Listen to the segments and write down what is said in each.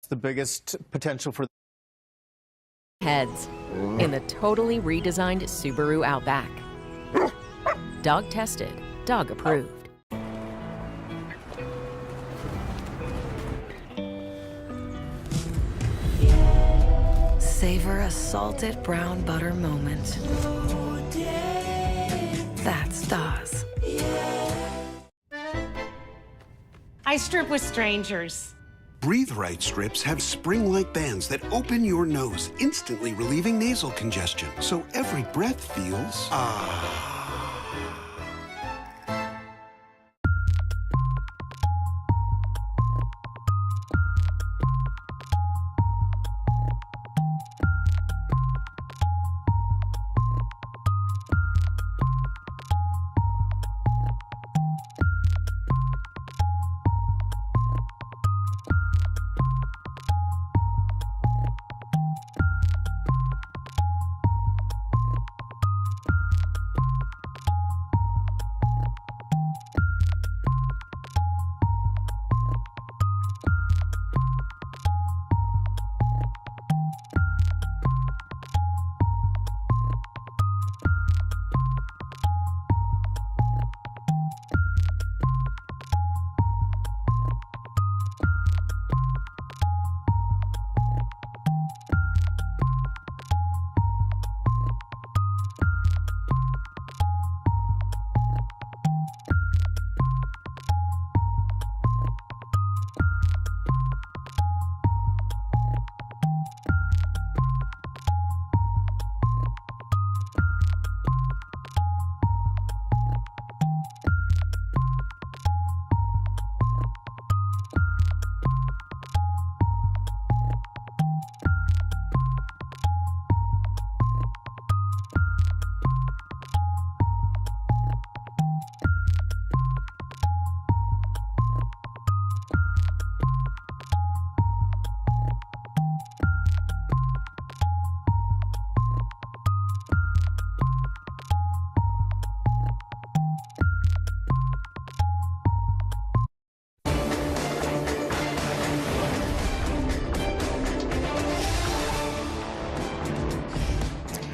The biggest potential for heads in the totally redesigned Subaru Outback. Dog tested, dog approved. Savor a salted brown butter moment. That's Dawes. I strip with strangers. Breathe Right strips have spring-like bands that open your nose, instantly relieving nasal congestion, so every breath feels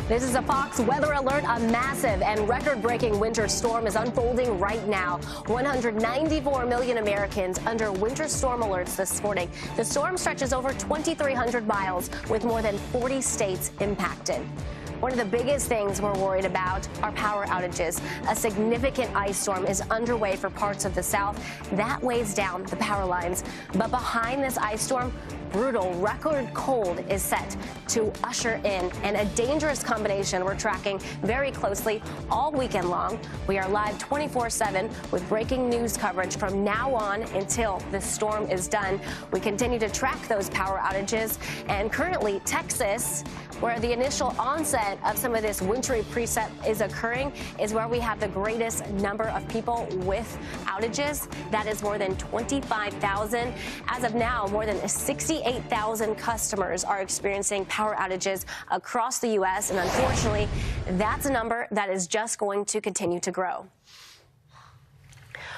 This is a Fox weather alert. A massive and record-breaking winter storm is unfolding right now. 194 million Americans under winter storm alerts this morning. The storm stretches over 2,300 miles with more than 40 states impacted. One of the biggest things we're worried about are power outages. A significant ice storm is underway for parts of the South. That weighs down the power lines. But behind this ice storm, brutal record cold is set to usher in, and a dangerous combination we're tracking very closely all weekend long. We are live 24/7 with breaking news coverage from now on until the storm is done. We continue to track those power outages, and currently Texas, where the initial onset of some of this wintry preset is occurring, is where we have the greatest number of people with outages. That is more than 25,000. As of now, more than 68,000 customers are experiencing power outages across the U.S., and unfortunately, that's a number that is just going to continue to grow.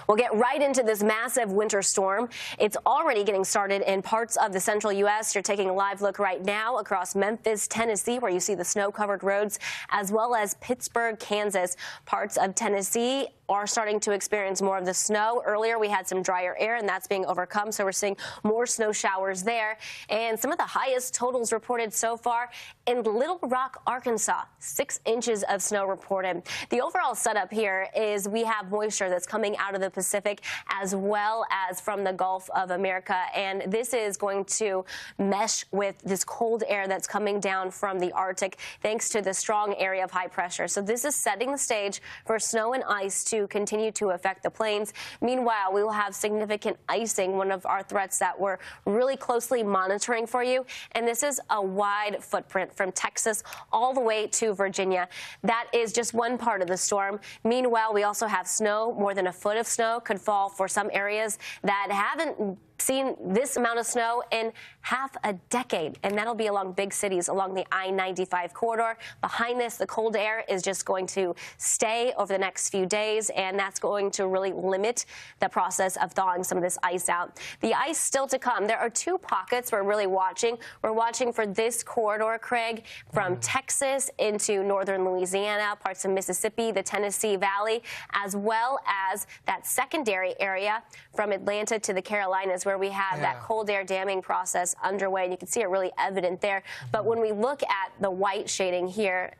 We'll get right into this massive winter storm. It's already getting started in parts of the central U.S. You're taking a live look right now across Memphis, Tennessee, where you see the snow-covered roads, as well as Pittsburgh, Kansas. Parts of Tennessee are starting to experience more of the snow. Earlier, we had some drier air, and that's being overcome, so we're seeing more snow showers there. And some of the highest totals reported so far in Little Rock, Arkansas, 6 inches of snow reported. The overall setup here is we have moisture that's coming out of the Pacific as well as from the Gulf of America, and this is going to mesh with this cold air that's coming down from the Arctic thanks to the strong area of high pressure. So this is setting the stage for snow and ice to continue to affect the plains. Meanwhile, we will have significant icing, one of our threats that we're really closely monitoring for you, and this is a wide footprint from Texas all the way to Virginia. That is just one part of the storm. Meanwhile, we also have snow. More than a foot of snow could fall for some areas that haven't seen this amount of snow in half a decade, and that'll be along big cities along the I-95 corridor. Behind this, the cold air is just going to stay over the next few days, and that's going to really limit the process of thawing some of this ice out. The ice still to come. There are two pockets we're really watching. We're watching for this corridor, Craig, from Texas into northern Louisiana, parts of Mississippi, the Tennessee Valley, as well as that secondary area from Atlanta to the Carolinas, where we have that cold air damming process underway, and you can see it really evident there. But when we look at the white shading here,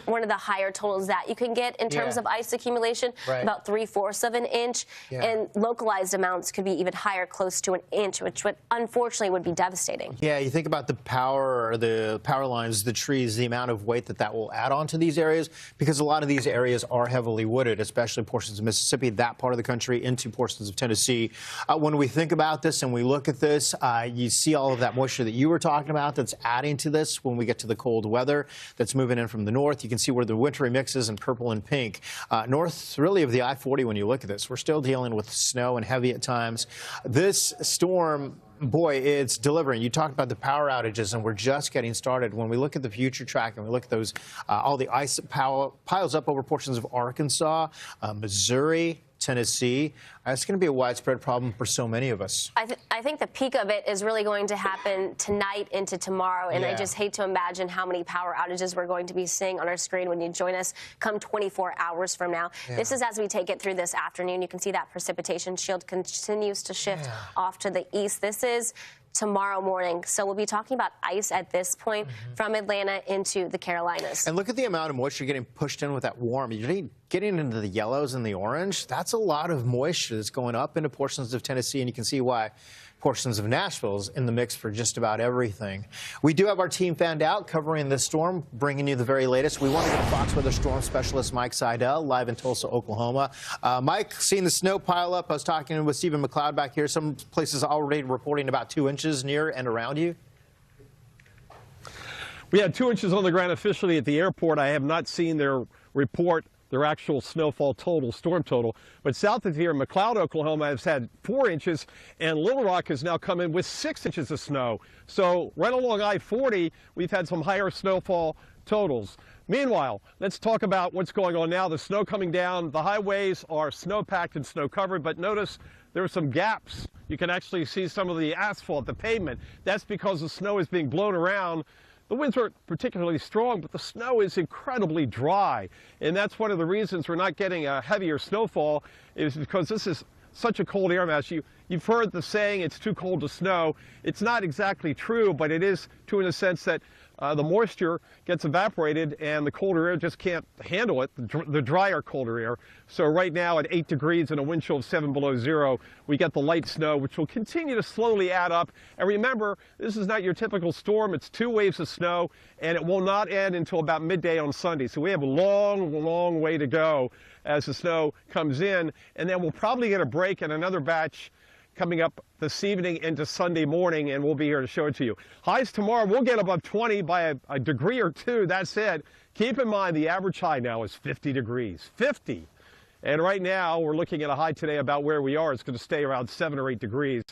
one of the higher totals that you can get in terms of ice accumulation, about 3/4 of an inch, and localized amounts could be even higher, close to an inch, which would unfortunately would be devastating. Yeah, you think about the power lines, the trees, the amount of weight that will add on to these areas, because a lot of these areas are heavily wooded, especially portions of Mississippi, that part of the country, into portions of Tennessee. When we think about this and we look at this, you see all of that moisture that you were talking about that's adding to this when we get to the cold weather that's moving in from the north. You can see where the wintry mix is in purple and pink. North, really, of the I-40, when you look at this, we're still dealing with snow and heavy at times. This storm, boy, it's delivering. You talked about the power outages, and we're just getting started. When we look at the future track and we look at those, all the ice that piles up over portions of Arkansas, Missouri, Tennessee, it's going to be a widespread problem for so many of us. I think the peak of it is really going to happen tonight into tomorrow, and I just hate to imagine how many power outages we're going to be seeing on our screen when you join us come 24 hours from now. This is as we take it through this afternoon. You can see that precipitation shield continues to shift off to the east. This is tomorrow morning. So we'll be talking about ice at this point from Atlanta into the Carolinas. And look at the amount of moisture getting pushed in with that warm. You're getting into the yellows and the orange. That's a lot of moisture that's going up into portions of Tennessee, and you can see why portions of Nashville's in the mix for just about everything. We do have our team fanned out covering this storm, bringing you the very latest. We want to get Fox Weather Storm Specialist Mike Seidel live in Tulsa, Oklahoma. Mike, seeing the snow pile up. I was talking with Stephen McLeod back here. Some places already reporting about 2 inches near and around you. We had 2 inches on the ground officially at the airport. I have not seen their report, their actual snowfall total, storm total. But south of here, McLeod, Oklahoma has had 4 inches, and Little Rock has now come in with 6 inches of snow. So right along I-40, we've had some higher snowfall totals. Meanwhile, let's talk about what's going on now. The snow coming down, the highways are snow-packed and snow-covered, but notice there are some gaps. You can actually see some of the asphalt, the pavement. That's because the snow is being blown around. The winds aren't particularly strong, but the snow is incredibly dry. And that's one of the reasons we're not getting a heavier snowfall, is because this is such a cold air mass. You've heard the saying, it's too cold to snow. It's not exactly true, but it is true in the sense that the moisture gets evaporated and the colder air just can't handle it, the drier colder air. So right now at 8 degrees and a wind chill of 7 below zero, we get the light snow, which will continue to slowly add up. And remember, this is not your typical storm. It's 2 waves of snow, and it will not end until about midday on Sunday. So we have a long, long way to go as the snow comes in, and then we'll probably get a break and another batch coming up this evening into Sunday morning, and we'll be here to show it to you. Highs tomorrow, we'll get above 20 by a degree or two. That's it. Keep in mind the average high now is 50 degrees. 50. And right now, we're looking at a high today about where we are. It's going to stay around 7 or 8 degrees.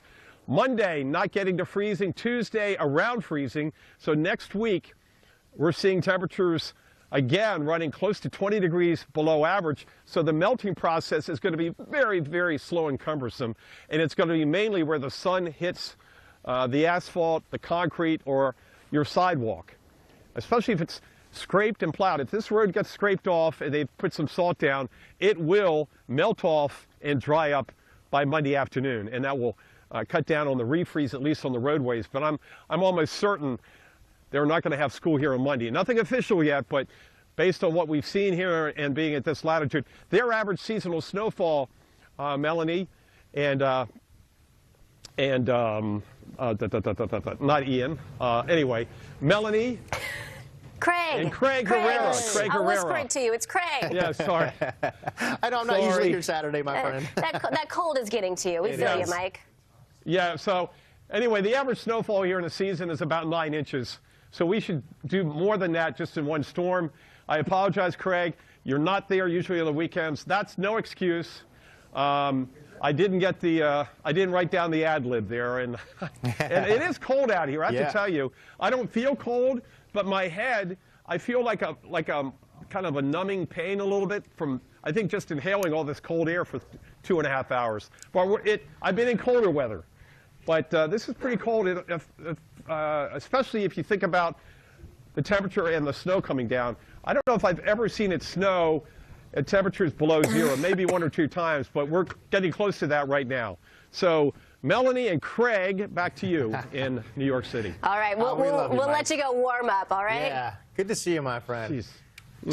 Monday, not getting to freezing. Tuesday, around freezing. So next week, we're seeing temperatures again running close to 20 degrees below average. So the melting process is going to be very, very slow and cumbersome. And it's going to be mainly where the sun hits the asphalt, the concrete, or your sidewalk, especially if it's scraped and plowed. If this road gets scraped off and they've put some salt down, it will melt off and dry up by Monday afternoon. And that will cut down on the refreeze, at least on the roadways. But I'm almost certain they're not going to have school here on Monday. Nothing official yet, but based on what we've seen here and being at this latitude, their average seasonal snowfall, Melanie, and not Ian, anyway, Melanie. Craig. And Craig Herrera. I'll whisper it to you. It's Craig. Yeah, sorry. I know I'm not usually here Saturday, my friend. That cold is getting to you. We feel you, Mike. Yeah, so anyway, the average snowfall here in the season is about 9 inches. So we should do more than that just in one storm. I apologize, Craig. You're not there usually on the weekends. That's no excuse. I I didn't get the, I didn't write down the ad lib there, and and it is cold out here. I have to tell you, I don't feel cold, but my head, I feel like a kind of a numbing pain a little bit from, I think, just inhaling all this cold air for 2.5 hours. But I've been in colder weather, but this is pretty cold, especially if you think about the temperature and the snow coming down. I don't know if I've ever seen it snow at temperatures below 0, maybe 1 or 2 times, but we're getting close to that right now. So Melanie and Craig, back to you in New York City. All right, we'll let you go warm up, all right? Yeah, good to see you, my friend. Jeez.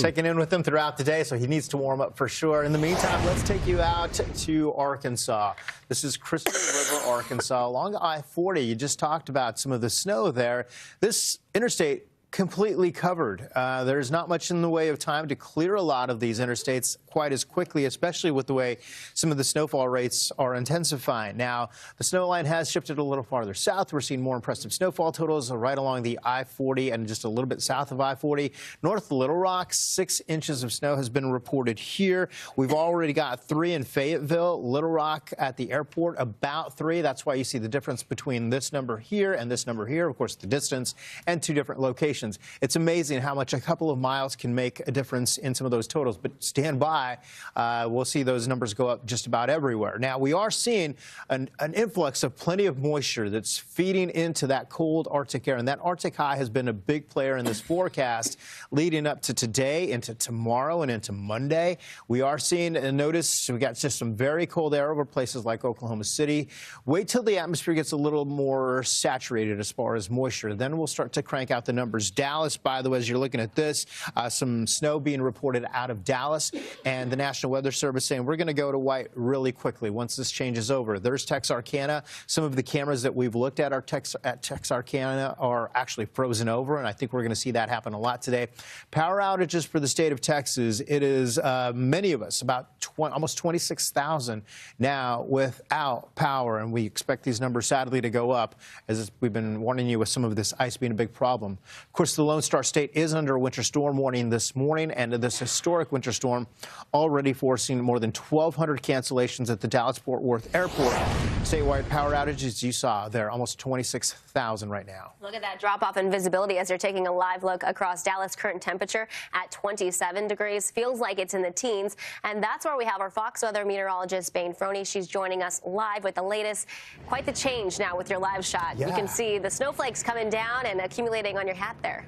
Checking in with him throughout the day, so he needs to warm up for sure. In the meantime, let's take you out to Arkansas. This is Crystal River, Arkansas, along I-40. You just talked about some of the snow there. This interstate completely covered. There's not much in the way of time to clear a lot of these interstates quite as quickly, especially with the way some of the snowfall rates are intensifying. Now, the snow line has shifted a little farther south. We're seeing more impressive snowfall totals right along the I-40 and just a little bit south of I-40. North Little Rock, 6 inches of snow has been reported here. We've already got 3 in Fayetteville. Little Rock at the airport, about 3. That's why you see the difference between this number here and this number here. Of course, the distance and 2 different locations. It's amazing how much a couple of miles can make a difference in some of those totals, but stand by. We'll see those numbers go up just about everywhere. Now, we are seeing an influx of plenty of moisture that's feeding into that cold Arctic air, and that Arctic high has been a big player in this forecast leading up to today, into tomorrow, and into Monday. We are seeing, and notice, we got just some very cold air over places like Oklahoma City. Wait till the atmosphere gets a little more saturated as far as moisture. Then we'll start to crank out the numbers. Dallas, by the way, as you're looking at this, some snow being reported out of Dallas, and the National Weather Service saying we're going to go to white really quickly once this changes over. There's Texarkana. Some of the cameras that we've looked at Texarkana are actually frozen over, and I think we're going to see that happen a lot today. Power outages for the state of Texas. It is many of us, about almost 26,000 now without power, and we expect these numbers sadly to go up, as we've been warning you with some of this ice being a big problem. Of course, the Lone Star State is under a winter storm warning this morning, and this historic winter storm already forcing more than 1,200 cancellations at the Dallas-Fort Worth Airport. Statewide power outages, you saw there, almost 26,000 right now. Look at that drop-off in visibility as you're taking a live look across Dallas. Current temperature at 27 degrees. Feels like it's in the teens. And that's where we have our Fox Weather meteorologist, Bane Froney. She's joining us live with the latest. Quite the change now with your live shot. Yeah. You can see the snowflakes coming down and accumulating on your hat there.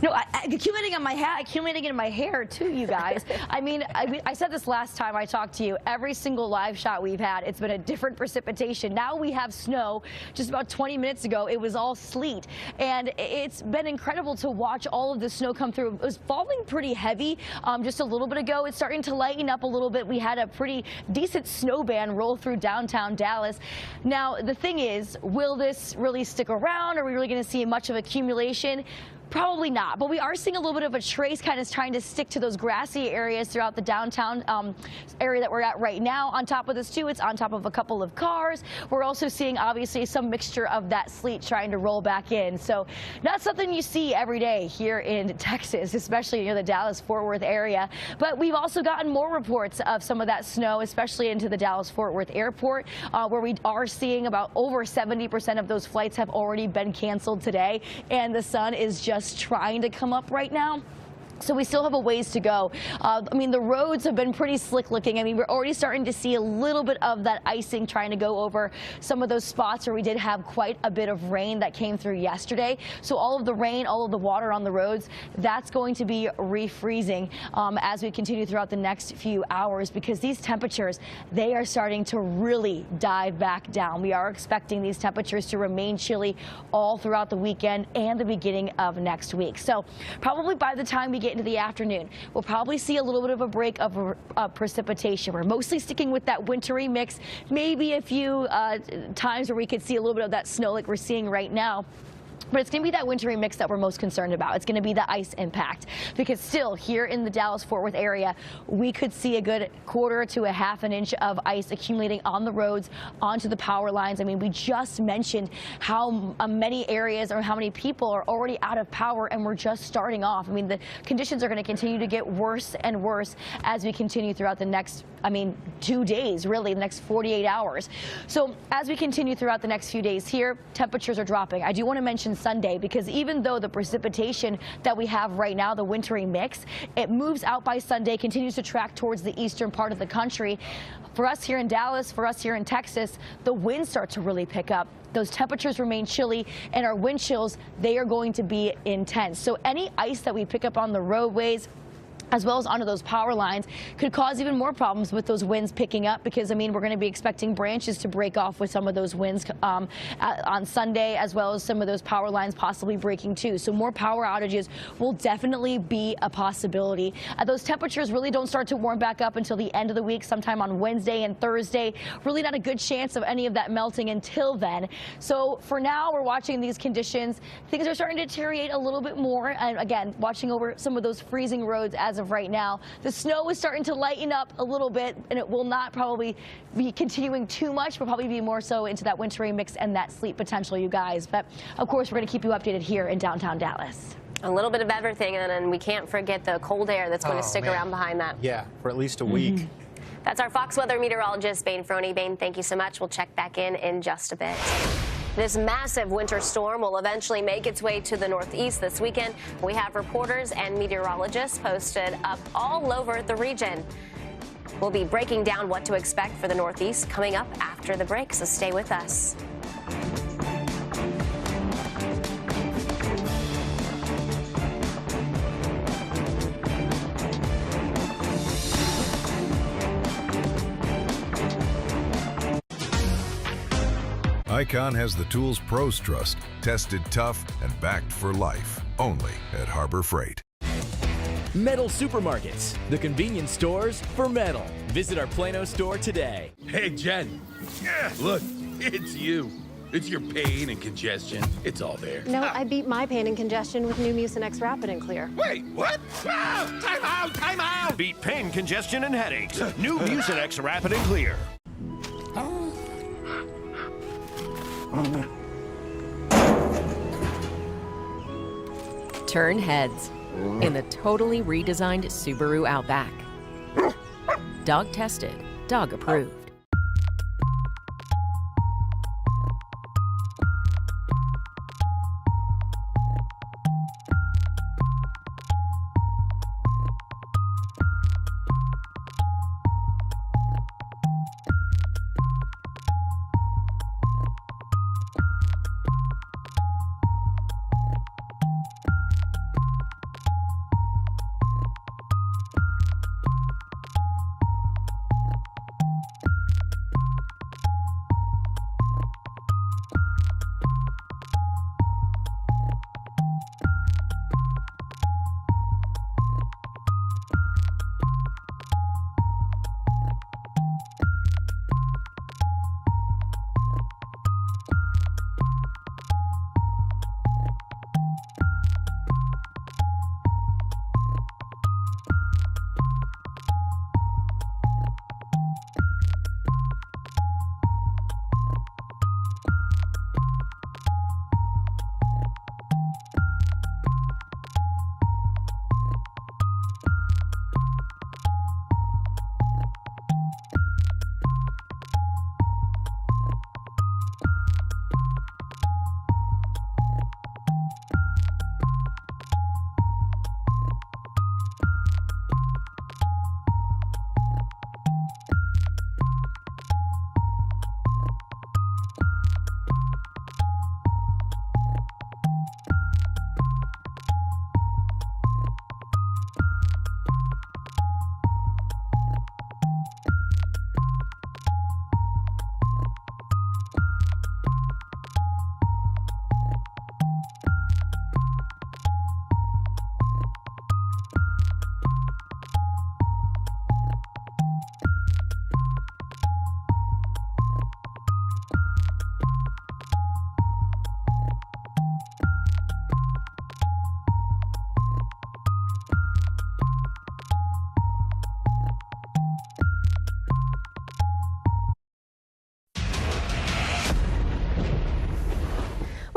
No, accumulating on my hat, accumulating in my hair, too, you guys. I mean, I said this last time I talked to you. Every single live shot we've had, it's been a different precipitation. Now we have snow. Just about 20 minutes ago, it was all sleet. And it's been incredible to watch all of the snow come through. It was falling pretty heavy just a little bit ago. It's starting to lighten up a little bit. We had a pretty decent snow band roll through downtown Dallas. Now, the thing is, will this really stick around? Are we really going to see much of accumulation? Probably not, but we are seeing a little bit of a trace kind of trying to stick to those grassy areas throughout the downtown area that we're at right now. On top of this, too, it's on top of a couple of cars. We're also seeing, obviously, some mixture of that sleet trying to roll back in. So not something you see every day here in Texas, especially near the Dallas-Fort Worth area. But we've also gotten more reports of some of that snow, especially into the Dallas-Fort Worth airport, where we are seeing about over 70% of those flights have already been canceled today. And the sun is just trying to come up right now. So we still have a ways to go. I mean, the roads have been pretty slick looking. I mean, we're already starting to see a little bit of that icing trying to go over some of those spots where we did have quite a bit of rain that came through yesterday. So all of the rain, all of the water on the roads, that's going to be refreezing as we continue throughout the next few hours, because these temperatures, they are starting to really dive back down. We are expecting these temperatures to remain chilly all throughout the weekend and the beginning of next week. So probably by the time we get into the afternoon, we'll probably see a little bit of a break of precipitation. We're mostly sticking with that wintry mix, maybe a few times where we could see a little bit of that snow like we're seeing right now. But it's going to be that wintry mix that we're most concerned about. It's going to be the ice impact, because still here in the Dallas-Fort Worth area, we could see a good quarter to a half an inch of ice accumulating on the roads, onto the power lines. I mean, we just mentioned how many areas or how many people are already out of power, and we're just starting off. I mean, the conditions are going to continue to get worse and worse as we continue throughout the next, 2 days, really, the next 48 hours. So as we continue throughout the next few days here, temperatures are dropping. I do want to mention Sunday, because even though the precipitation that we have right now, the wintry mix, it moves out by Sunday, continues to track towards the eastern part of the country. For us here in Dallas, for us here in Texas, the winds start to really pick up. Those temperatures remain chilly, and our wind chills, they are going to be intense. So any ice that we pick up on the roadways, as well as onto those power lines, could cause even more problems with those winds picking up, because we're going to be expecting branches to break off with some of those winds on Sunday, as well as some of those power lines possibly breaking too. So more power outages will definitely be a possibility. Those temperatures really don't start to warm back up until the end of the week, sometime on Wednesday and Thursday. Really not a good chance of any of that melting until then. So for now, we're watching these conditions. Things are starting to deteriorate a little bit more, and again, watching over some of those freezing roads as of right now. The snow is starting to lighten up a little bit, and it will not probably be continuing too much. We'll probably be more so into that wintry mix and that sleet potential, you guys. But of course, we're going to keep you updated here in downtown Dallas. A little bit of everything, and then we can't forget the cold air that's going to stick around behind that. Yeah, for at least a week. That's our Fox weather meteorologist, Bane Froney. Bane, thank you so much. We'll check back in just a bit. This massive winter storm will eventually make its way to the northeast this weekend. We have reporters and meteorologists posted up all over the region. We'll be breaking down what to expect for the northeast coming up after the break, so stay with us. Icon has the tools pros trust, tested tough and backed for life. Only at Harbor Freight. Metal Supermarkets, the convenience stores for metal. Visit our Plano store today. Hey, Jen. Yeah, look, it's you. It's your pain and congestion. It's all there. No, I beat my pain and congestion with new Mucinex Rapid and Clear. Wait, what? Ah, time out, time out! Beat pain, congestion, and headaches. New Mucinex Rapid and Clear. Turn heads in the totally redesigned Subaru Outback. Dog tested, dog approved.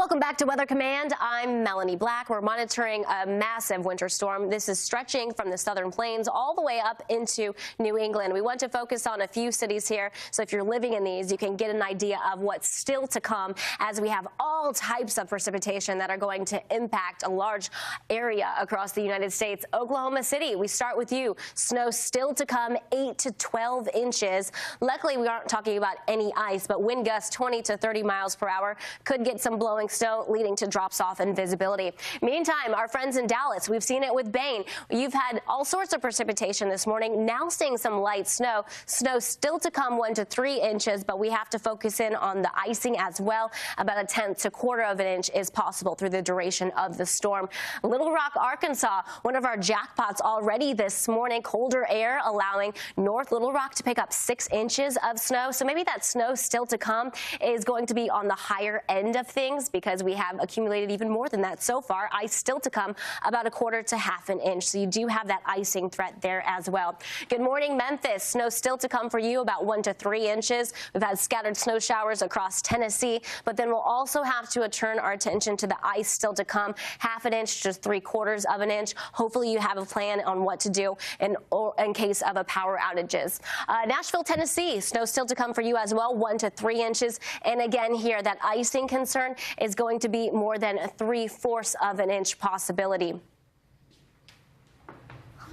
Welcome back to Weather Command. I'm Melanie Black. We're monitoring a massive winter storm. This is stretching from the southern plains all the way up into New England. We want to focus on a few cities here, so if you're living in these, you can get an idea of what's still to come as we have all types of precipitation that are going to impact a large area across the United States. Oklahoma City, we start with you. Snow still to come, 8 to 12 inches. Luckily, we aren't talking about any ice, but wind gusts 20 to 30 miles per hour could get some blowing snow, leading to drops off in visibility. Meantime, our friends in Dallas, we've seen it with Bain. You've had all sorts of precipitation this morning, now seeing some light snow. Snow still to come, 1 to 3 inches, but we have to focus in on the icing as well. About 1/10 to 1/4 of an inch is possible through the duration of the storm. Little Rock, Arkansas, one of our jackpots already this morning. Colder air allowing North Little Rock to pick up 6 inches of snow. So maybe that snow still to come is going to be on the higher end of things, because we have accumulated even more than that so far. Ice still to come, about 1/4 to 1/2 an inch. So you do have that icing threat there as well. Good morning, Memphis. Snow still to come for you, about 1 to 3 inches. We've had scattered snow showers across Tennessee, but then we'll also have to turn our attention to the ice still to come, 1/2 an inch to 3/4 of an inch. Hopefully you have a plan on what to do in case of a power outages. Nashville, Tennessee, snow still to come for you as well, 1 to 3 inches. And again here, that icing concern is going to be more than 3/4 of an inch possibility.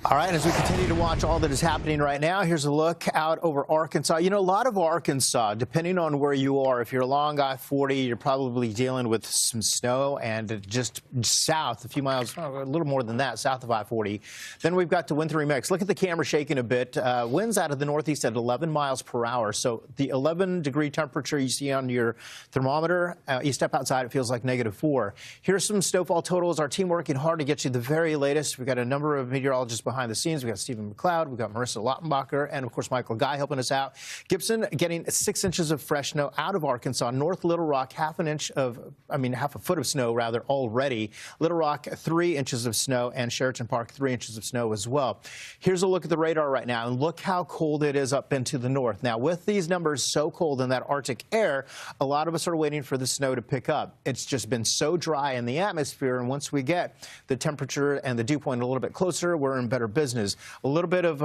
All right, as we continue to watch all that is happening right now, here's a look out over Arkansas. You know, a lot of Arkansas, depending on where you are, if you're along I-40, you're probably dealing with some snow, and just south, a few miles, a little more than that, south of I-40. Then we've got the wintry mix. Look at the camera shaking a bit. Winds out of the northeast at 11 miles per hour. So the 11-degree temperature you see on your thermometer, you step outside, it feels like -4. Here's some snowfall totals. Our team working hard to get you the very latest. We've got a number of meteorologists behind the scenes. We've got Stephen McLeod, we've got Marissa Lautenbacher, and of course Michael Guy helping us out. Gibson getting 6 inches of fresh snow out of Arkansas. North Little Rock, half a foot of snow rather already. Little Rock, 3 inches of snow, and Sheraton Park, 3 inches of snow as well. Here's a look at the radar right now, and look how cold it is up into the north. Now, with these numbers so cold in that Arctic air, a lot of us are waiting for the snow to pick up. It's just been so dry in the atmosphere, and once we get the temperature and the dew point a little bit closer, we're in better business. A little bit of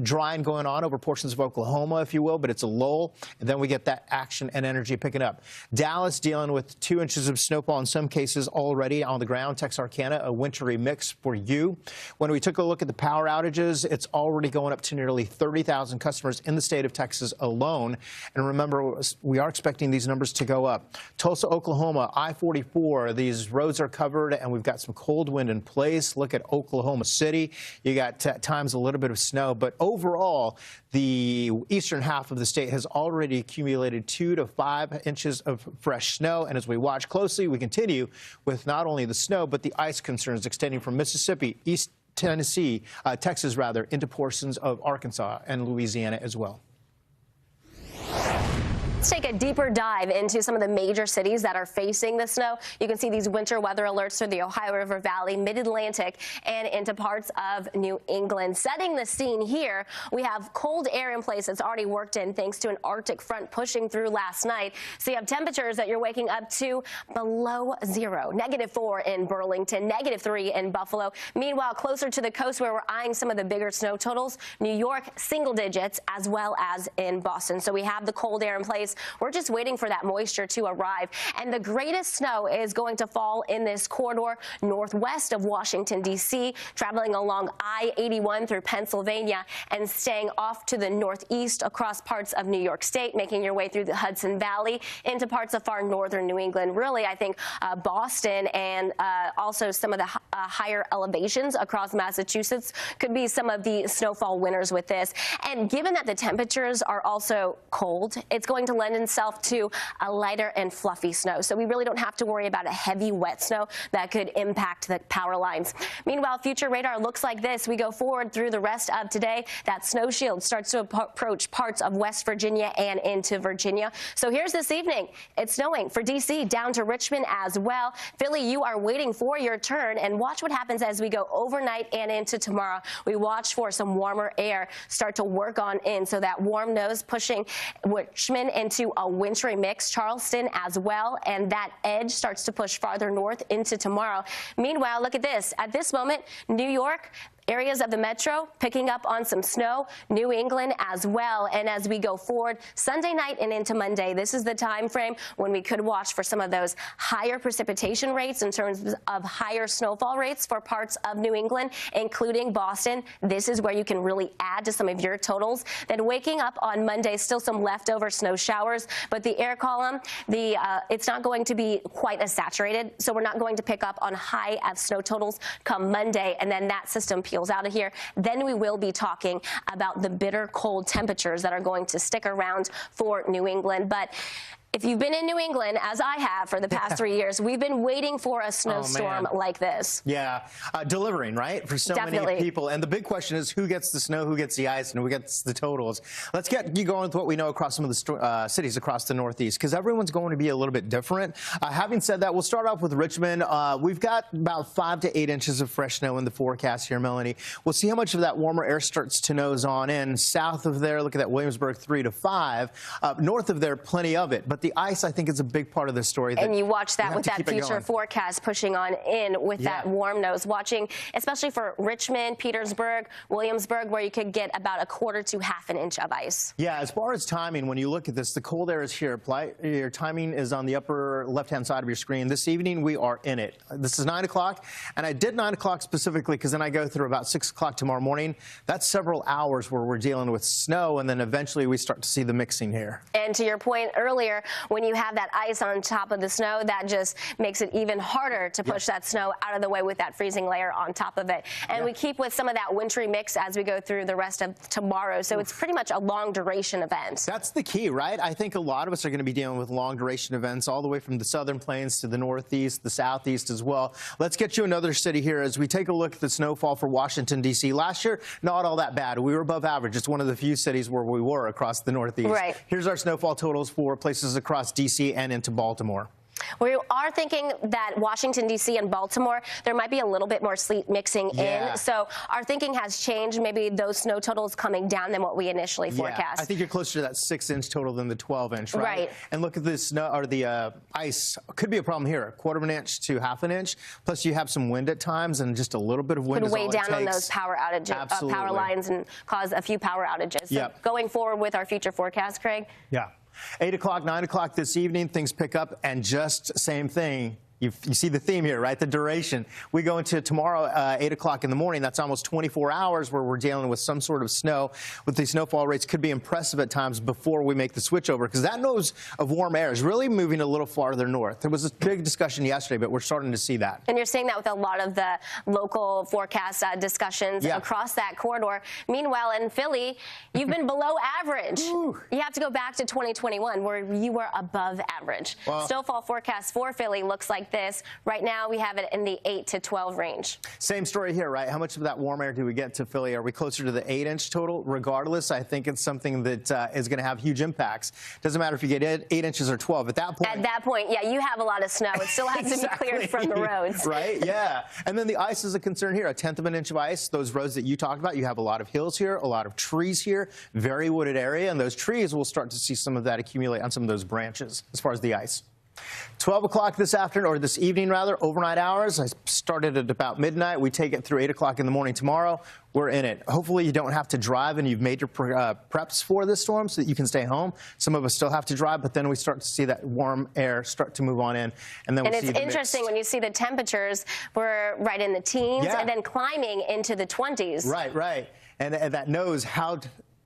drying going on over portions of Oklahoma, if you will, but it's a lull, and then we get that action and energy picking up. Dallas dealing with 2 inches of snowfall in some cases already on the ground. Texarkana, a wintry mix for you. When we took a look at the power outages, it's already going up to nearly 30,000 customers in the state of Texas alone. And remember, we are expecting these numbers to go up. Tulsa, Oklahoma, I-44, these roads are covered, and we've got some cold wind in place. Look at Oklahoma City. You got at times a little bit of snow, but overall, the eastern half of the state has already accumulated 2 to 5 inches of fresh snow. And as we watch closely, we continue with not only the snow, but the ice concerns extending from Mississippi, East Tennessee, Texas rather, into portions of Arkansas and Louisiana as well. Let's take a deeper dive into some of the major cities that are facing the snow. You can see these winter weather alerts through the Ohio River Valley, Mid-Atlantic, and into parts of New England. Setting the scene here, we have cold air in place that's already worked in thanks to an Arctic front pushing through last night. So you have temperatures that you're waking up to below 0. -4 in Burlington, -3 in Buffalo. Meanwhile, closer to the coast where we're eyeing some of the bigger snow totals, New York, single digits, as well as in Boston. So we have the cold air in place. We're just waiting for that moisture to arrive. And the greatest snow is going to fall in this corridor northwest of Washington, D.C., traveling along I-81 through Pennsylvania and staying off to the northeast across parts of New York State, making your way through the Hudson Valley into parts of far northern New England. Really, I think Boston and also some of the higher elevations across Massachusetts could be some of the snowfall winners with this. And given that the temperatures are also cold, it's going to lend itself to a lighter and fluffy snow. So we really don't have to worry about a heavy wet snow that could impact the power lines. Meanwhile, future radar looks like this. We go forward through the rest of today. That snow shield starts to approach parts of West Virginia and into Virginia. So here's this evening. It's snowing for D.C. down to Richmond as well. Philly, you are waiting for your turn, and watch what happens as we go overnight and into tomorrow. We watch for some warmer air start to work on in. So that warm nose pushing Richmond into into a wintry mix. Charleston as well, and that edge starts to push farther north into tomorrow. Meanwhile, look at this. At this moment, New York, areas of the metro picking up on some snow, New England as well. And as we go forward Sunday night and into Monday, this is the time frame when we could watch for some of those higher precipitation rates in terms of higher snowfall rates for parts of New England, including Boston. This is where you can really add to some of your totals. Then waking up on Monday, still some leftover snow showers, but the air column, it's not going to be quite as saturated, so we're not going to pick up on high of snow totals come Monday, and then that system peels out of here. Then we will be talking about the bitter cold temperatures that are going to stick around for New England. But if you've been in New England, as I have for the past 3 years, we've been waiting for a snowstorm like this. Yeah, delivering, right, for so many people. And the big question is who gets the snow, who gets the ice, and who gets the totals. Let's get you going with what we know across some of the cities across the Northeast, because everyone's going to be a little bit different. Having said that, we'll start off with Richmond. We've got about 5 to 8 inches of fresh snow in the forecast here, Melanie. We'll see how much of that warmer air starts to nose on in. South of there, look at that Williamsburg, 3 to 5. North of there, plenty of it. But the ice, I think, is a big part of the story. And you watch that with that future forecast pushing on in with that warm nose. Watching, especially for Richmond, Petersburg, Williamsburg, where you could get about a quarter to half an inch of ice. Yeah, as far as timing, when you look at this, the cold air is here. Your timing is on the upper left-hand side of your screen. This evening, we are in it. This is 9 o'clock, and I did 9 o'clock specifically because then I go through about 6 o'clock tomorrow morning. That's several hours where we're dealing with snow, and then eventually we start to see the mixing here. And to your point earlier, when you have that ice on top of the snow, that just makes it even harder to push that snow out of the way with that freezing layer on top of it. And we keep with some of that wintry mix as we go through the rest of tomorrow. So it's pretty much a long duration event. That's the key, right? I think a lot of us are going to be dealing with long duration events all the way from the southern plains to the northeast, the southeast as well. Let's get you another city here as we take a look at the snowfall for Washington, D.C. Last year, not all that bad. We were above average. It's one of the few cities where we were across the northeast. Right. Here's our snowfall totals for places across D.C. and into Baltimore. We are thinking that Washington, D.C. and Baltimore, there might be a little bit more sleet mixing in. So our thinking has changed. Maybe those snow totals coming down than what we initially forecast. I think you're closer to that 6-inch total than the 12-inch, right? And look at the snow or the ice. Could be a problem here. A quarter of an inch to half an inch. Plus, you have some wind at times, and just a little bit of wind could is weigh all down it takes. on those power outages, power lines, and cause a few power outages. So going forward with our future forecast, Craig. Yeah. 8 o'clock, 9 o'clock this evening, things pick up, and just same thing. You see the theme here, right? The duration. We go into tomorrow, 8 o'clock in the morning. That's almost 24 hours where we're dealing with some sort of snow. With these snowfall rates could be impressive at times before we make the switch over, because that nose of warm air is really moving a little farther north. There was a big discussion yesterday, but we're starting to see that. And you're seeing that with a lot of the local forecast discussions across that corridor. Meanwhile, in Philly, you've been below average. You have to go back to 2021, where you were above average. Snowfall forecast for Philly looks like this. Right now, we have it in the 8 to 12 range. Same story here, right? How much of that warm air do we get to Philly? Are we closer to the 8-inch total? Regardless, I think it's something that is going to have huge impacts. Doesn't matter if you get 8 inches or 12. At that point, yeah, you have a lot of snow. It still has to be cleared from the roads. Right? Yeah. And then the ice is a concern here. 1/10 of an inch of ice. Those roads that you talked about, you have a lot of hills here, a lot of trees here, very wooded area, and those trees will start to see some of that accumulate on some of those branches as far as the ice. 12 o'clock this afternoon, or this evening rather, overnight hours. I started at about midnight. We take it through 8 o'clock in the morning tomorrow. We're in it. Hopefully you don't have to drive and you've made your preps for this storm so that you can stay home. Some of us still have to drive, but then we start to see that warm air start to move on in. And then it's interesting when you see the temperatures, we're right in the teens and then climbing into the 20s. Right. And that nose, how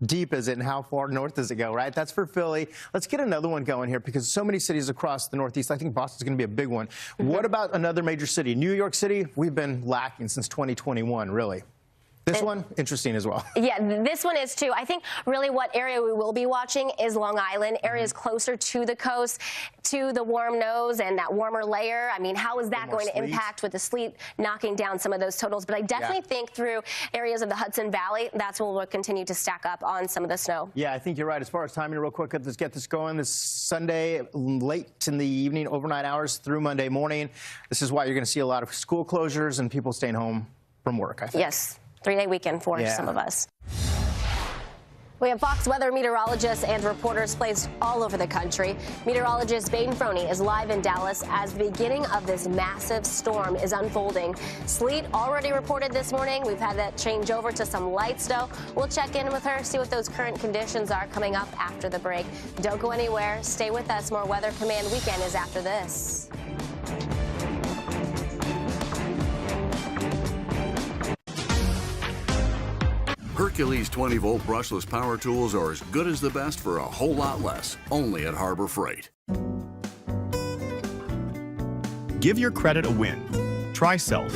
deep is it and how far north does it go, right? That's for Philly. Let's get another one going here because so many cities across the Northeast, I think Boston's going to be a big one. What about another major city? New York City, we've been lacking since 2021, really. This one, interesting as well. Yeah, this one is too. I think really what area we will be watching is Long Island, areas closer to the coast, to the warm nose and that warmer layer. I mean, how is that going to impact with the sleet knocking down some of those totals? But I definitely think through areas of the Hudson Valley, that's where we'll continue to stack up on some of the snow. Yeah, I think you're right. As far as timing, real quick, let's get this going. This Sunday, late in the evening, overnight hours through Monday morning. This is why you're going to see a lot of school closures and people staying home from work, I think. Yes. 3-day weekend for some of us. We have Fox weather meteorologists and reporters placed all over the country. Meteorologist Baden Frohney is live in Dallas as the beginning of this massive storm is unfolding. Sleet already reported this morning. We've had that change over to some light snow. We'll check in with her, see what those current conditions are coming up after the break. Don't go anywhere. Stay with us. More Weather Command Weekend is after this. Hercules 20-volt brushless power tools are as good as the best for a whole lot less, only at Harbor Freight. Give your credit a win. Try Self.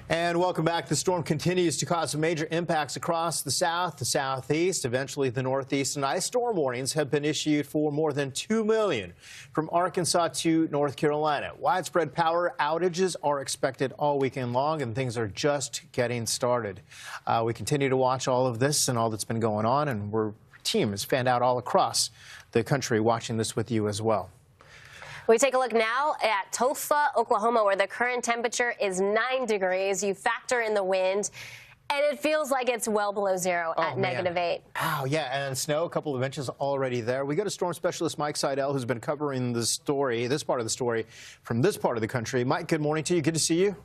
And welcome back. The storm continues to cause some major impacts across the south, the southeast, eventually the northeast. And ice storm warnings have been issued for more than 2 million from Arkansas to North Carolina. Widespread power outages are expected all weekend long, and things are just getting started. We continue to watch all of this and all that's been going on, and our team is fanned out all across the country watching this with you as well. We take a look now at Tulsa, Oklahoma, where the current temperature is 9 degrees. You factor in the wind, and it feels like it's well below zero at -8. Oh, yeah, and snow, a couple of inches already there. We go to storm specialist Mike Seidel, who's been covering the story, this part of the story, from this part of the country. Mike, good morning to you. Good to see you.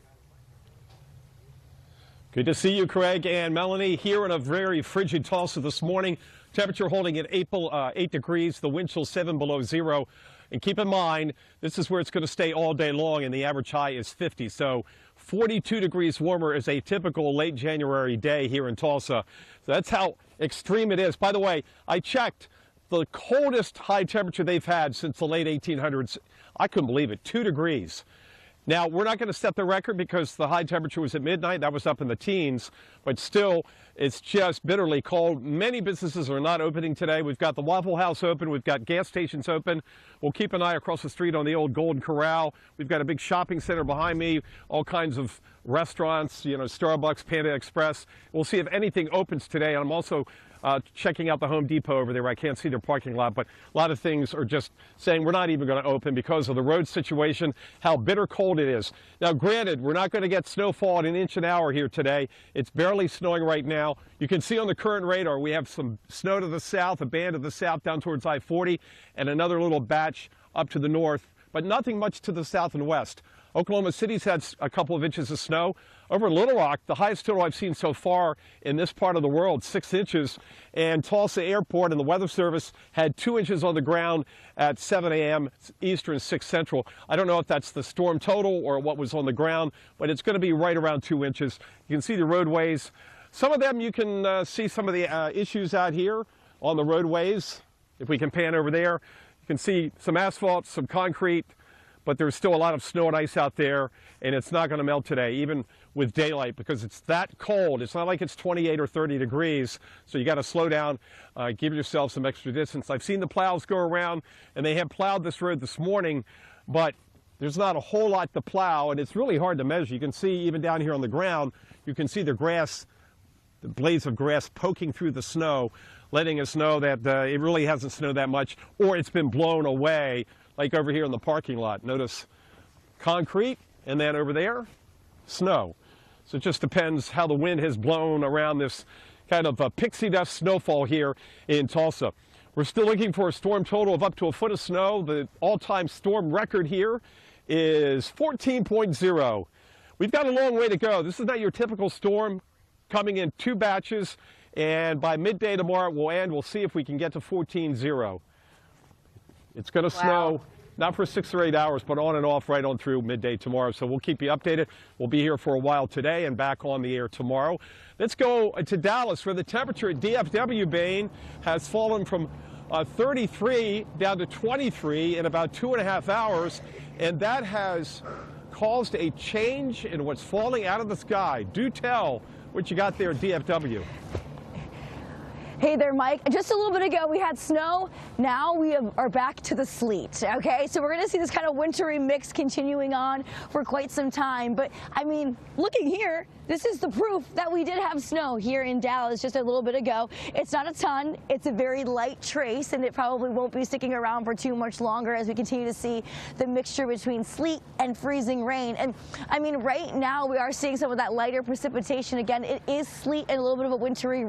Good to see you, Craig and Melanie. Here in a very frigid Tulsa this morning. Temperature holding at 8 degrees. The wind chill 7 below zero. And keep in mind, this is where it's going to stay all day long, and the average high is 50. So 42 degrees warmer is a typical late January day here in Tulsa. So that's how extreme it is. By the way, I checked the coldest high temperature they've had since the late 1800s. I couldn't believe it, 2 degrees. Now, we're not going to set the record because the high temperature was at midnight. That was up in the teens. But still, it's just bitterly cold. Many businesses are not opening today. We've got the Waffle House open. We've got gas stations open. We'll keep an eye across the street on the old Golden Corral. We've got a big shopping center behind me, all kinds of restaurants, you know, Starbucks, Panda Express. We'll see if anything opens today. And I'm also checking out the Home Depot over there where I can't see their parking lot, but a lot of things are just saying we're not even going to open because of the road situation, how bitter cold it is. Now, granted, we're not going to get snowfall at 1 inch an hour here today. It's barely snowing right now. You can see on the current radar we have some snow to the south, a band to the south down towards I-40, and another little batch up to the north, but nothing much to the south and west. Oklahoma City's had a couple of inches of snow. Over in Little Rock, the highest total I've seen so far in this part of the world, 6 inches. And Tulsa Airport and the Weather Service had 2 inches on the ground at 7 a.m. Eastern, 6 Central. I don't know if that's the storm total or what was on the ground, but it's going to be right around 2 inches. You can see the roadways. Some of them you can see some of the issues out here on the roadways. If we can pan over there, you can see some asphalt, some concrete, but there's still a lot of snow and ice out there, and it's not going to melt today, even with daylight, because it's that cold. It's not like it's 28 or 30 degrees, so you got to slow down, give yourself some extra distance. I've seen the plows go around, and they have plowed this road this morning, but there's not a whole lot to plow, and it's really hard to measure. You can see even down here on the ground, you can see the grass, the blades of grass poking through the snow, letting us know that it really hasn't snowed that much, or it's been blown away, like over here in the parking lot. Notice concrete, and then over there, snow. So it just depends how the wind has blown around this kind of pixie dust snowfall here in Tulsa. We're still looking for a storm total of up to 1 foot of snow. The all-time storm record here is 14.0. We've got a long way to go. This is not your typical storm, coming in 2 batches, and by midday tomorrow it will end. We'll see if we can get to 14.0. It's going to snow, not for 6 or 8 hours, but on and off right on through midday tomorrow. So we'll keep you updated. We'll be here for a while today and back on the air tomorrow. Let's go to Dallas, where the temperature at DFW, Bain, has fallen from 33 down to 23 in about 2.5 hours. And that has caused a change in what's falling out of the sky. Do tell what you got there at DFW. Hey there, Mike. Just a little bit ago, we had snow. Now we are back to the sleet, okay? So we're going to see this kind of wintry mix continuing on for quite some time. But, I mean, looking here, this is the proof that we did have snow here in Dallas just a little bit ago. It's not a ton. It's a very light trace, and it probably won't be sticking around for too much longer as we continue to see the mixture between sleet and freezing rain. And, I mean, right now we are seeing some of that lighter precipitation. Again, it is sleet and a little bit of a wintry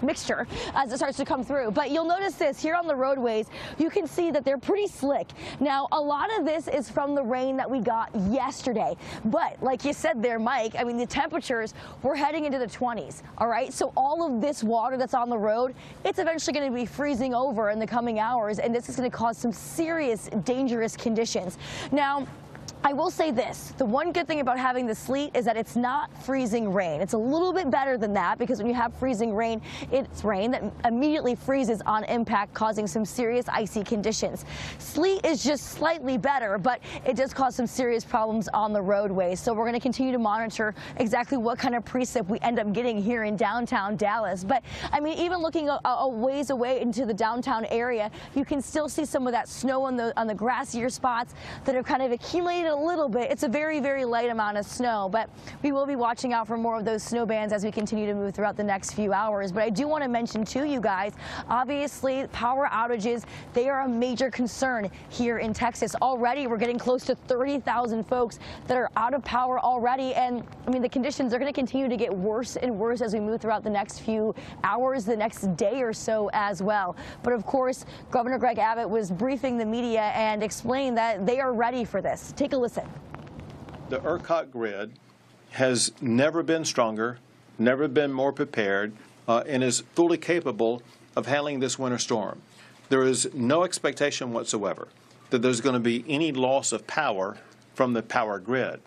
mixture as it starts to come through. But you'll notice this here on the roadways, you can see that they're pretty slick. Now, a lot of this is from the rain that we got yesterday. But like you said there, Mike, I mean, the temperatures, we're heading into the 20s, all right? So all of this water that's on the road, it's eventually going to be freezing over in the coming hours, and this is going to cause some serious, dangerous conditions. Now, I will say this, the one good thing about having the sleet is that it's not freezing rain. It's a little bit better than that, because when you have freezing rain, it's rain that immediately freezes on impact, causing some serious icy conditions. Sleet is just slightly better, but it does cause some serious problems on the roadways. So we're going to continue to monitor exactly what kind of precip we end up getting here in downtown Dallas. But I mean, even looking a ways away into the downtown area, you can still see some of that snow on the grassier spots that have kind of accumulated a little bit. It's a very, very light amount of snow, but we will be watching out for more of those snow bands as we continue to move throughout the next few hours. But I do want to mention to you guys, obviously power outages, they are a major concern here in Texas. Already we're getting close to 30,000 folks that are out of power already, and I mean, the conditions are going to continue to get worse and worse as we move throughout the next few hours, the next day or so as well. But of course, Governor Greg Abbott was briefing the media and explained that they are ready for this. Take a listen. The ERCOT grid has never been stronger, never been more prepared, and is fully capable of handling this winter storm. There is no expectation whatsoever that there's going to be any loss of power from the power grid.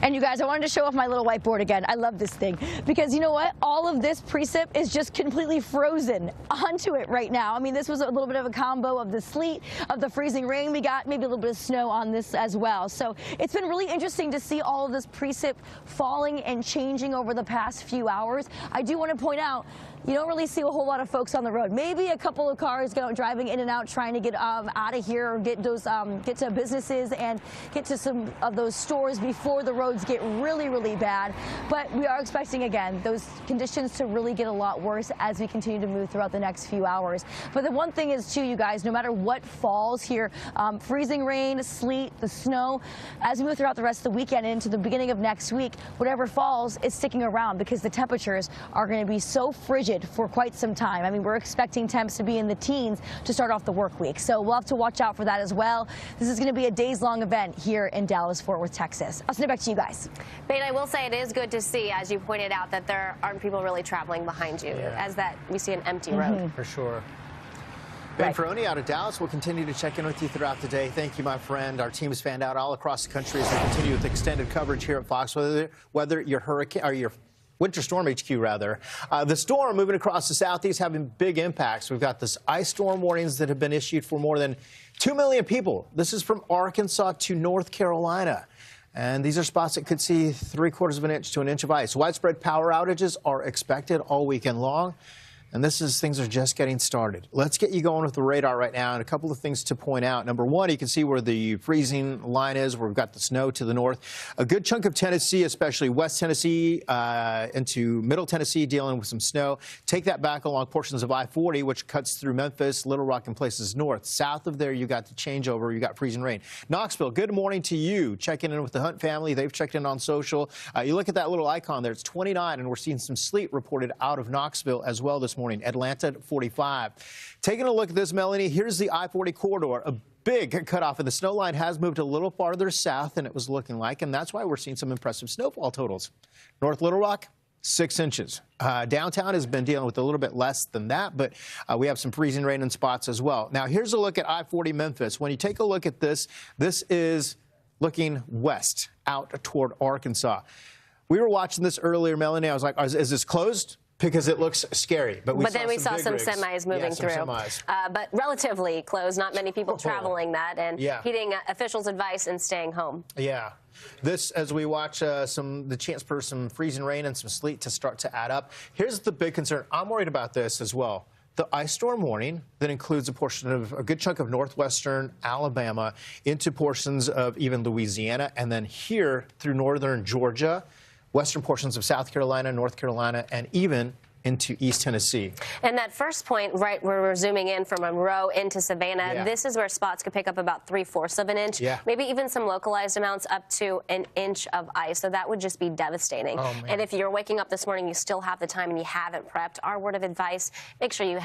And you guys, I wanted to show off my little whiteboard again. I love this thing because you know what? All of this precip is just completely frozen onto it right now. I mean, this was a little bit of a combo of the sleet, of the freezing rain we got, maybe a little bit of snow on this as well. So it's been really interesting to see all of this precip falling and changing over the past few hours. I do want to point out, you don't really see a whole lot of folks on the road. Maybe a couple of cars driving in and out, trying to get out of here or get to businesses and get to some of those stores before the roads get really, really bad. But we are expecting, again, those conditions to really get a lot worse as we continue to move throughout the next few hours. But the one thing is, too, you guys, no matter what falls here, freezing rain, sleet, the snow, as we move throughout the rest of the weekend into the beginning of next week, whatever falls is sticking around because the temperatures are going to be so frigid for quite some time. I mean, we're expecting temps to be in the teens to start off the work week. So we'll have to watch out for that as well. This is going to be a days-long event here in Dallas-Fort Worth, Texas. I'll send it back to you guys. Bane, I will say it is good to see, as you pointed out, that there aren't people really traveling behind you, as that we see an empty road. For sure. Ben Ferroni out of Dallas. We'll continue to check in with you throughout the day. Thank you, my friend. Our team is fanned out all across the country as we continue with extended coverage here at Fox, whether your hurricane or your Winter Storm HQ, rather. The storm moving across the southeast having big impacts. We've got this ice storm warnings that have been issued for more than 2 million people. This is from Arkansas to North Carolina. And these are spots that could see 3/4 of an inch to an inch of ice. Widespread power outages are expected all weekend long. And things are just getting started. Let's get you going with the radar right now. And a couple of things to point out. Number one, you can see where the freezing line is, where we've got the snow to the north. A good chunk of Tennessee, especially West Tennessee into Middle Tennessee, dealing with some snow. Take that back along portions of I-40, which cuts through Memphis, Little Rock, and places north. South of there, you got the changeover. You got freezing rain. Knoxville, good morning to you. Checking in with the Hunt family. They've checked in on social. You look at that little icon there. It's 29, and we're seeing some sleet reported out of Knoxville as well this morning. Atlanta at 45. Taking a look at this, Melanie, here's the I-40 corridor. A big cutoff, and the snow line has moved a little farther south than it was looking like, and that's why we're seeing some impressive snowfall totals. North Little Rock, 6 inches. Downtown has been dealing with a little bit less than that, but we have some freezing rain in spots as well. Now, here's a look at I-40 Memphis. When you take a look at this, this is looking west out toward Arkansas. We were watching this earlier, Melanie. I was like, is this closed? Because it looks scary. But then we saw some semis moving through. But relatively closed. Not many people traveling that. And heeding officials' advice and staying home. Yeah. This, as we watch the chance for some freezing rain and some sleet to start to add up. Here's the big concern. I'm worried about this as well. The ice storm warning that includes a good chunk of northwestern Alabama into portions of even Louisiana, and then here through northern Georgia, western portions of South Carolina, North Carolina, and even into East Tennessee. And that first point, right where we're zooming in from Monroe into Savannah, this is where spots could pick up about 3/4 of an inch, maybe even some localized amounts up to an inch of ice. So that would just be devastating. And if you're waking up this morning, you still have the time and you haven't prepped, our word of advice, make sure you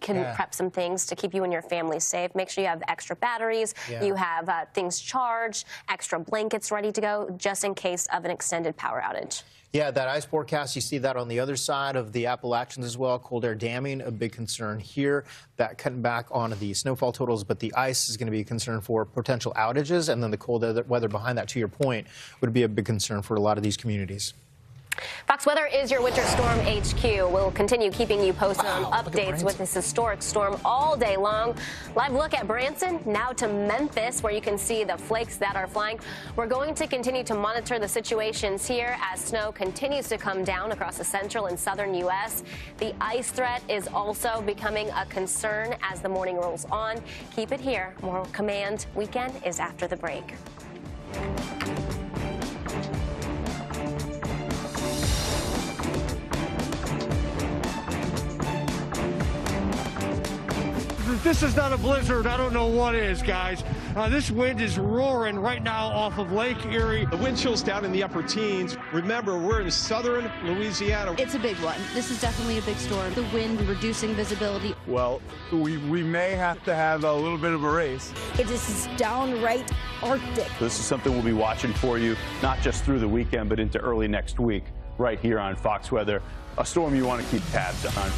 can prep some things to keep you and your family safe. Make sure you have extra batteries, you have things charged, extra blankets ready to go, just in case of an extended power outage. Yeah, that ice forecast, you see that on the other side of the Appalachians as well. Cold air damming, a big concern here. That cutting back on the snowfall totals, but the ice is going to be a concern for potential outages. And then the cold weather behind that, to your point, would be a big concern for a lot of these communities. Fox Weather is your Winter Storm HQ. We'll continue keeping you posted on updates with this historic storm all day long. Live look at Branson, now to Memphis, where you can see the flakes that are flying. We're going to continue to monitor the situations here as snow continues to come down across the central and southern U.S. The ice threat is also becoming a concern as the morning rolls on. Keep it here. More Command Weekend is after the break. This is not a blizzard. I don't know what is, guys. This wind is roaring right now off of Lake Erie. The wind chill's down in the upper teens. Remember, we're in southern Louisiana. It's a big one. This is definitely a big storm. The wind reducing visibility. Well, we may have to have a little bit of a race. It is downright Arctic. This is something we'll be watching for you, not just through the weekend, but into early next week, right here on Fox Weather. A storm you want to keep tabs on.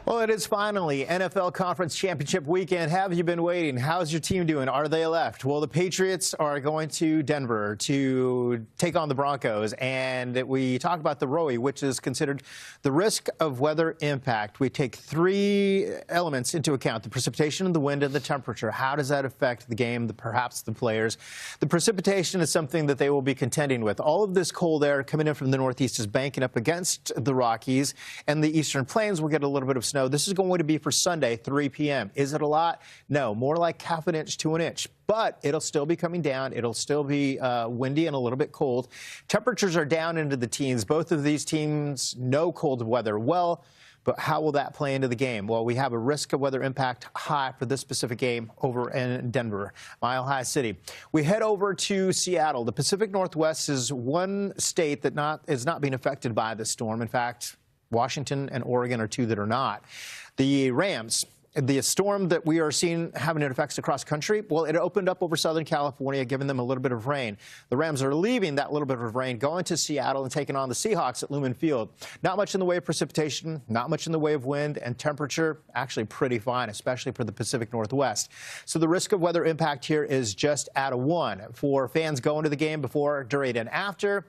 Well, it is finally NFL Conference Championship weekend. Have you been waiting? How's your team doing? Are they left? Well, the Patriots are going to Denver to take on the Broncos. And we talk about the ROE, which is considered the risk of weather impact. We take three elements into account: the precipitation, the wind, and the temperature. How does that affect the game, perhaps the players? The precipitation is something that they will be contending with. All of this cold air coming in from the northeast is banking up against the Rockies, and the eastern plains will get a little bit of snow. This is going to be for Sunday, 3 p.m. Is it a lot? No, more like half an inch to an inch. But it'll still be coming down. It'll still be windy and a little bit cold. Temperatures are down into the teens. Both of these teams know cold weather well. But how will that play into the game? Well, we have a risk of weather impact high for this specific game over in Denver, Mile High City. We head over to Seattle. The Pacific Northwest is one state that is not being affected by this storm. In fact, Washington and Oregon are two that are not. The Rams, the storm that we are seeing having effects across country, well, it opened up over Southern California, giving them a little bit of rain. The Rams are leaving that little bit of rain, going to Seattle and taking on the Seahawks at Lumen Field. Not much in the way of precipitation, not much in the way of wind, and temperature actually pretty fine, especially for the Pacific Northwest. So the risk of weather impact here is just at a 1. For fans going to the game before, during, and after,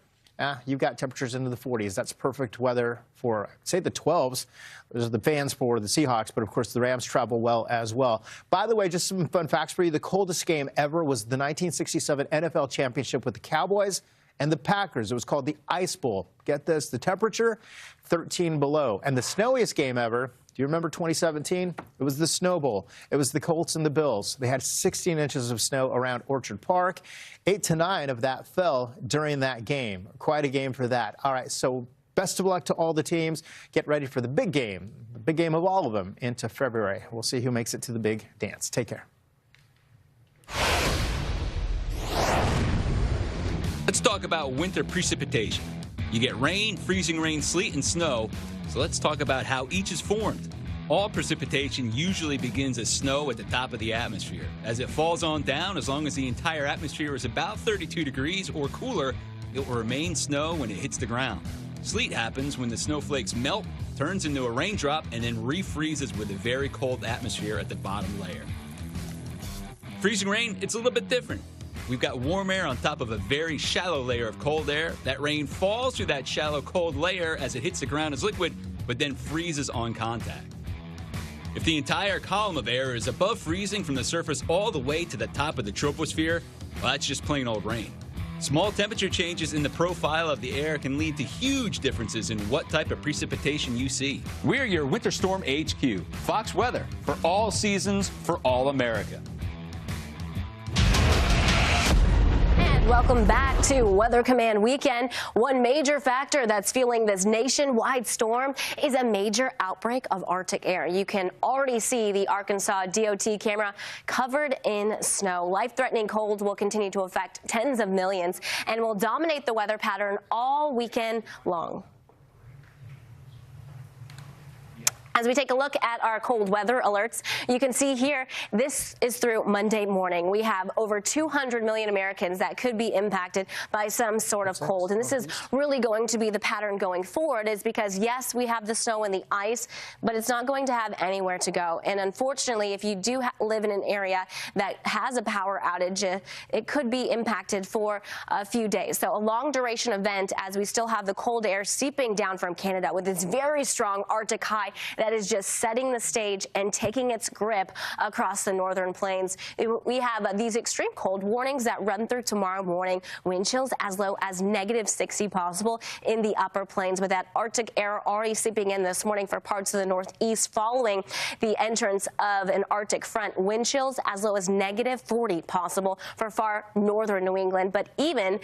you've got temperatures into the 40s. That's perfect weather for, say, the 12s. Those are the fans for the Seahawks, but of course the Rams travel well as well. By the way, just some fun facts for you. The coldest game ever was the 1967 NFL Championship with the Cowboys and the Packers. It was called the Ice Bowl. Get this, the temperature, 13 below. And the snowiest game ever, do you remember 2017? It was the Snow Bowl. It was the Colts and the Bills. They had 16 inches of snow around Orchard Park. 8 to 9 of that fell during that game. Quite a game for that. All right, so best of luck to all the teams. Get ready for the big game of all of them into February. We'll see who makes it to the big dance. Take care. Let's talk about winter precipitation. You get rain, freezing rain, sleet, and snow. So let's talk about how each is formed. All precipitation usually begins as snow at the top of the atmosphere. As it falls on down, as long as the entire atmosphere is about 32 degrees or cooler, it will remain snow when it hits the ground. Sleet happens when the snowflakes melt, turns into a raindrop, and then refreezes with a very cold atmosphere at the bottom layer. Freezing rain, it's a little bit different. We've got warm air on top of a very shallow layer of cold air. That rain falls through that shallow cold layer as it hits the ground as liquid, but then freezes on contact. If the entire column of air is above freezing from the surface all the way to the top of the troposphere, well, that's just plain old rain. Small temperature changes in the profile of the air can lead to huge differences in what type of precipitation you see. We're your Winter Storm HQ, Fox Weather, for all seasons, for all America. Welcome back to Weather Command Weekend. One major factor that's fueling this nationwide storm is a major outbreak of Arctic air. You can already see the Arkansas DOT camera covered in snow. Life-threatening cold will continue to affect tens of millions and will dominate the weather pattern all weekend long. As we take a look at our cold weather alerts, you can see here, this is through Monday morning. We have over 200 million Americans that could be impacted by some sort of cold. And this is really going to be the pattern going forward, is because, yes, we have the snow and the ice, but it's not going to have anywhere to go. And unfortunately, if you do live in an area that has a power outage, it could be impacted for a few days. So a long duration event, as we still have the cold air seeping down from Canada with this very strong Arctic high that is just setting the stage and taking its grip across the northern plains. We have these extreme cold warnings that run through tomorrow morning. Wind chills as low as -60 possible in the upper plains, with that Arctic air already seeping in this morning for parts of the northeast following the entrance of an Arctic front. Wind chills as low as -40 possible for far northern New England, but even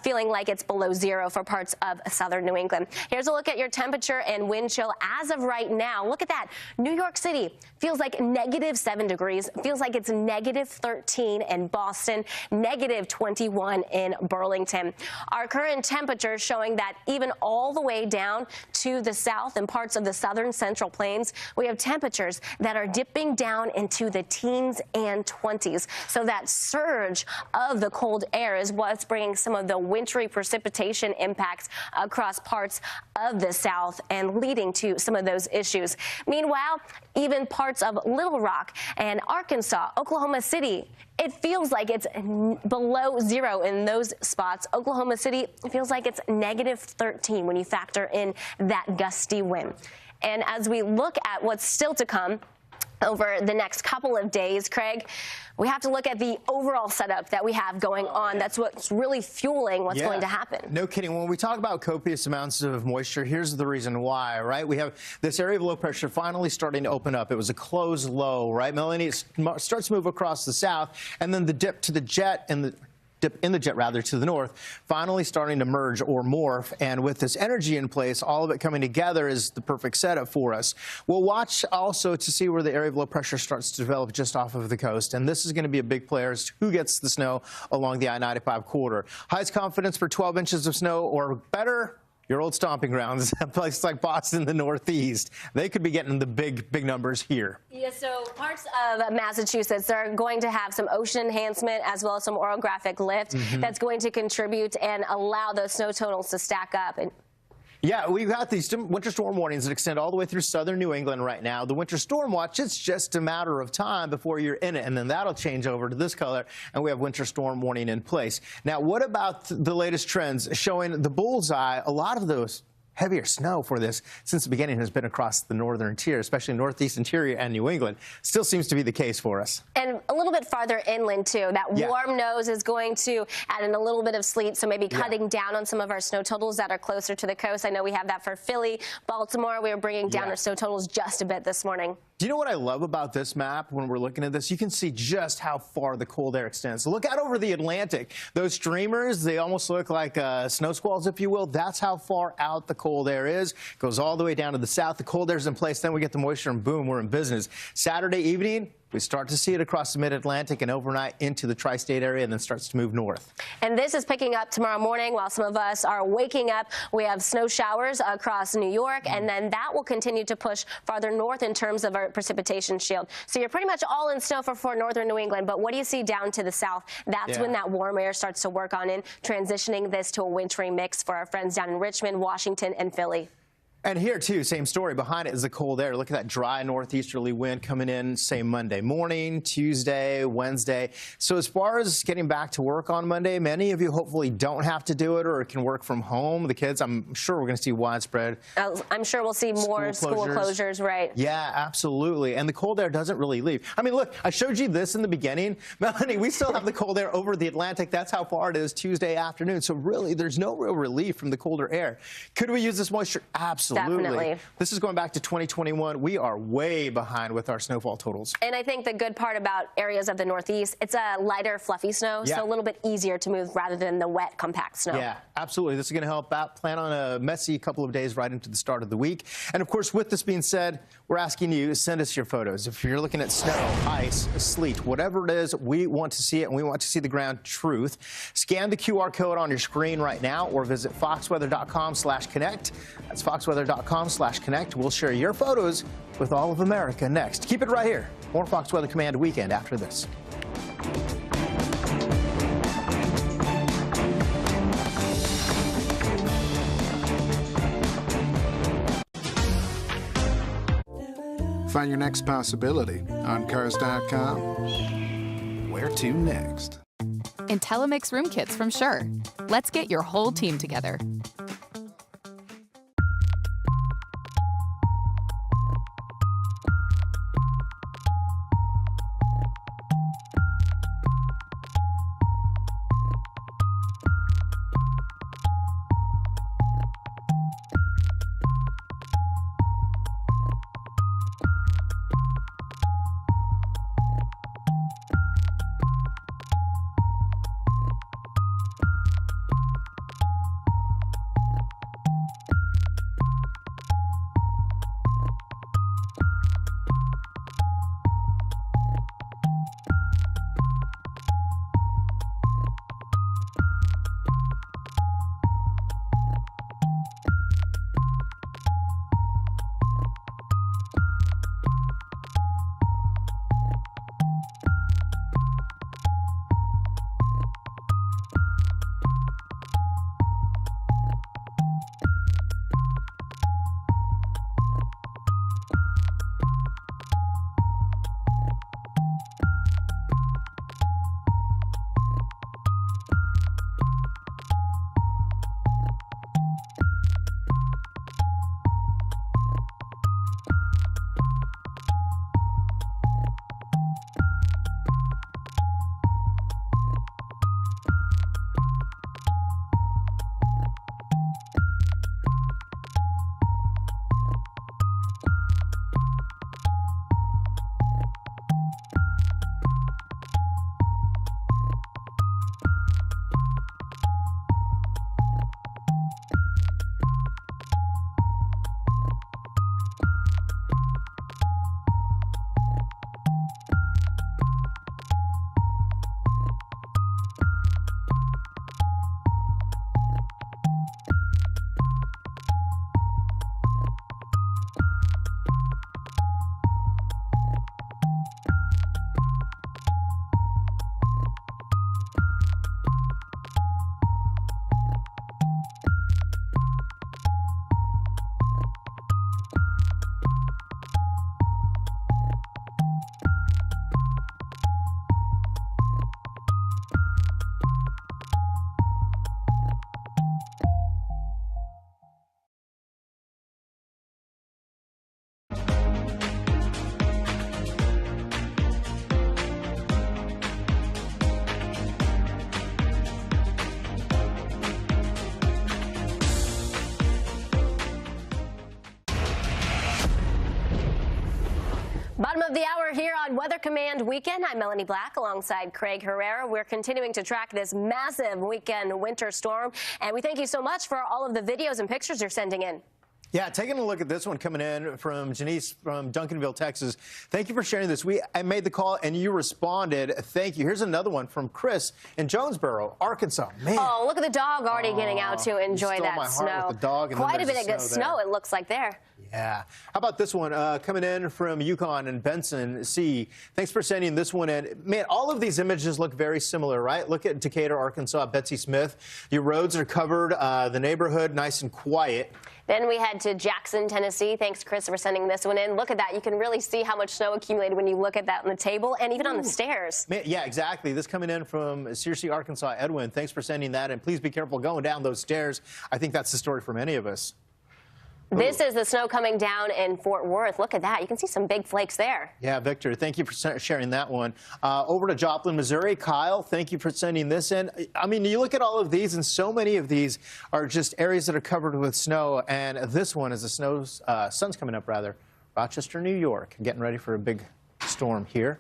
feeling like it's below zero for parts of southern New England. Here's a look at your temperature and wind chill as of right now. Look at that. New York City feels like -7 degrees. Feels like it's -13 in Boston, -21 in Burlington. Our current temperature showing that even all the way down to the south and parts of the southern central plains, we have temperatures that are dipping down into the teens and 20s. So that surge of the cold air is what's bringing some of the wintry precipitation impacts across parts of the south and leading to some of those issues. days. Meanwhile, even parts of Little Rock and Arkansas, Oklahoma City, it feels like it's below zero in those spots. Oklahoma City feels like it's -13 when you factor in that gusty wind. And as we look at what's still to come over the next couple of days, Craig, we have to look at the overall setup that we have going on. That's what's really fueling what's going to happen. No kidding. When we talk about copious amounts of moisture, here's the reason why, right? We have this area of low pressure finally starting to open up. It was a closed low, right, Melanie? It starts to move across the south, and then the dip to the jet and the to the north, finally starting to merge or morph. And with this energy in place, all of it coming together is the perfect setup for us. We'll watch also to see where the area of low pressure starts to develop just off of the coast. And this is going to be a big player as to who gets the snow along the I-95 corridor. Highest confidence for 12 inches of snow or better. Your old stomping grounds, places like Boston, the Northeast, they could be getting the big numbers here. Yeah, so parts of Massachusetts are going to have some ocean enhancement as well as some orographic lift that's going to contribute and allow those snow totals to stack up. And yeah, we've got these winter storm warnings that extend all the way through southern New England right now. The winter storm watch, it's just a matter of time before you're in it, and then that'll change over to this color, and we have winter storm warning in place. Now, what about the latest trends showing the bullseye? A lot of those heavier snow for this since the beginning has been across the northern tier, especially northeast interior and New England. Still seems to be the case for us. And a little bit farther inland, too. That warm nose is going to add in a little bit of sleet, so maybe cutting down on some of our snow totals that are closer to the coast. I know we have that for Philly, Baltimore. We are bringing down our snow totals just a bit this morning. Do you know what I love about this map when we're looking at this? You can see just how far the cold air extends. So look out over the Atlantic. Those streamers, they almost look like snow squalls, if you will. That's how far out the cold air is. Goes all the way down to the south. The cold air's in place. Then we get the moisture, and boom, we're in business. Saturday evening, we start to see it across the mid-Atlantic and overnight into the tri-state area, and then starts to move north. And this is picking up tomorrow morning while some of us are waking up. We have snow showers across New York, and then that will continue to push farther north in terms of our precipitation shield. So you're pretty much all in snow for northern New England, but what do you see down to the south? That's when that warm air starts to work on in, transitioning this to a wintry mix for our friends down in Richmond, Washington, and Philly. And here, too, same story. Behind it is the cold air. Look at that dry northeasterly wind coming in, say, Monday morning, Tuesday, Wednesday. So as far as getting back to work on Monday, many of you hopefully don't have to do it or can work from home. The kids, I'm sure we're going to see widespread. I'm sure we'll see more school closures, right? Yeah, absolutely. And the cold air doesn't really leave. I mean, look, I showed you this in the beginning. Melanie, we still have the cold air over the Atlantic. That's how far it is Tuesday afternoon. So really, there's no real relief from the colder air. Could we use this moisture? Absolutely. Definitely. This is going back to 2021. We are way behind with our snowfall totals. And I think the good part about areas of the Northeast, it's a lighter, fluffy snow, so a little bit easier to move rather than the wet, compact snow. Yeah, absolutely. This is going to help out. Plan on a messy couple of days right into the start of the week. And, of course, with this being said, we're asking you to send us your photos. If you're looking at snow, ice, sleet, whatever it is, we want to see it, and we want to see the ground truth. Scan the QR code on your screen right now or visit foxweather.com/connect. That's foxweather.com/connect. We'll share your photos with all of America next. Keep it right here. More Fox Weather Command Weekend after this. Find your next possibility on Cars.com. Where to next? IntelliMix room kits from Shure. Let's get your whole team together. Bottom of the hour here on Weather Command Weekend. I'm Melanie Black alongside Craig Herrera. We're continuing to track this massive weekend winter storm, and we thank you so much for all of the videos and pictures you're sending in. Yeah, taking a look at this one coming in from Janice from Duncanville, Texas. Thank you for sharing this. I made the call and you responded. Thank you. Here's another one from Chris in Jonesboro, Arkansas. Man. Oh, look at the dog already getting out to enjoy stole that my heart snow. with the dog, and Quite a then bit there's of the snow, there. it looks like there. Yeah. How about this one coming in from Yukon and Benson C. Thanks for sending this one in. Man, all of these images look very similar, right? Look at Decatur, Arkansas, Betsy Smith. Your roads are covered, the neighborhood nice and quiet. Then we head to Jackson, Tennessee. Thanks, Chris, for sending this one in. Look at that. You can really see how much snow accumulated when you look at that on the table and even on the stairs. Man, yeah, exactly. This coming in from Searcy, Arkansas. Edwin, thanks for sending that. And please be careful going down those stairs. I think that's the story for many of us. This is the snow coming down in Fort Worth. Look at that. You can see some big flakes there. Yeah, Victor, thank you for sharing that one. Over to Joplin, Missouri. Kyle, thank you for sending this in. I mean, you look at all of these, and so many of these are just areas that are covered with snow. And this one is the sun's coming up, rather. Rochester, New York, getting ready for a big storm here.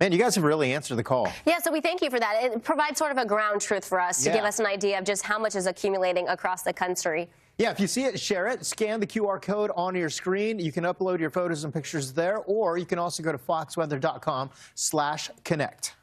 Man, you guys have really answered the call. Yeah, so we thank you for that. It provides sort of a ground truth for us to give us an idea of just how much is accumulating across the country. Yeah, if you see it, share it. Scan the QR code on your screen. You can upload your photos and pictures there, or you can also go to foxweather.com/connect.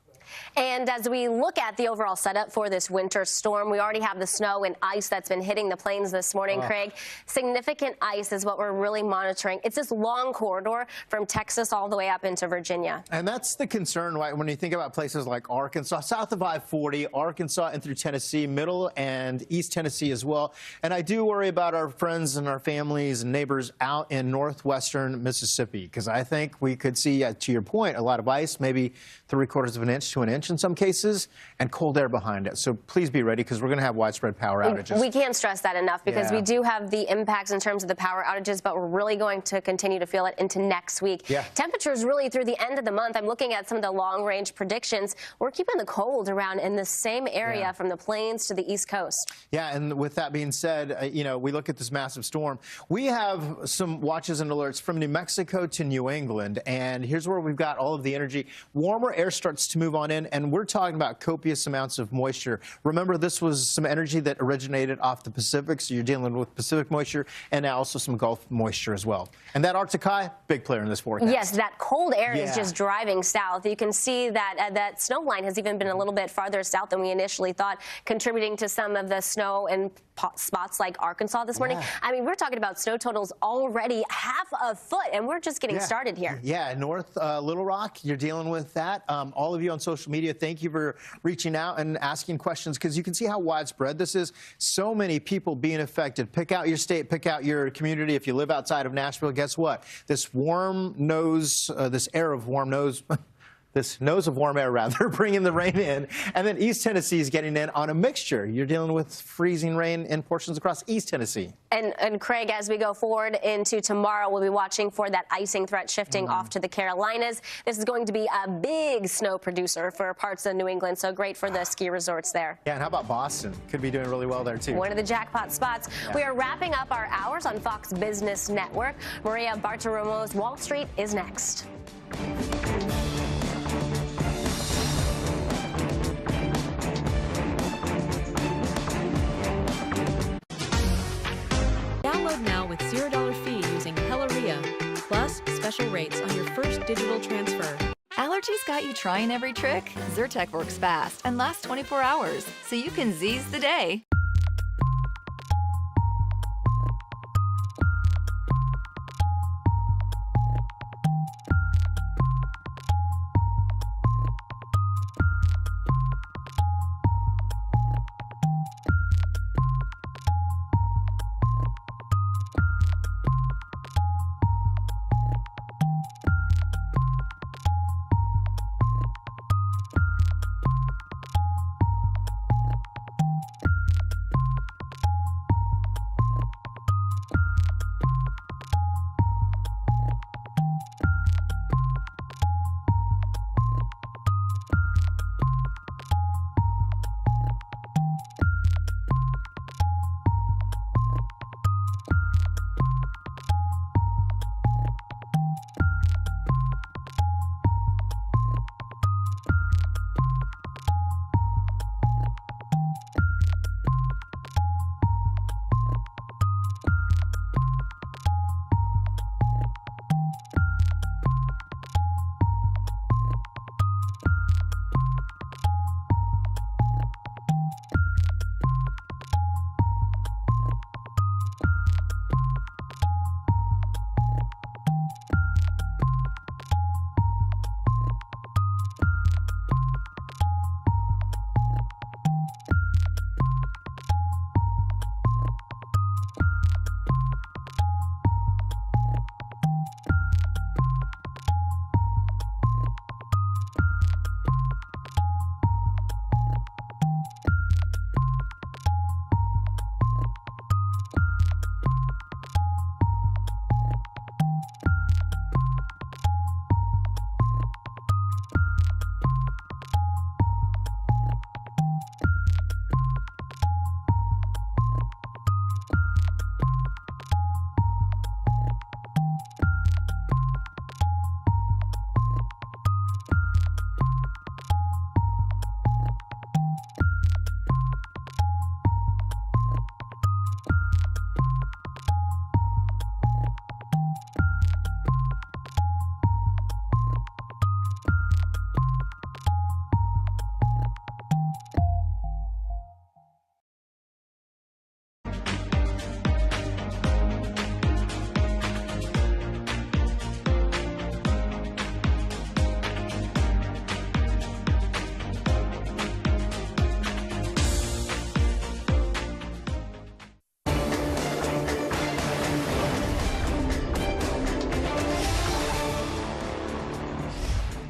And as we look at the overall setup for this winter storm, we already have the snow and ice that's been hitting the plains this morning, Craig. Significant ice is what we're really monitoring. It's this long corridor from Texas all the way up into Virginia. And that's the concern, right, when you think about places like Arkansas, south of I-40, Arkansas and through Tennessee, middle and east Tennessee as well. And I do worry about our friends and our families and neighbors out in northwestern Mississippi, because I think we could see, to your point, a lot of ice, maybe 3/4 of an inch to an inch in some cases, and cold air behind it. So please be ready, because we're going to have widespread power outages. We can't stress that enough, because we do have the impacts in terms of the power outages, but we're really going to continue to feel it into next week. Yeah. Temperatures really through the end of the month. I'm looking at some of the long-range predictions. We're keeping the cold around in the same area from the plains to the East Coast. Yeah, and with that being said, you know, we look at this massive storm. We have some watches and alerts from New Mexico to New England, and here's where we've got all of the energy. Warmer air starts to move on in, and we're talking about copious amounts of moisture. Remember, this was some energy that originated off the Pacific, so you're dealing with Pacific moisture, and now also some Gulf moisture as well. And that Arctic high, big player in this forecast. Yes, that cold air is just driving south. You can see that that snow line has even been a little bit farther south than we initially thought, contributing to some of the snow in spots like Arkansas this morning. I mean, we're talking about snow totals already half a foot, and we're just getting started here. Yeah, North Little Rock, you're dealing with that. All of you on social media, thank you for reaching out and asking questions, because you can see how widespread this is. So many people being affected. Pick out your state, pick out your community. If you live outside of Nashville, guess what? This warm nose, this air of warm nose, this nose of warm air, rather, bringing the rain in. And then East Tennessee is getting in on a mixture. You're dealing with freezing rain in portions across East Tennessee. And Craig, as we go forward into tomorrow, we'll be watching for that icing threat shifting off to the Carolinas. This is going to be a big snow producer for parts of New England, so great for the ski resorts there. Yeah, and how about Boston? Could be doing really well there, too. One of the jackpot spots. We are wrapping up our hours on Fox Business Network. Maria Bartiromo's Wall Street is next. Download now with $0 fee using Helleria, plus special rates on your first digital transfer. Allergies got you trying every trick? Zyrtec works fast and lasts 24 hours, so you can Z's the day.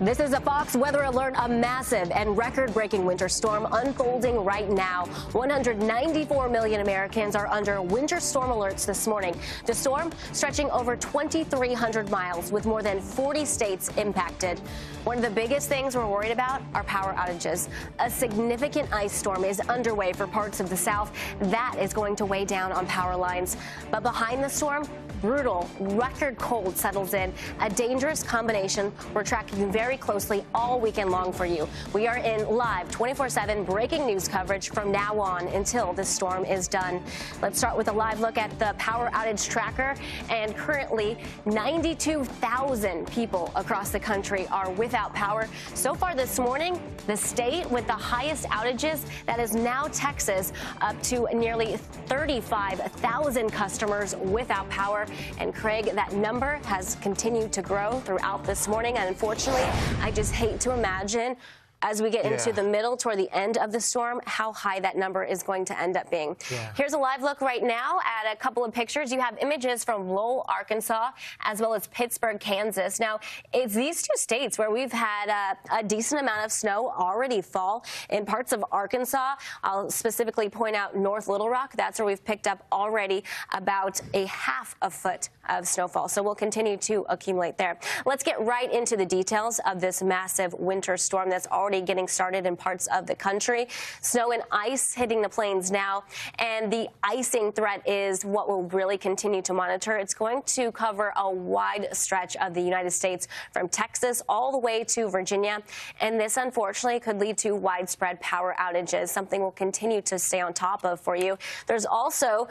This is a Fox Weather Alert, a massive and record-breaking winter storm unfolding right now. 194 million Americans are under winter storm alerts this morning. The storm stretching over 2,300 miles with more than 40 states impacted. One of the biggest things we're worried about are power outages. A significant ice storm is underway for parts of the South. That is going to weigh down on power lines. But behind the storm, brutal, record cold settles in, a dangerous combination we're tracking very closely all weekend long for you. We are in live 24/7 breaking news coverage from now on until this storm is done. Let's start with a live look at the power outage tracker, and currently 92,000 people across the country are without power. So far this morning, the state with the highest outages, that is now Texas, up to nearly 35,000 customers without power. And Craig, that number has continued to grow throughout this morning. And unfortunately, I just hate to imagine as we get into the middle, toward the end of the storm, how high that number is going to end up being. Here's a live look right now at a couple of pictures. You have images from Lowell, Arkansas, as well as Pittsburgh, Kansas. Now, it's these two states where we've had a decent amount of snow already fall. In parts of Arkansas, I'll specifically point out North Little Rock. That's where we've picked up already about a half a foot of snowfall. So we'll continue to accumulate there. Let's get right into the details of this massive winter storm that's already getting started in parts of the country. Snow and ice hitting the plains now, and the icing threat is what we'll really continue to monitor. It's going to cover a wide stretch of the United States from Texas all the way to Virginia, and this unfortunately could lead to widespread power outages, something we'll continue to stay on top of for you. There's also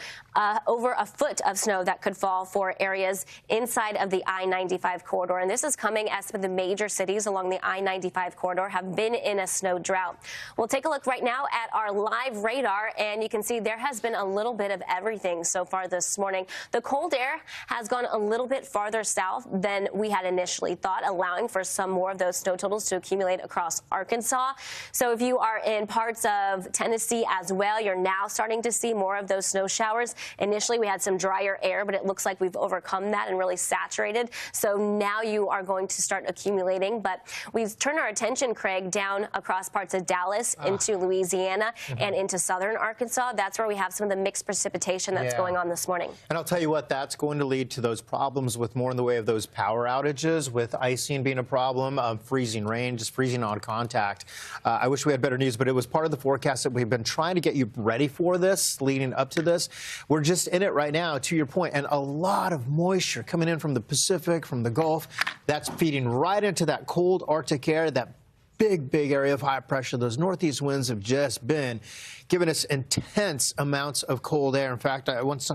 over a foot of snow that could fall for areas inside of the I-95 corridor, and this is coming as some of the major cities along the I-95 corridor have been in a snow drought. We'll take a look right now at our live radar, and you can see there has been a little bit of everything so far this morning. The cold air has gone a little bit farther south than we had initially thought, allowing for some more of those snow totals to accumulate across Arkansas. So if you are in parts of Tennessee as well, you're now starting to see more of those snow showers. Initially, we had some drier air, but it looks like we've overcome that and really saturated. So now you are going to start accumulating. But we've turned our attention, Craig, down across parts of Dallas into Louisiana and into southern Arkansas. That's where we have some of the mixed precipitation that's going on this morning. And I'll tell you what, that's going to lead to those problems with more in the way of those power outages, with icing being a problem, freezing rain, just freezing on contact. I wish we had better news, but it was part of the forecast that we've been trying to get you ready for this, leading up to this. We're just in it right now, to your point, and a lot of moisture coming in from the Pacific, from the Gulf. That's feeding right into that cold Arctic air, that big area of high pressure. Those northeast winds have just been giving us intense amounts of cold air. In fact, once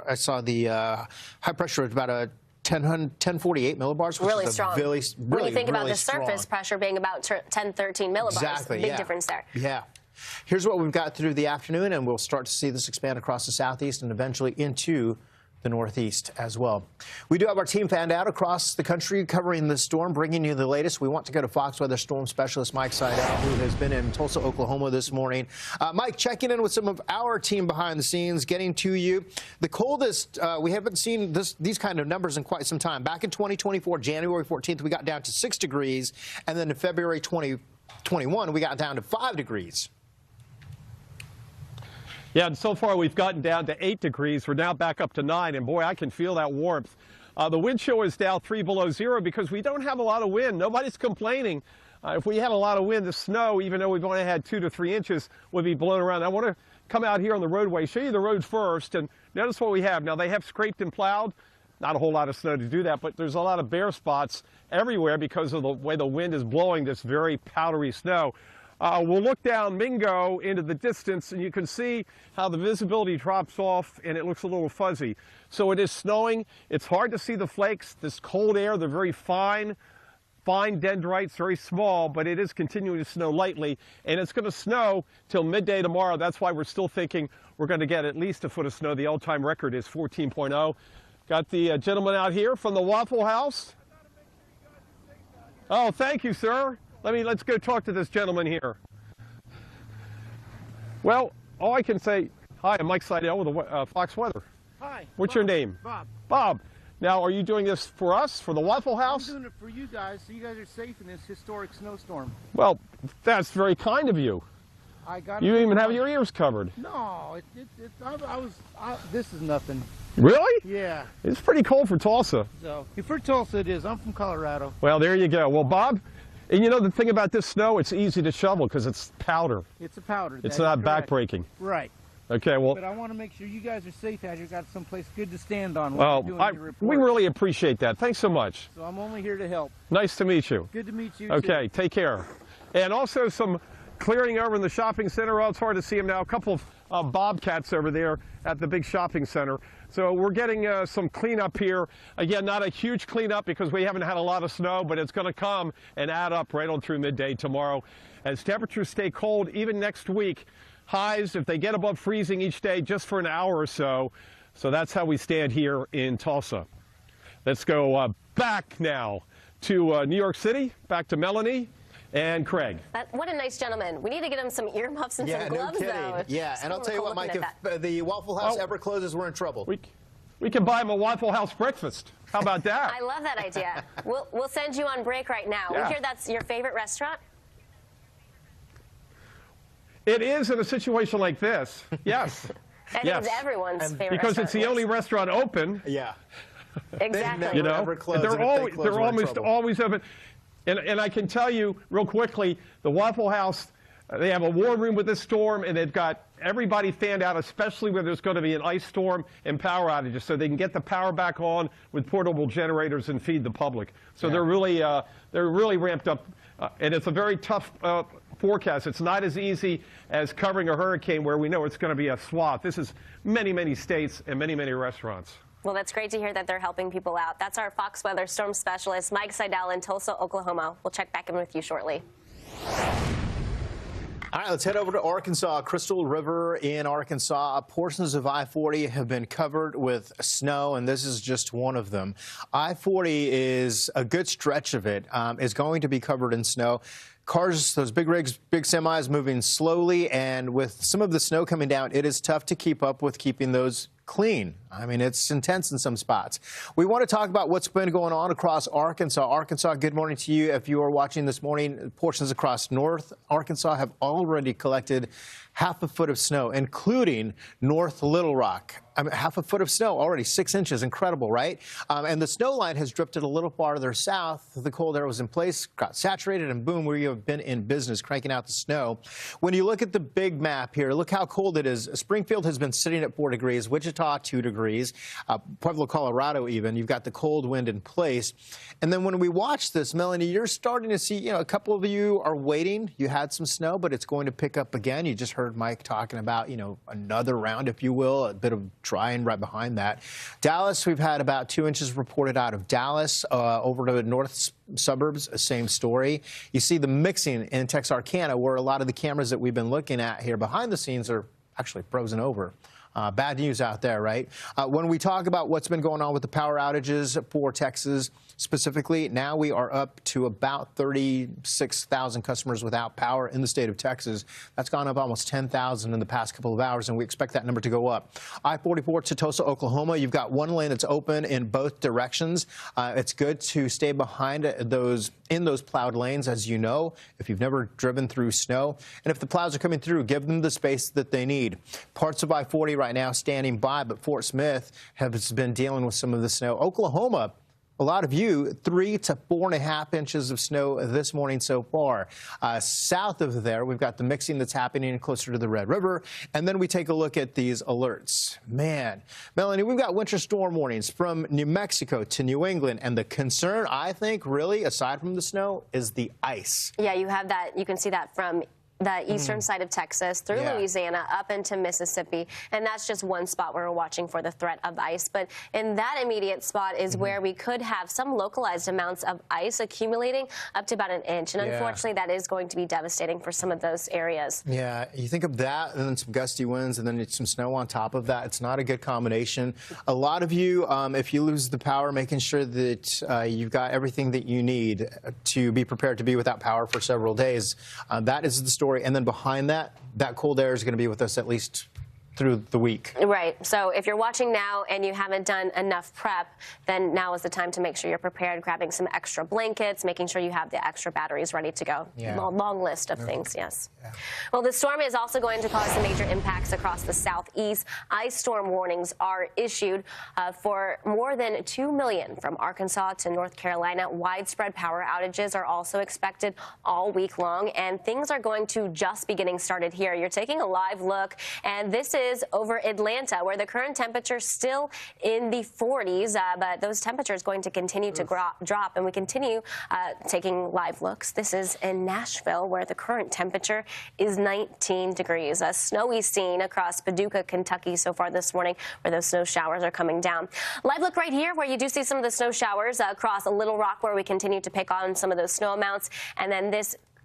I saw the high pressure at about a 1048 millibars, which really is strong. Really, when you think about the strong surface pressure being about 1013 millibars, exactly, big difference there. Yeah. Here's what we've got through the afternoon, and we'll start to see this expand across the southeast and eventually into the northeast as well. We do have our team fanned out across the country covering the storm, bringing you the latest. We want to go to Fox Weather Storm Specialist Mike Seidel, who has been in Tulsa, Oklahoma this morning. Mike, checking in with some of our team behind the scenes, getting to you. The coldest, we haven't seen these kind of numbers in quite some time. Back in 2024, January 14th, we got down to 6 degrees, and then in February 2021, we got down to 5 degrees. Yeah, and so far we've gotten down to 8 degrees. We're now back up to 9, and boy, I can feel that warmth. The wind chill is now 3 below zero because we don't have a lot of wind. Nobody's complaining. If we had a lot of wind, the snow, even though we've only had 2 to 3 inches, would be blown around. I want to come out here on the roadway, show you the road first, and notice what we have. Now, they have scraped and plowed. Not a whole lot of snow to do that, but there's a lot of bare spots everywhere because of the way the wind is blowing this very powdery snow. We'll look down Mingo into the distance, and you can see how the visibility drops off, and it looks a little fuzzy. So it is snowing. It's hard to see the flakes. This cold air, they're very fine dendrites, very small, but it is continuing to snow lightly, and it's going to snow till midday tomorrow. That's why we're still thinking we're going to get at least a foot of snow. The all-time record is 14.0. Got the gentleman out here from the Waffle House. Oh, thank you, sir. Let's go talk to this gentleman here. Well, all I can say, hi, I'm Mike Seidel with the Fox Weather. Hi. What's Bob. your name? Bob. Bob. Now, are you doing this for us, for the Waffle House? I'm doing it for you guys, so you guys are safe in this historic snowstorm. Well, that's very kind of you. I got You even have your ears covered. No, this is nothing. Really? Yeah. It's pretty cold for Tulsa. So, for Tulsa it is. I'm from Colorado. Well, there you go. Well, Bob, and you know the thing about this snow, it's easy to shovel because it's powder. It's a powder. It's not backbreaking. Right. Okay, well. But I want to make sure you guys are safe as you've got someplace good to stand on Well, while you're doing your report. we really appreciate that. Thanks so much. So I'm only here to help. Nice to meet you. Good to meet you, Okay, too. take care. And also some clearing over in the shopping center. Well, it's hard to see them now. A couple of bobcats over there at the big shopping center. So we're getting some cleanup here. Again, not a huge cleanup because we haven't had a lot of snow, but it's going to come and add up right on through midday tomorrow. As temperatures stay cold, even next week, highs, if they get above freezing each day, just for an hour or so. So that's how we stand here in Tulsa. Let's go back now to New York City, back to Melanie and Craig. What a nice gentleman. We need to get him some earmuffs and some gloves, though. Yeah, and I'll tell you what, Mike, if the Waffle House ever closes, we're in trouble. We can buy him a Waffle House breakfast. How about that? I love that idea. We'll send you on break right now. Yeah. We hear that's your favorite restaurant? It is in a situation like this. Yes. I think it's everyone's favorite because restaurant. it's the only restaurant open. Yeah. Exactly. You know, they're almost always open. And I can tell you real quickly, the Waffle House, they have a war room with this storm, and they've got everybody fanned out, especially where there's going to be an ice storm and power outages, so they can get the power back on with portable generators and feed the public. So they're really ramped up, and it's a very tough forecast. It's not as easy as covering a hurricane where we know it's going to be a swath. This is many, many states and many, many restaurants. Well, that's great to hear that they're helping people out. That's our Fox Weather storm specialist, Mike Seidel in Tulsa, Oklahoma. We'll check back in with you shortly. All right, let's head over to Arkansas. Crystal River in Arkansas. Portions of I-40 have been covered with snow, and this is just one of them. I-40 is a good stretch of it, is going to be covered in snow. Cars, those big rigs, big semis moving slowly, and with some of the snow coming down, it is tough to keep up with keeping those clean. I mean, it's intense in some spots. We want to talk about what's been going on across Arkansas. Arkansas, good morning to you. If you are watching this morning, portions across North Arkansas have already collected half a foot of snow, including North Little Rock. I mean, half a foot of snow already, 6 inches. Incredible, right? And the snow line has drifted a little farther south. The cold air was in place, got saturated, and boom, we have been in business cranking out the snow. When you look at the big map here, look how cold it is. Springfield has been sitting at 4 degrees, Wichita 2 degrees, Pueblo, Colorado even. You've got the cold wind in place. And then when we watch this, Melanie, you're starting to see, a couple of you are waiting. You had some snow, but it's going to pick up again. You just heard Mike talking about, another round, if you will, a bit of drying right behind that. Dallas, we've had about 2 inches reported out of Dallas. Over to the north suburbs, same story. You see the mixing in Texarkana, where a lot of the cameras that we've been looking at here behind the scenes are actually frozen over. Bad news out there, right? When we talk about what's been going on with the power outages for Texas specifically, now we are up to about 36,000 customers without power in the state of Texas. That's gone up almost 10,000 in the past couple of hours, and we expect that number to go up. I-44 to Tulsa, Oklahoma, you've got one lane that's open in both directions. It's good to stay behind in those plowed lanes, as you know, if you've never driven through snow. And if the plows are coming through, give them the space that they need. Parts of I-40 right now standing by, but Fort Smith has been dealing with some of the snow. Oklahoma, a lot of you, 3 to 4.5 inches of snow this morning so far. South of there, we've got the mixing that's happening closer to the Red River. And then we take a look at these alerts. Man, Melanie, we've got winter storm warnings from New Mexico to New England. And the concern, I think, really, aside from the snow, is the ice. Yeah, you have that. You can see that from the eastern side of Texas through Louisiana up into Mississippi, and that's just one spot where we're watching for the threat of ice. But in that immediate spot is where we could have some localized amounts of ice accumulating up to about an inch, and unfortunately that is going to be devastating for some of those areas. Yeah, you think of that and then some gusty winds and then some snow on top of that. It's not a good combination. A lot of you, if you lose the power, making sure that you've got everything that you need to be prepared to be without power for several days. That is the story. And then behind that, that cold air is going to be with us at least through the week. Right. So if you're watching now and you haven't done enough prep, then now is the time to make sure you're prepared, grabbing some extra blankets, making sure you have the extra batteries ready to go. Yeah. Long list of things, yes. Yeah. Well, the storm is also going to cause some major impacts across the southeast. Ice storm warnings are issued for more than 2 million from Arkansas to North Carolina. Widespread power outages are also expected all week long, and things are going to just be getting started here. You're taking a live look, and this is over Atlanta, where the current temperature is still in the 40s, but those temperatures going to continue to drop, and we continue taking live looks. This is in Nashville, where the current temperature is 19 degrees. A snowy scene across Paducah, Kentucky so far this morning, where those snow showers are coming down. Live look right here, where you do see some of the snow showers across Little Rock, where we continue to pick on some of those snow amounts, and then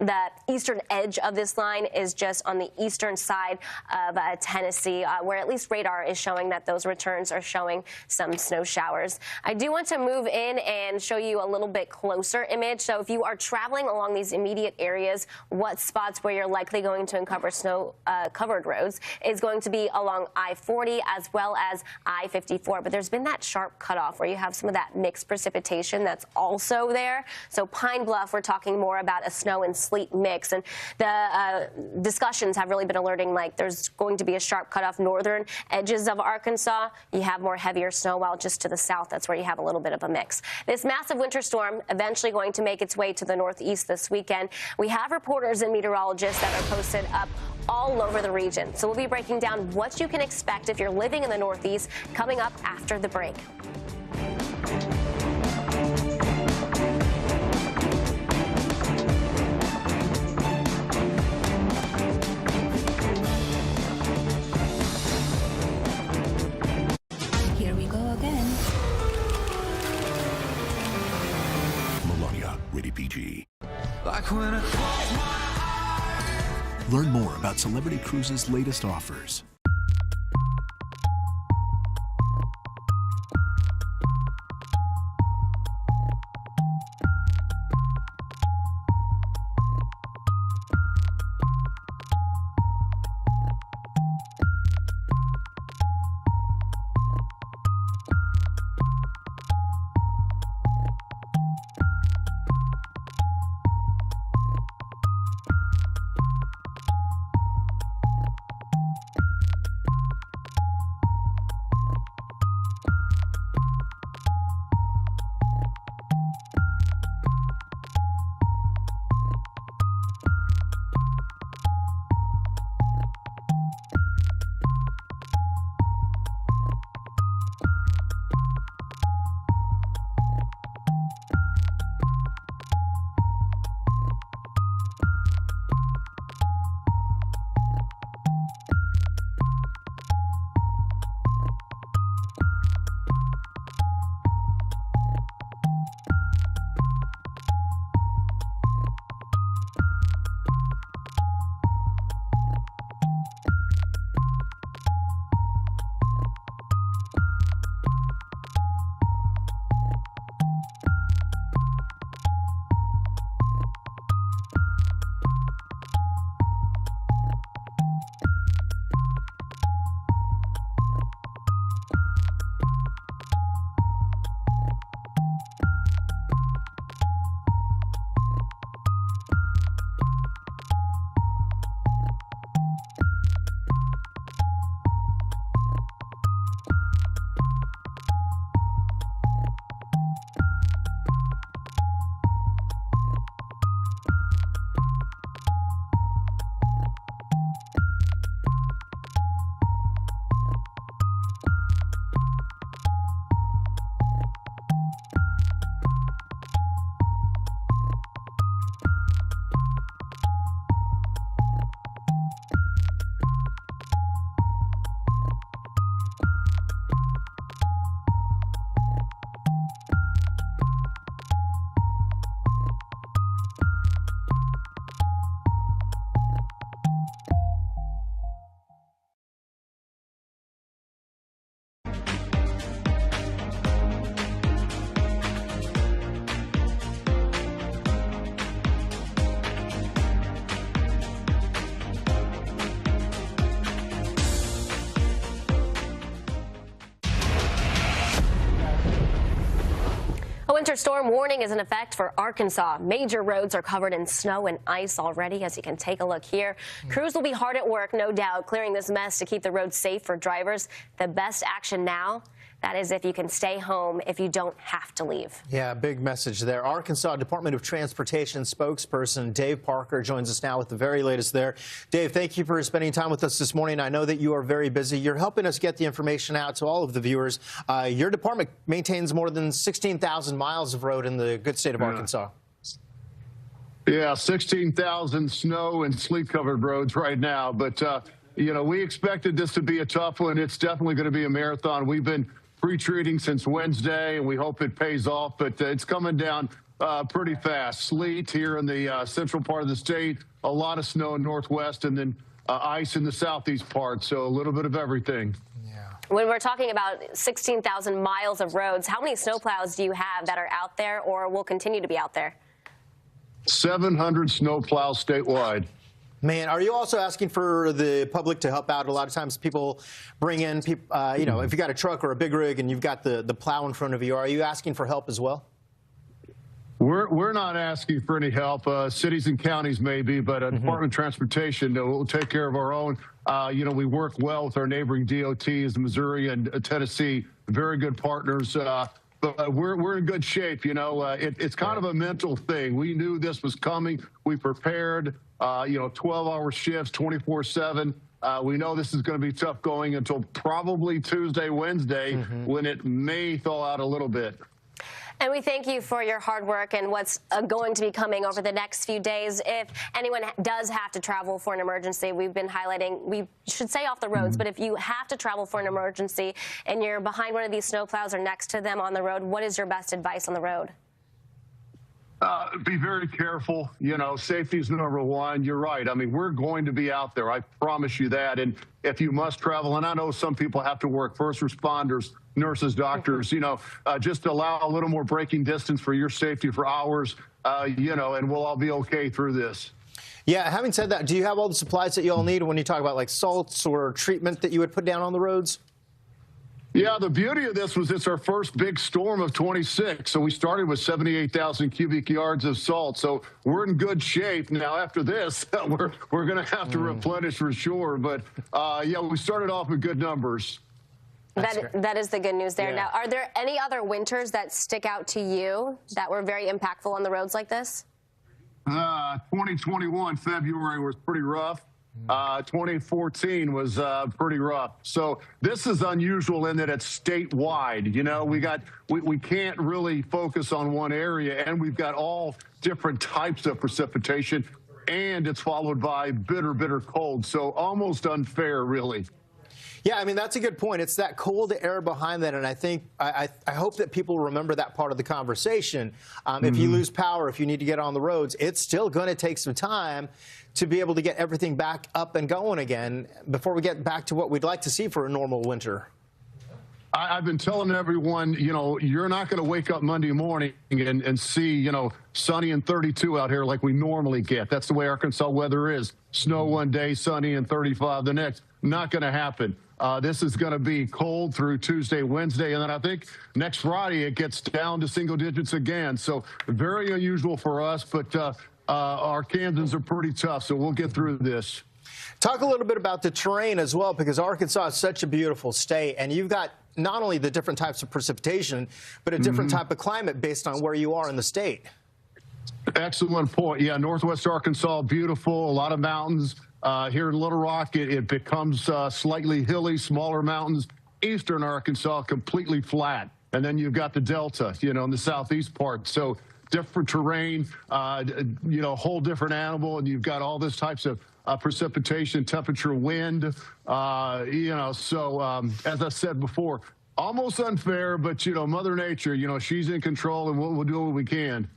the eastern edge of this line is just on the eastern side of Tennessee, where at least radar is showing that those returns are showing some snow showers. I do want to move in and show you a little bit closer image. So if you are traveling along these immediate areas, what spots where you're likely going to uncover snow-covered roads is going to be along I-40 as well as I-54. But there's been that sharp cutoff where you have some of that mixed precipitation that's also there. So Pine Bluff, we're talking more about a snow and sleet mix, and the discussions have really been alerting like there's going to be a sharp cutoff northern edges of Arkansas. You have more heavier snow, while just to the south, that's where you have a little bit of a mix. This massive winter storm eventually going to make its way to the northeast this weekend. We have reporters and meteorologists that are posted up all over the region. So we'll be breaking down what you can expect if you're living in the northeast coming up after the break. Here we go again. Melania, rated PG. Like when I close my eyes. Learn more about Celebrity Cruises' latest offers. A winter storm warning is in effect for Arkansas. Major roads are covered in snow and ice already, as you can take a look here. Crews will be hard at work, no doubt, clearing this mess to keep the roads safe for drivers. The best action now, that is if you can stay home if you don't have to leave. Yeah, big message there. Arkansas Department of Transportation spokesperson Dave Parker joins us now with the very latest there. Dave, thank you for spending time with us this morning. I know that you are very busy. You're helping us get the information out to all of the viewers. Your department maintains more than 16,000 miles of road in the good state of Arkansas. Yeah, 16,000 snow and sleet-covered roads right now. But, you know, we expected this to be a tough one. It's definitely going to be a marathon. We've been pre-treating since Wednesday, and we hope it pays off, but it's coming down pretty fast. Sleet here in the central part of the state, a lot of snow in northwest, and then ice in the southeast part, so a little bit of everything. When we're talking about 16,000 miles of roads, how many snowplows do you have that are out there or will continue to be out there? 700 snowplows statewide. Man, are you also asking for the public to help out? A lot of times people bring in, you know, if you got a truck or a big rig and you've got the plow in front of you, are you asking for help as well? We're not asking for any help. Cities and counties maybe, but Department of Transportation will take care of our own. You know, we work well with our neighboring DOTs, Missouri and Tennessee, very good partners. But we're in good shape. You know, it's kind of a mental thing. We knew this was coming. We prepared. You know, 12-hour shifts, 24/7. We know this is going to be tough going until probably Tuesday, Wednesday, when it may thaw out a little bit. And we thank you for your hard work and what's going to be coming over the next few days. If anyone does have to travel for an emergency, we've been highlighting, we should stay off the roads, but if you have to travel for an emergency and you're behind one of these snowplows or next to them on the road, what is your best advice on the road? Be very careful. You know, safety is number one. You're right. I mean, we're going to be out there. I promise you that. And if you must travel, and I know some people have to work, first responders, nurses, doctors, you know, just allow a little more braking distance for your safety for hours, you know, and we'll all be okay through this. Yeah, having said that, do you have all the supplies that you all need when you talk about like salts or treatment that you would put down on the roads? Yeah, the beauty of this was it's our first big storm of 26. So we started with 78,000 cubic yards of salt. So we're in good shape. Now, after this, we're going to have to replenish for sure. But, yeah, we started off with good numbers. That is the good news there. Yeah. Now, are there any other winters that stick out to you that were very impactful on the roads like this? 2021 February was pretty rough. 2014 was pretty rough. So this is unusual in that it's statewide. You know, we can't really focus on one area, and we've got all different types of precipitation, and it's followed by bitter, bitter cold. So almost unfair, really. Yeah, I mean, that's a good point. It's that cold air behind that, and I think I hope that people remember that part of the conversation. If you lose power, if you need to get on the roads, it's still going to take some time to be able to get everything back up and going again before we get back to what we'd like to see for a normal winter. I've been telling everyone, you know, you're not going to wake up Monday morning and see, you know, sunny and 32 out here like we normally get. That's the way Arkansas weather is. Snow one day, sunny and 35 the next. Not going to happen. This is going to be cold through Tuesday, Wednesday, and then I think next Friday it gets down to single digits again. So very unusual for us, but our Kansans are pretty tough, so we'll get through this. Talk a little bit about the terrain as well, because Arkansas is such a beautiful state, and you've got not only the different types of precipitation, but a different type of climate based on where you are in the state. Excellent point. Yeah, northwest Arkansas, beautiful, a lot of mountains. Here in Little Rock, it becomes slightly hilly, smaller mountains. Eastern Arkansas, completely flat. And then you've got the Delta, you know, in the southeast part. So different terrain, you know, whole different animal, and you've got all this types of precipitation, temperature, wind, you know. So as I said before, almost unfair, but, you know, Mother Nature, you know, she's in control, and we'll do what we can.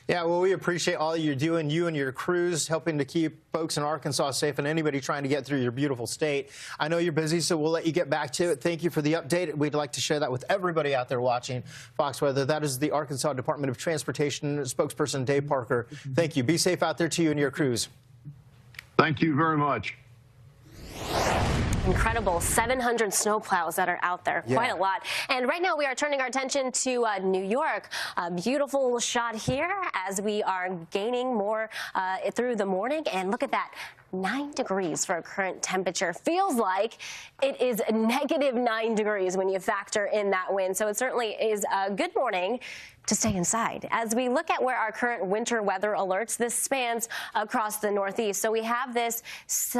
Yeah, well, we appreciate all you're doing, you and your crews, helping to keep folks in Arkansas safe and anybody trying to get through your beautiful state. I know you're busy, so we'll let you get back to it. Thank you for the update. We'd like to share that with everybody out there watching Fox Weather. That is the Arkansas Department of Transportation spokesperson, Dave Parker. Thank you. Be safe out there to you and your crews. Thank you very much. incredible 700 snowplows that are out there. Yeah. Quite a lot. And right now we are turning our attention to New York. A beautiful shot here as we are gaining more through the morning. And look at that. 9 degrees for a current temperature. Feels like it is -9 degrees when you factor in that wind. So it certainly is a good morning to stay inside. As we look at where our current winter weather alerts, this spans across the Northeast. So we have this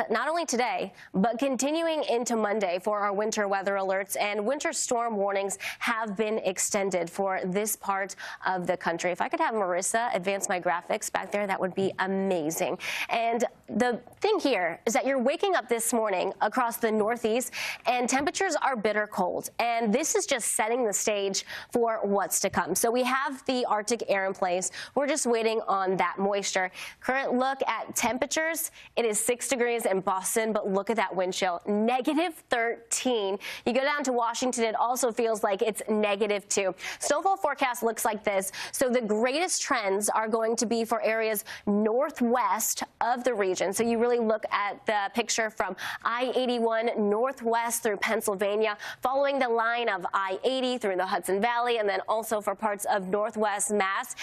not only today, but continuing into Monday for our winter weather alerts, and winter storm warnings have been extended for this part of the country. If I could have Marissa advance my graphics back there, that would be amazing. And the thing here is that you're waking up this morning across the Northeast and temperatures are bitter cold. And this is just setting the stage for what's to come. So we have the Arctic air in place. We're just waiting on that moisture. Current look at temperatures, it is 6 degrees in Boston, but look at that wind chill, -13. You go down to Washington, it also feels like it's -2. Snowfall forecast looks like this. So the greatest trends are going to be for areas northwest of the region. So you really look at the picture from I-81 northwest through Pennsylvania, following the line of I-80 through the Hudson Valley, and then also for parts of northwest Mass.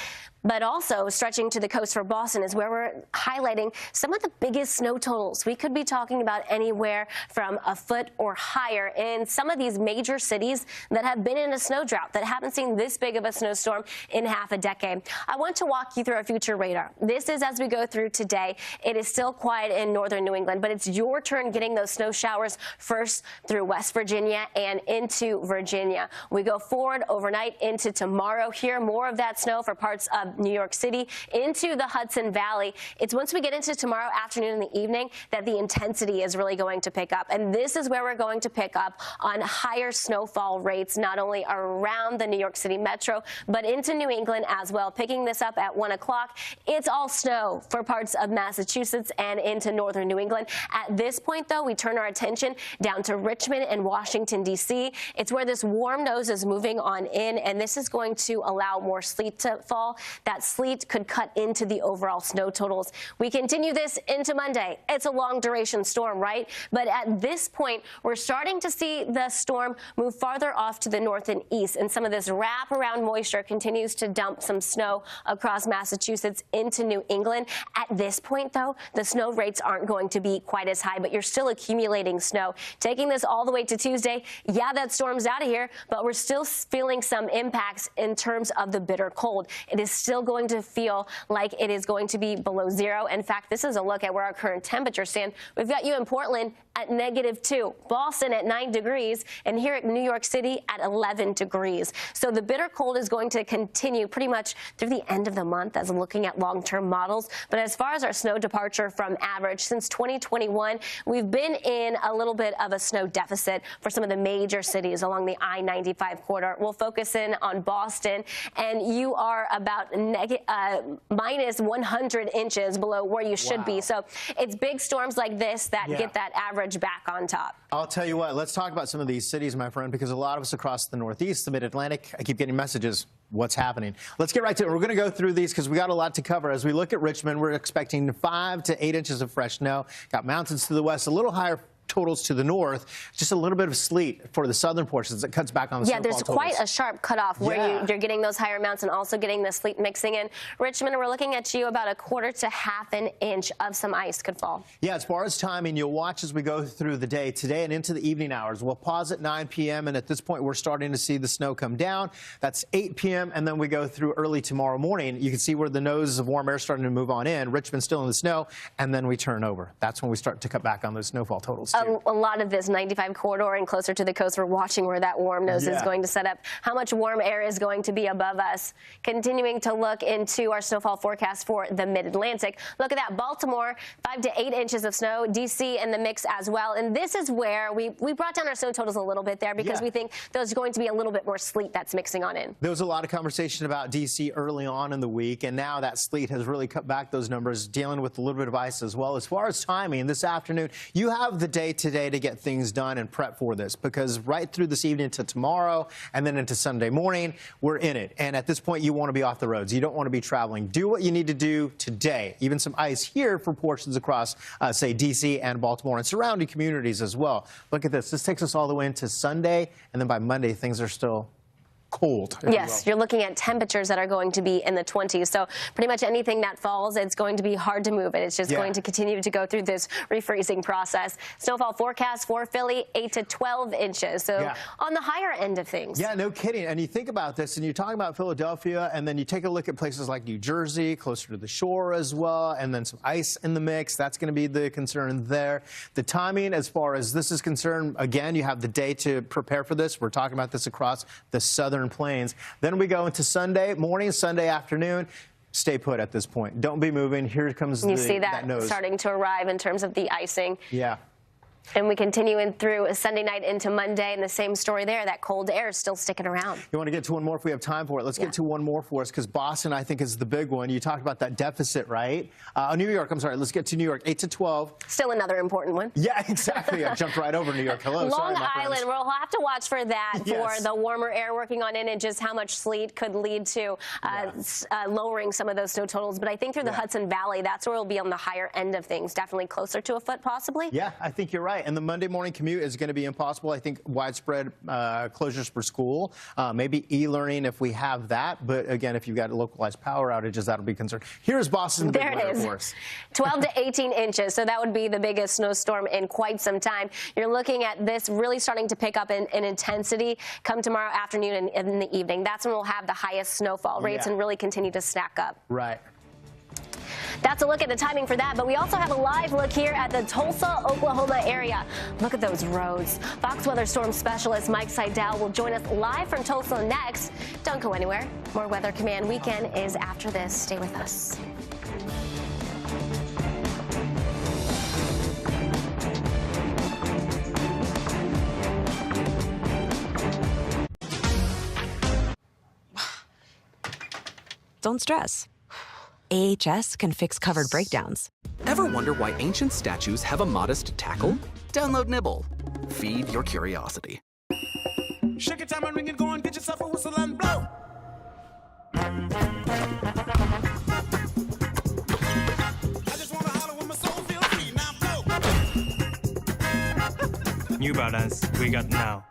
But also stretching to the coast for Boston is where we're highlighting some of the biggest snow totals. We could be talking about anywhere from a foot or higher in some of these major cities that have been in a snow drought, that haven't seen this big of a snowstorm in half a decade. I want to walk you through our future radar. This is as we go through today. It is still quiet in northern New England, but it's your turn getting those snow showers first through West Virginia and into Virginia. We go forward overnight into tomorrow. Here, more of that snow for parts of New York City into the Hudson Valley. It's once we get into tomorrow afternoon and the evening that the intensity is really going to pick up. And this is where we're going to pick up on higher snowfall rates, not only around the New York City metro, but into New England as well. Picking this up at 1 o'clock, it's all snow for parts of Massachusetts and into northern New England. At this point, though, we turn our attention down to Richmond and Washington, D.C. It's where this warm nose is moving on in, and this is going to allow more sleet to fall. That sleet could cut into the overall snow totals. We continue this into Monday. It's a long duration storm, right? But at this point, we're starting to see the storm move farther off to the north and east, and some of this wraparound moisture continues to dump some snow across Massachusetts into New England. At this point, though, the snow rates aren't going to be quite as high, but you're still accumulating snow. Taking this all the way to Tuesday, yeah, that storm's out of here, but we're still feeling some impacts in terms of the bitter cold. It is still going to feel like it is going to be below zero. In fact, this is a look at where our current temperatures stand. We've got you in Portland at -2, Boston at 9 degrees, and here at New York City at 11 degrees. So the bitter cold is going to continue pretty much through the end of the month as looking at long-term models. But as far as our snow departure from average, since 2021, we've been in a little bit of a snow deficit for some of the major cities along the I-95 corridor. We'll focus in on Boston, and you are about minus 100 inches below where you should be. So it's big storms like this that get that average back on top. I'll tell you what, let's talk about some of these cities, my friend, because a lot of us across the Northeast, the Mid-Atlantic, I keep getting messages. What's happening? Let's get right to it. We're going to go through these because we got a lot to cover. As we look at Richmond, we're expecting 5 to 8 inches of fresh snow. Got mountains to the west, a little higher totals to the north, just a little bit of sleet for the southern portions. It cuts back on the snowfall there's totals. Quite a sharp cutoff where you're getting those higher amounts and also getting the sleet mixing in. Richmond, we're looking at you about 1/4 to ½ an inch of some ice could fall. Yeah, as far as timing, you'll watch as we go through the day today and into the evening hours. We'll pause at 9 p.m. and at this point we're starting to see the snow come down. That's 8 p.m. and then we go through early tomorrow morning. You can see where the noses of warm air starting to move on in. Richmond still in the snow, and then we turn over. That's when we start to cut back on those snowfall totals too. A lot of this 95 corridor and closer to the coast, we're watching where that warm nose is going to set up, how much warm air is going to be above us. Continuing to look into our snowfall forecast for the Mid-Atlantic. Look at that, Baltimore, 5 to 8 inches of snow, D.C. in the mix as well. And this is where we brought down our snow totals a little bit there because we think there's going to be a little bit more sleet that's mixing on in. There was a lot of conversation about D.C. early on in the week, and now that sleet has really cut back those numbers, dealing with a little bit of ice as well. As far as timing, this afternoon, you have the day day today to get things done and prep for this, because right through this evening to tomorrow and then into Sunday morning, we're in it. And at this point, you want to be off the roads. You don't want to be traveling. Do what you need to do today. Even some ice here for portions across, say, D.C. and Baltimore and surrounding communities as well. Look at this. This takes us all the way into Sunday, and then by Monday, things are still cold. Yes, you're looking at temperatures that are going to be in the 20s. So pretty much anything that falls, it's going to be hard to move it. It's just going to continue to go through this refreezing process. Snowfall forecast for Philly, 8 to 12 inches. So on the higher end of things. Yeah, no kidding. And you think about this, and you're talking about Philadelphia, and then you take a look at places like New Jersey, closer to the shore as well, and then some ice in the mix. That's going to be the concern there. The timing, as far as this is concerned, again, you have the day to prepare for this. We're talking about this across the southern plains. Then we go into Sunday morning, Sunday afternoon. Stay put at this point. Don't be moving. Here comes you see that nose starting to arrive in terms of the icing. Yeah. And we continue in through Sunday night into Monday, and the same story there. That cold air is still sticking around. You want to get to one more if we have time for it? Let's get to one more for us, because Boston, I think, is the big one. You talked about that deficit, right? New York, I'm sorry. Let's get to New York, 8 to 12. Still another important one. Yeah, exactly. I jumped right over New York. Hello, Long sorry, Island, we'll have to watch for that, Yes. for the warmer air working on in and just how much sleet could lead to lowering some of those snow totals. But I think through the Hudson Valley, that's where we'll be on the higher end of things. Definitely closer to a foot, possibly. Yeah, I think you're right. And the Monday morning commute is going to be impossible. I think widespread closures for school, maybe e-learning if we have that. But again, if you've got localized power outages, that'll be concerned. Here's Boston. There it is. For us. 12 to 18 inches. So that would be the biggest snowstorm in quite some time. You're looking at this really starting to pick up in intensity come tomorrow afternoon and in the evening. That's when we'll have the highest snowfall rates and really continue to stack up. Right. That's a look at the timing for that, but we also have a live look here at the Tulsa, Oklahoma area. Look at those roads. Fox Weather Storm Specialist Mike Seidel will join us live from Tulsa next. Don't go anywhere. More Weather Command Weekend is after this. Stay with us. Don't stress. AHS can fix covered breakdowns. Ever wonder why ancient statues have a modest tackle? Download Nibble. Feed your curiosity. Shake it time and ring it, go and get yourself a whistle and blow. I just wanna holler when my soul feels free. Now blow. New Balance, we got now.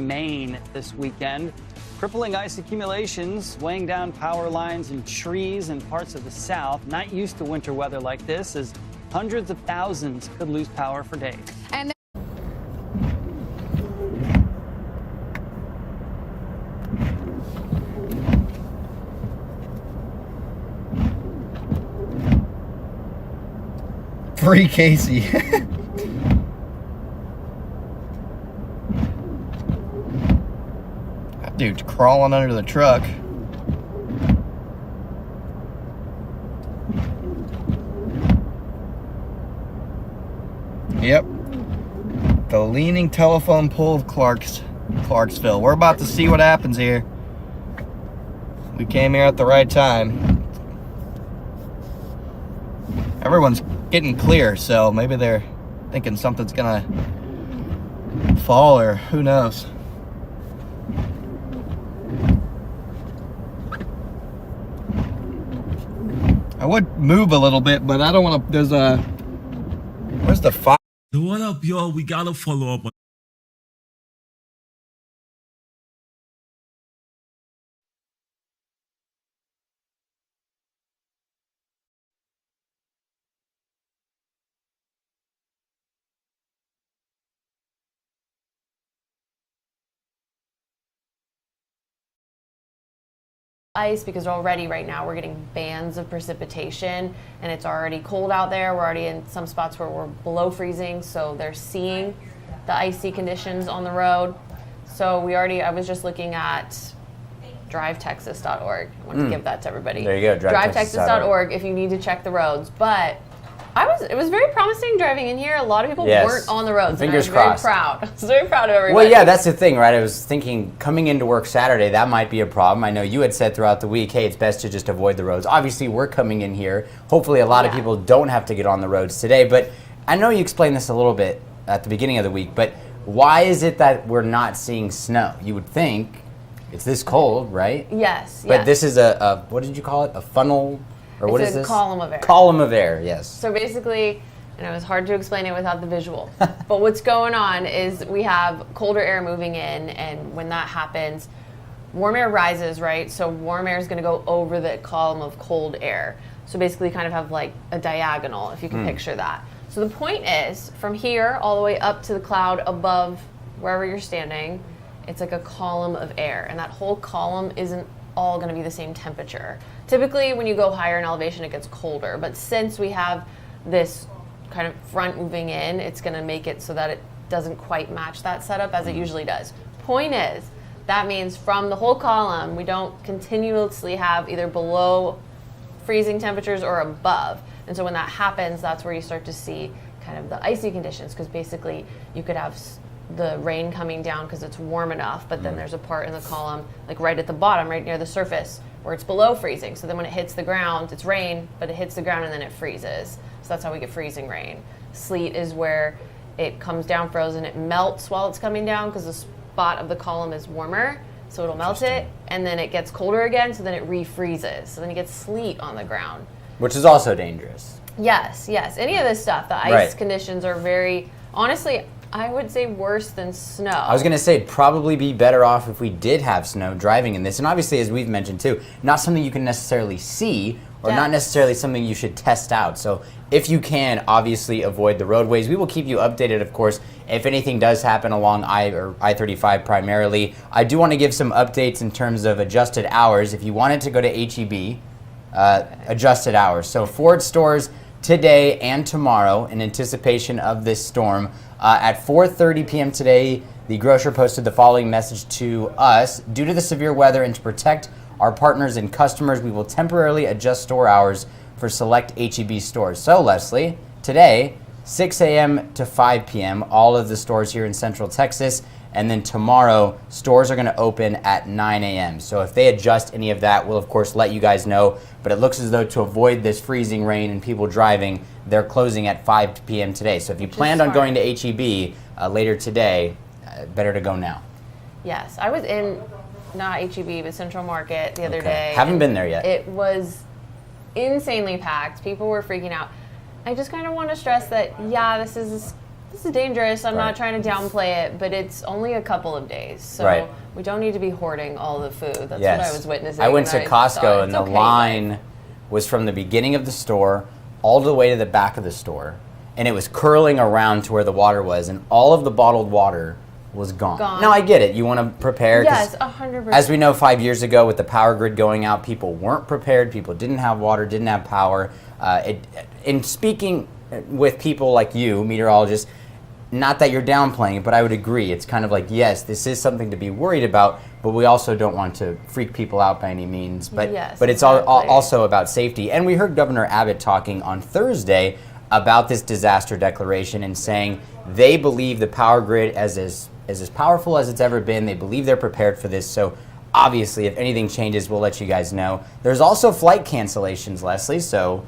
Maine this weekend. Crippling ice accumulations weighing down power lines and trees in parts of the south. Not used to winter weather like this, as hundreds of thousands could lose power for days. And Free Casey. That dude's crawling under the truck. Yep. The leaning telephone pole of Clarksville. We're about to see what happens here. We came here at the right time. Everyone's getting clear, so maybe they're thinking something's gonna fall, or who knows. I would move a little bit, but I don't want to. There's a. Where's the fire? What up, y'all? We gotta follow up on. Ice, because already right now we're getting bands of precipitation and it's already cold out there. We're already in some spots where we're below freezing, so they're seeing the icy conditions on the road. So I was just looking at drivetexas.org. I want to give that to everybody. There you go, drivetexas.org if you need to check the roads. But it was very promising driving in here. A lot of people weren't on the roads. Fingers and I was crossed. very proud. I was very proud of everybody. Well, yeah, that's the thing, right? I was thinking coming into work Saturday, that might be a problem. I know you had said throughout the week, hey, it's best to just avoid the roads. Obviously, we're coming in here. Hopefully, a lot of people don't have to get on the roads today. But I know you explained this a little bit at the beginning of the week, but why is it that we're not seeing snow? You would think it's this cold, right? Yes. But this is a what did you call it? A funnel? Or what is this? It's a column of air. Column of air, yes. So basically, and it was hard to explain it without the visual, but what's going on is we have colder air moving in, and when that happens, warm air rises, right? So warm air is going to go over the column of cold air. So basically kind of have like a diagonal, if you can picture that. So the point is, from here all the way up to the cloud above wherever you're standing, it's like a column of air, and that whole column isn't all going to be the same temperature. Typically, when you go higher in elevation, it gets colder, but since we have this kind of front moving in, it's going to make it so that it doesn't quite match that setup as it usually does. Point is, that means from the whole column, we don't continuously have either below freezing temperatures or above. And so when that happens, that's where you start to see kind of the icy conditions, because basically you could have the rain coming down because it's warm enough, but then there's a part in the column, like right at the bottom, right near the surface, where it's below freezing. So then when it hits the ground, it's rain, but it hits the ground and then it freezes. So that's how we get freezing rain. Sleet is where it comes down frozen, it melts while it's coming down because the spot of the column is warmer, so it'll melt it, and then it gets colder again, so then it refreezes. So then you get sleet on the ground. Which is also dangerous. Yes. Any of this stuff, the ice conditions are very, honestly, I would say worse than snow. I was going to say it'd probably be better off if we did have snow driving in this. And obviously, as we've mentioned too, not something you can necessarily see or not necessarily something you should test out. So if you can, obviously avoid the roadways. We will keep you updated, of course, if anything does happen along I-35 primarily. I do want to give some updates in terms of adjusted hours. If you wanted to go to H-E-B, adjusted hours. So Ford stores today and tomorrow in anticipation of this storm. At 4:30 p.m. today, the grocer posted the following message to us. Due to the severe weather and to protect our partners and customers, we will temporarily adjust store hours for select H-E-B stores. So, Leslie, today, 6 a.m. to 5 p.m., all of the stores here in Central Texas. And then tomorrow, stores are going to open at 9 a.m. So if they adjust any of that, we'll, of course, let you guys know. But it looks as though to avoid this freezing rain and people driving, they're closing at 5 p.m. today. So if you planned on going to H-E-B later today, better to go now. Yes. I was in, not H-E-B, but Central Market the other day. Haven't been there yet. It was insanely packed. People were freaking out. I just kind of want to stress that, yeah, this is this is dangerous. I'm Right. not trying to downplay it, but it's only a couple of days. So Right. we don't need to be hoarding all the food. That's Yes. what I was witnessing. I went to and I thought, Costco and it's the okay, line was from the beginning of the store all the way to the back of the store. And it was curling around to where the water was, and all of the bottled water was gone. Gone. Now I get it. You want to prepare. 'cause Yes, 100%. As we know, 5 years ago with the power grid going out, people weren't prepared. People didn't have water, didn't have power. In speaking with people like you, meteorologists, not that you're downplaying it, but I would agree. It's kind of like, yes, this is something to be worried about, but we also don't want to freak people out by any means. But Yes, but it's also about safety. And we heard Governor Abbott talking on Thursday about this disaster declaration and saying they believe the power grid is as powerful as it's ever been. They believe they're prepared for this. So obviously, if anything changes, we'll let you guys know. There's also flight cancellations, Leslie. So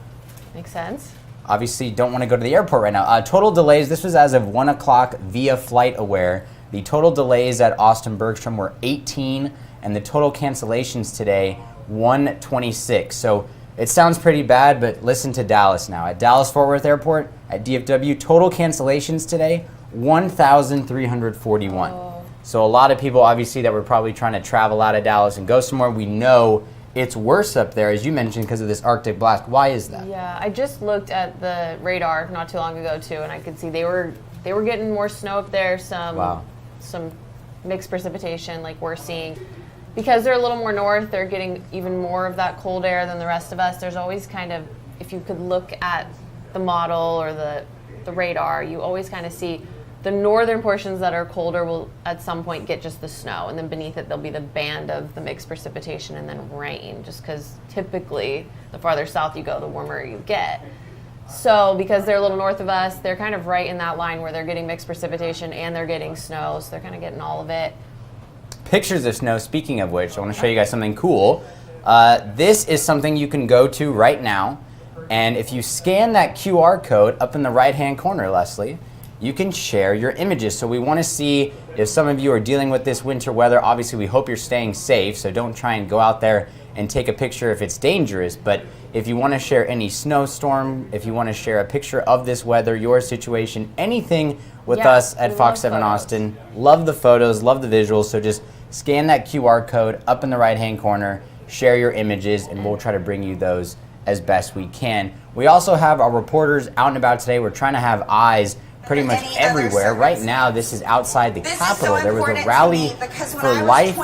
Makes sense. obviously don't want to go to the airport right now. Total delays, this was as of 1 o'clock via FlightAware. The total delays at Austin Bergstrom were 18, and the total cancellations today, 126. So it sounds pretty bad, but listen to Dallas now. At Dallas-Fort Worth Airport, at DFW, total cancellations today, 1,341. So a lot of people, obviously, that were probably trying to travel out of Dallas and go somewhere, we know it's worse up there, as you mentioned, because of this Arctic blast. Why is that? Yeah, I just looked at the radar not too long ago too, and I could see they were getting more snow up there. Some mixed precipitation like we're seeing. Because they're a little more north, they're getting even more of that cold air than the rest of us. There's always kind of, if you could look at the model or the radar, you always kind of see the northern portions that are colder will at some point get just the snow, and then beneath it there'll be the band of the mixed precipitation and then rain, just because typically the farther south you go, the warmer you get. So because they're a little north of us, they're kind of right in that line where they're getting mixed precipitation and they're getting snow, so they're kind of getting all of it. Pictures of snow, speaking of which, I want to show you guys something cool. This is something you can go to right now, and if you scan that QR code up in the right-hand corner, Leslie, you can share your images. So we want to see if some of you are dealing with this winter weather. Obviously, we hope you're staying safe, so don't try and go out there and take a picture if it's dangerous. But if you want to share any snowstorm, if you want to share a picture of this weather, your situation, anything with us at Fox 7 Austin, love the photos, love the visuals. So just scan that QR code up in the right-hand corner, share your images, and we'll try to bring you those as best we can. We also have our reporters out and about today. We're trying to have eyes pretty much everywhere. Right now, this is outside the Capitol. There was a rally for life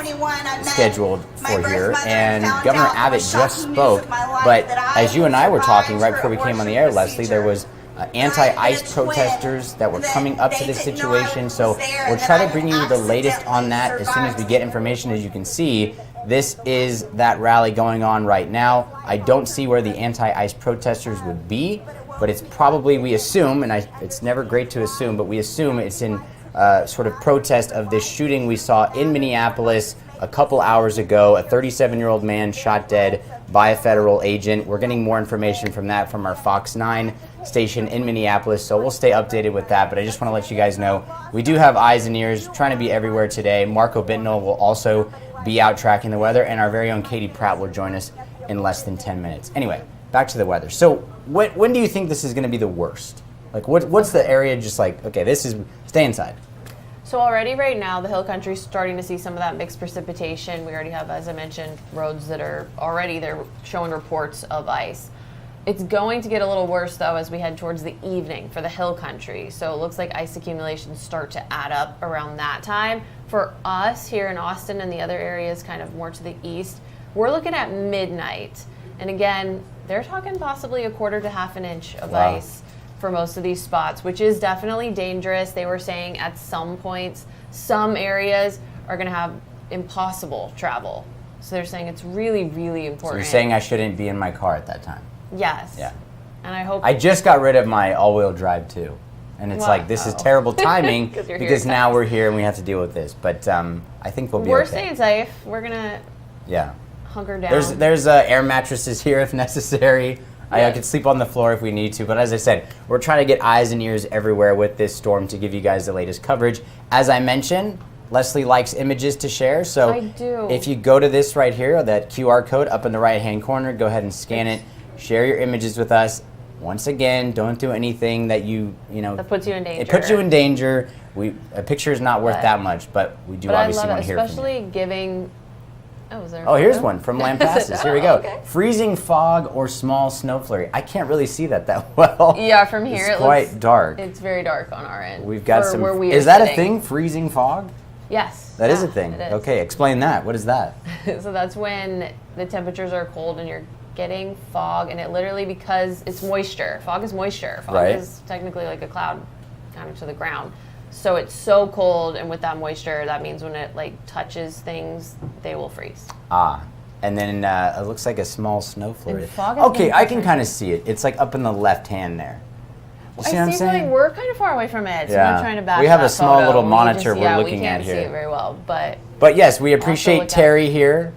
scheduled for here, and Governor Abbott just spoke. But as you and I were talking right before we came on the air, Leslie, there was anti-ICE protesters that were coming up to this situation. So we'll try to bring you the latest on that as soon as we get information. As you can see, this is that rally going on right now. I don't see where the anti-ICE protesters would be, but it's probably, we assume, and it's never great to assume, but we assume it's in sort of protest of this shooting we saw in Minneapolis a couple hours ago. A 37-year-old man shot dead by a federal agent. We're getting more information from that from our Fox 9 station in Minneapolis, so we'll stay updated with that. But I just want to let you guys know we do have eyes and ears, trying to be everywhere today. Marco Bittnell will also be out tracking the weather, and our very own Katie Pratt will join us in less than 10 minutes. Anyway, back to the weather. So when do you think this is going to be the worst? Like, what's the area just like, okay, this is, stay inside? So already right now, the hill country's starting to see some of that mixed precipitation. We already have, as I mentioned, roads that are already, they're showing reports of ice. It's going to get a little worse, though, as we head towards the evening for the hill country. So it looks like ice accumulations start to add up around that time. For us here in Austin and the other areas kind of more to the east, we're looking at midnight. And again, they're talking possibly a quarter to half an inch of ice for most of these spots, which is definitely dangerous. They were saying at some points, some areas are going to have impossible travel. So they're saying it's really, really important. So you're saying I shouldn't be in my car at that time? Yes. Yeah. And I hope... I just got rid of my all-wheel drive, too. And it's like, this is terrible timing because now we're here and we have to deal with this. But I think we'll be okay. We're staying safe. We're going to hunker down. There's air mattresses here if necessary. I could sleep on the floor if we need to. But as I said, we're trying to get eyes and ears everywhere with this storm to give you guys the latest coverage. As I mentioned, Leslie likes images to share. So I do. If you go to this right here, that QR code up in the right-hand corner, go ahead and scan it. Share your images with us. Once again, don't do anything that you know that puts you in danger. It puts you in danger. A picture is not worth that much, but we do obviously want to hear from you. Especially giving. Oh, here's one from Lampasas. Here we go. Okay. Freezing fog or small snow flurry. I can't really see that well. Yeah, from here it's quite dark. It's very dark on our end. We've got some. Where we is are that sitting. a thing? Freezing fog? Yes. That is a thing. It is. Okay, explain that. What is that? So that's when the temperatures are cold and you're getting fog, and it literally, because it's moisture. Fog is moisture. Fog is technically like a cloud kind of to the ground. So it's so cold, and with that moisture, that means when it like touches things, they will freeze. Ah. And then it looks like a small snow flurry. Okay, I can kind of see it. It's like up in the left hand there. You see what I'm saying? Like we're kind of far away from it, so I'm not trying to back we have that a small photo. little monitor we're looking we at can't here. see it very well, but yes, we appreciate Terry here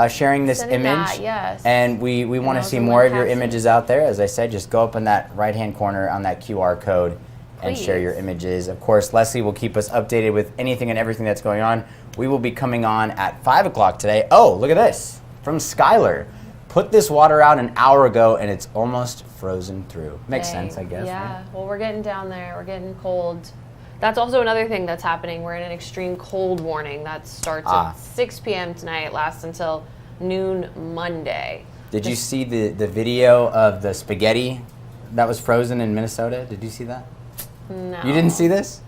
sharing this Sending image. that, yes. And we want to see more of your images out there. As I said, just go up in that right-hand corner on that QR code and share your images. Of course, Leslie will keep us updated with anything and everything that's going on. We will be coming on at 5 o'clock today. Oh, look at this. From Skylar. Put this water out an hour ago and it's almost frozen through. Makes sense, I guess. Yeah, right? well, we're getting down there. We're getting cold. That's also another thing that's happening. We're in an extreme cold warning that starts at 6 p.m. tonight, lasts until noon Monday. Did you see the video of the spaghetti that was frozen in Minnesota? Did you see that? No. You didn't see this?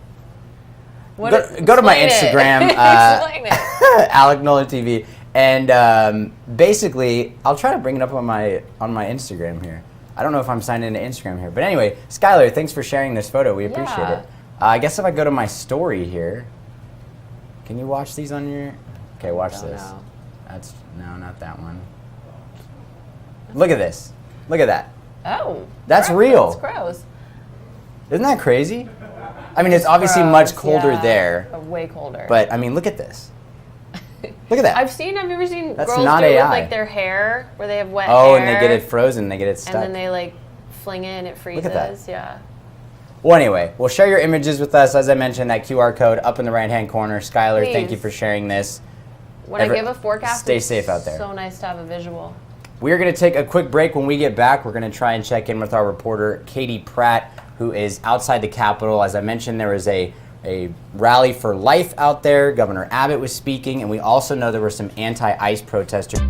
What go to my Instagram, Explain it. Alec Nola TV. And basically, I'll try to bring it up on my Instagram here. I don't know if I'm signed into Instagram here, but anyway, Skylar, thanks for sharing this photo. We appreciate it. I guess if I go to my story here, can you watch these on your? Okay, watch this. That's no, not that one. Look at this. Look at that. Oh. That's real. That's gross. Isn't that crazy? I mean, it's obviously much colder there. Way colder. But I mean, look at this. Look at that. Have you ever seen That's girls not do it with AI. like their hair, where they have wet hair? Oh, and they get it frozen, they get it stuck. And then they like fling it and it freezes. Look at that. Yeah. Well, anyway, we'll share your images with us. As I mentioned, that QR code up in the right-hand corner. Skylar, thank you for sharing this. When I give a forecast, stay safe out there. So nice to have a visual. We're going to take a quick break. When we get back, we're going to try and check in with our reporter, Katie Pratt, who is outside the Capitol. As I mentioned, there was a rally for life out there. Governor Abbott was speaking, and we also know there were some anti-ICE protesters.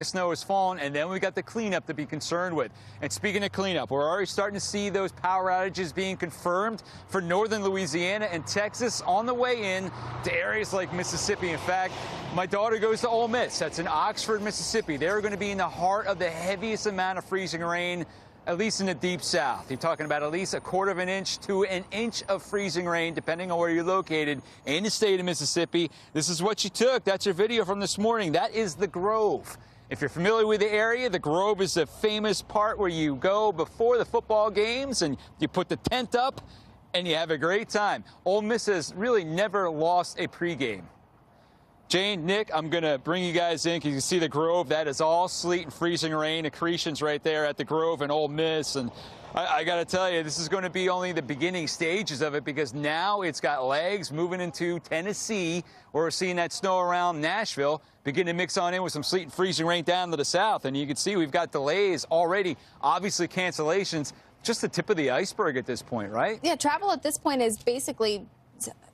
Snow is falling, and then we got the cleanup to be concerned with. And speaking of cleanup, we're already starting to see those power outages being confirmed for northern Louisiana and Texas on the way in to areas like Mississippi. In fact, my daughter goes to Ole Miss. That's in Oxford, Mississippi. They're going to be in the heart of the heaviest amount of freezing rain, at least in the deep south. You're talking about at least 1/4 of an inch to an inch of freezing rain, depending on where you're located in the state of Mississippi. This is what you took. That's your video from this morning. That is the Grove. If you're familiar with the area, the Grove is the famous part where you go before the football games and you put the tent up and you have a great time. Ole Miss has really never lost a pregame. Jane, Nick, I'm going to bring you guys in because you can see the Grove. That is all sleet and freezing rain. Accretions right there at the Grove and Ole Miss. And I got to tell you, this is going to be only the beginning stages of it because now it's got legs moving into Tennessee, where we're seeing that snow around Nashville begin to mix on in with some sleet and freezing rain down to the south. And you can see we've got delays already, obviously cancellations. Just the tip of the iceberg at this point, right? Yeah, travel at this point is basically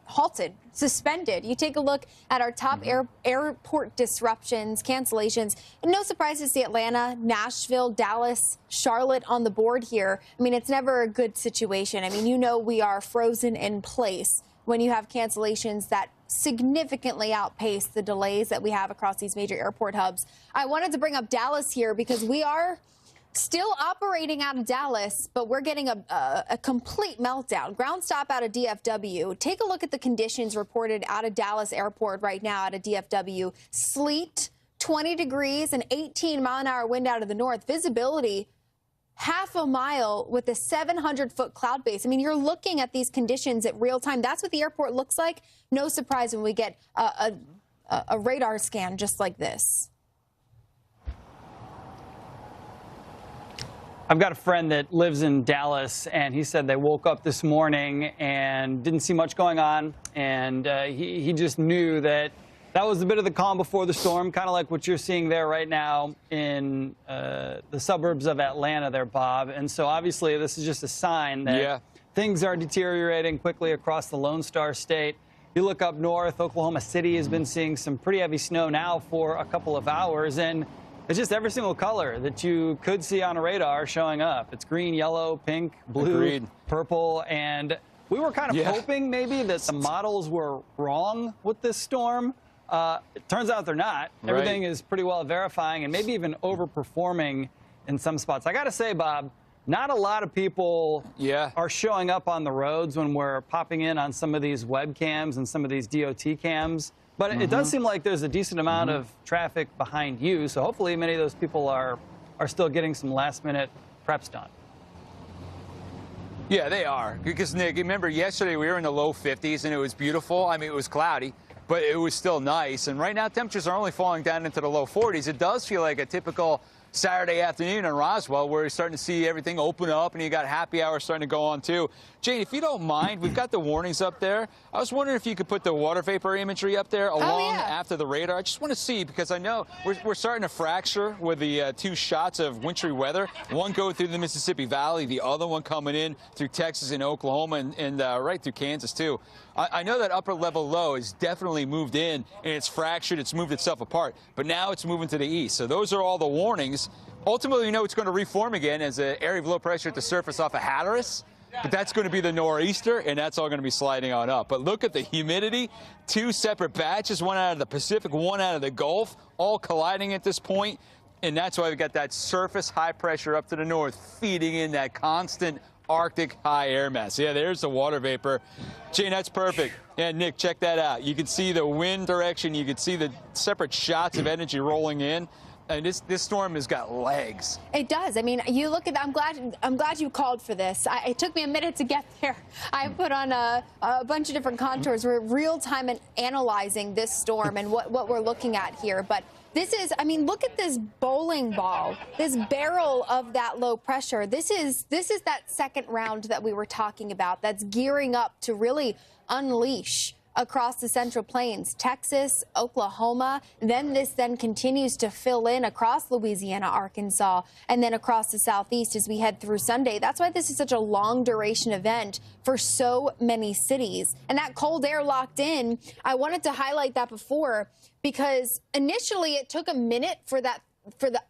halted, suspended. You take a look at our top airport disruptions, cancellations, and no surprise to see Atlanta, Nashville, Dallas, Charlotte on the board here. I mean, it's never a good situation. I mean, you know we are frozen in place when you have cancellations that significantly outpace the delays that we have across these major airport hubs. I wanted to bring up Dallas here because we are still operating out of Dallas, but we're getting a complete meltdown. Ground stop out of DFW. Take a look at the conditions reported out of Dallas Airport right now out of DFW. Sleet, 20 degrees, an 18-mile-an-hour wind out of the north. Visibility, half a mile with a 700-foot cloud base. I mean, you're looking at these conditions at real time. That's what the airport looks like. No surprise when we get a radar scan just like this. I've got a friend that lives in Dallas, and he said they woke up this morning and didn't see much going on, and he just knew that was a bit of the calm before the storm, kind of like what you're seeing there right now in the suburbs of Atlanta there, Bob. And so obviously this is just a sign that things are deteriorating quickly across the Lone Star State. You look up north, Oklahoma City has been seeing some pretty heavy snow now for a couple of hours, and it's just every single color that you could see on a radar showing up. It's green, yellow, pink, blue, purple, and we were kind of hoping maybe that the models were wrong with this storm. It turns out they're not. Everything is pretty well verifying and maybe even overperforming in some spots. I got to say, Bob, not a lot of people are showing up on the roads when we're popping in on some of these webcams and some of these DOT cams. But it does seem like there's a decent amount of traffic behind you. So hopefully many of those people are still getting some last-minute preps done. Yeah, they are. Because, Nick, remember yesterday we were in the low 50s and it was beautiful. I mean, it was cloudy, but it was still nice. And right now temperatures are only falling down into the low 40s. It does feel like a typical Saturday afternoon in Roswell, where you're starting to see everything open up and you got happy hour starting to go on too. Jane, if you don't mind, we've got the warnings up there. I was wondering if you could put the water vapor imagery up there along after the radar. I just want to see, because I know we're starting to fracture with the two shots of wintry weather. One going through the Mississippi Valley, the other one coming in through Texas and Oklahoma and right through Kansas too. I know that upper level low has definitely moved in and it's fractured, it's moved itself apart, but now it's moving to the east. So those are all the warnings. Ultimately, you know it's going to reform again as an area of low pressure at the surface off of Hatteras, but that's going to be the nor'easter, and that's all going to be sliding on up. But look at the humidity. Two separate batches, one out of the Pacific, one out of the Gulf, all colliding at this point, and that's why we've got that surface high pressure up to the north feeding in that constant Arctic high air mass. Yeah, there's the water vapor. Jane, that's perfect. Yeah, Nick, check that out. You can see the wind direction. You can see the separate shots of energy rolling in. And this storm has got legs. It does. I mean, you look at. I'm glad you called for this. It took me a minute to get there. I put on a bunch of different contours. We're real time and analyzing this storm and what we're looking at here. But this is, I mean, look at this bowling ball, this barrel of that low pressure. This is that second round that we were talking about. That's gearing up to really unleash across the Central Plains, Texas, Oklahoma. Then this continues to fill in across Louisiana, Arkansas, and then across the southeast as we head through Sunday. That's why this is such a long duration event for so many cities. And that cold air locked in, I wanted to highlight that before because initially it took a minute for the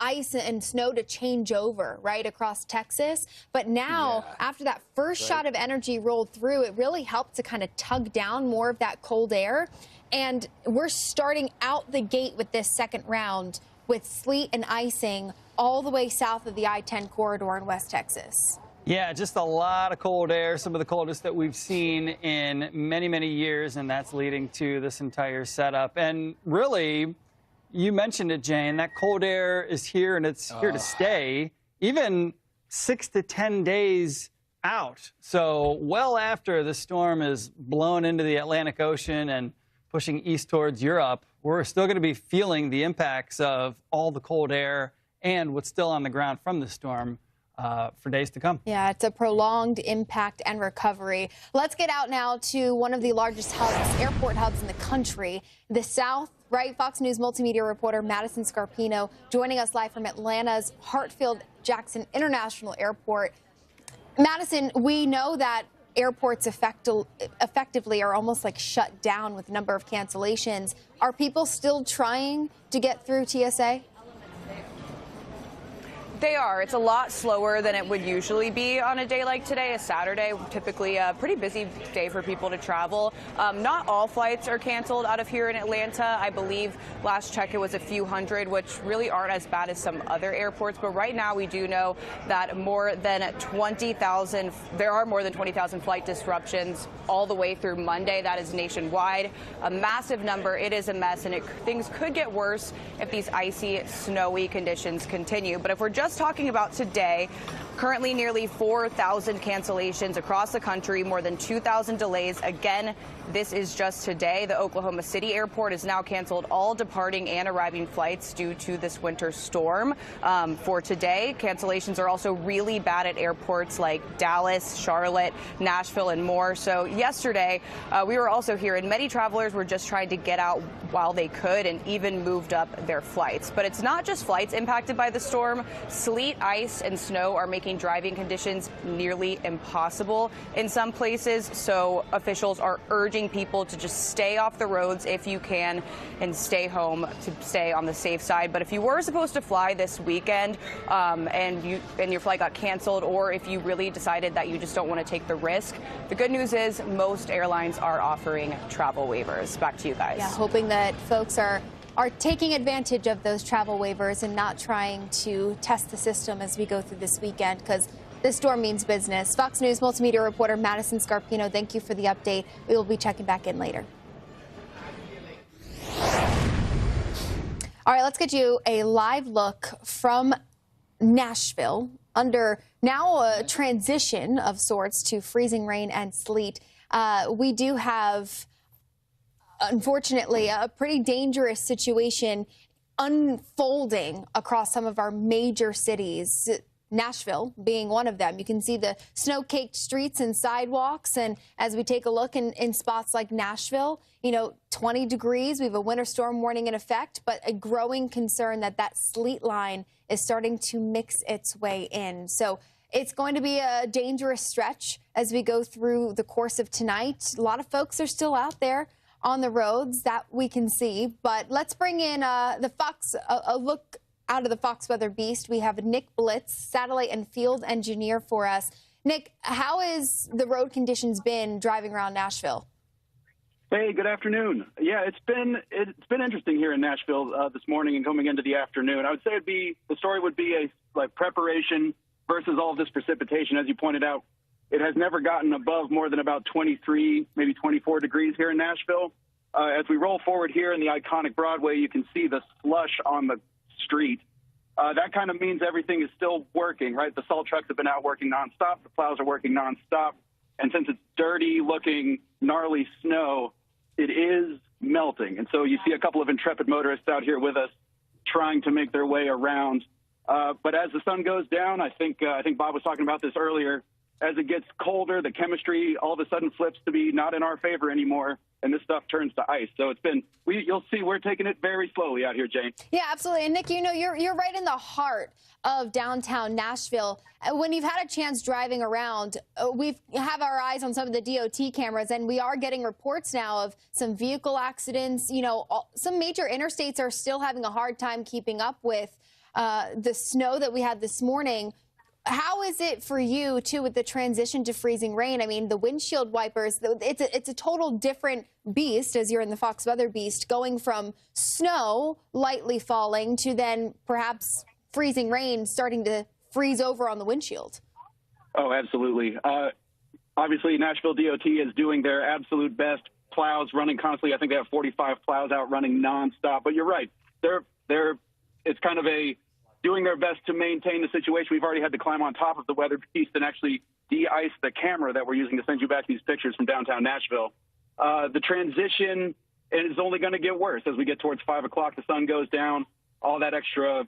ice and snow to change over right across Texas. But now, after that first shot of energy rolled through, it really helped to kind of tug down more of that cold air. And we're starting out the gate with this second round with sleet and icing all the way south of the I-10 corridor in West Texas. Yeah, just a lot of cold air, some of the coldest that we've seen in many, many years, and that's leading to this entire setup. And really, you mentioned it, Jane, that cold air is here and it's here to stay, even 6 to 10 days out. So well after the storm is blown into the Atlantic Ocean and pushing east towards Europe, we're still going to be feeling the impacts of all the cold air and what's still on the ground from the storm for days to come. Yeah, it's a prolonged impact and recovery. Let's get out now to one of the largest hubs, airport hubs in the country, the South. Right, Fox News multimedia reporter Madison Scarpino joining us live from Atlanta's Hartsfield-Jackson International Airport. Madison, we know that airports effectively are almost like shut down with a number of cancellations. Are people still trying to get through TSA? They are. It's a lot slower than it would usually be on a day like today, a Saturday, typically a pretty busy day for people to travel. Not all flights are canceled out of here in Atlanta. I believe last check it was a few hundred, which really aren't as bad as some other airports. But right now we do know that there are more than 20,000 flight disruptions all the way through Monday. That is nationwide. A massive number. It is a mess, and things could get worse if these icy, snowy conditions continue. But if we're just talking about today, Currently, nearly 4,000 cancellations across the country, more than 2,000 delays. Again, this is just today. The Oklahoma City airport has now canceled all departing and arriving flights due to this winter storm. For today, cancellations are also really bad at airports like Dallas, Charlotte, Nashville, and more. So yesterday, we were also here, and many travelers were just trying to get out while they could and even moved up their flights. But it's not just flights impacted by the storm. Sleet, ice, and snow are making driving conditions nearly impossible in some places. So officials are urging people to just stay off the roads if you can and stay home to stay on the safe side. But if you were supposed to fly this weekend and your flight got canceled, or if you really decided that you just don't want to take the risk, the good news is most airlines are offering travel waivers. Back to you guys. Yeah, hoping that folks are taking advantage of those travel waivers and not trying to test the system as we go through this weekend, because this storm means business. Fox News multimedia reporter Madison Scarpino, thank you for the update. We will be checking back in later. All right, let's get you a live look from Nashville under now a transition of sorts to freezing rain and sleet. We do have, unfortunately, a pretty dangerous situation unfolding across some of our major cities, Nashville being one of them. You can see the snow-caked streets and sidewalks, and as we take a look in spots like Nashville, 20 degrees. We have a winter storm warning in effect, but a growing concern that sleet line is starting to mix its way in. So it's going to be a dangerous stretch as we go through the course of tonight. A lot of folks are still out there on the roads that we can see, but let's bring in a look out of the Fox Weather Beast. We have Nick Blitz, satellite and field engineer for us. Nick, how has the road conditions been driving around Nashville? Hey, good afternoon. Yeah, it's been interesting here in Nashville this morning and coming into the afternoon. I would say the story would be a preparation versus all of this precipitation. As you pointed out, it has never gotten above more than about 23, maybe 24 degrees here in Nashville. As we roll forward here in the iconic Broadway, you can see the slush on the street. That kind of means everything is still working, right? The salt trucks have been out working nonstop. The plows are working nonstop. And since it's dirty looking, gnarly snow, it is melting. And so you see a couple of intrepid motorists out here with us trying to make their way around. But as the sun goes down, I think Bob was talking about this earlier, as it gets colder, the chemistry all of a sudden flips to be not in our favor anymore, and this stuff turns to ice. So you'll see we're taking it very slowly out here, Jane. Yeah, absolutely. And Nick, you're right in the heart of downtown Nashville. When you've had a chance driving around, we have our eyes on some of the DOT cameras, and we are getting reports now of some vehicle accidents. Some major interstates are still having a hard time keeping up with the snow that we had this morning. How is it for you, too, with the transition to freezing rain? I mean, the windshield wipers, it's a total different beast, as you're in the Fox Weather Beast, going from snow lightly falling to then perhaps freezing rain starting to freeze over on the windshield. Oh, absolutely. Obviously, Nashville DOT is doing their absolute best. Plows running constantly. I think they have 45 plows out running nonstop. But you're right. It's kind of doing their best to maintain the situation. We've already had to climb on top of the weather beast and actually de-ice the camera that we're using to send you back these pictures from downtown Nashville. The transition is only going to get worse as we get towards 5 o'clock. The sun goes down. The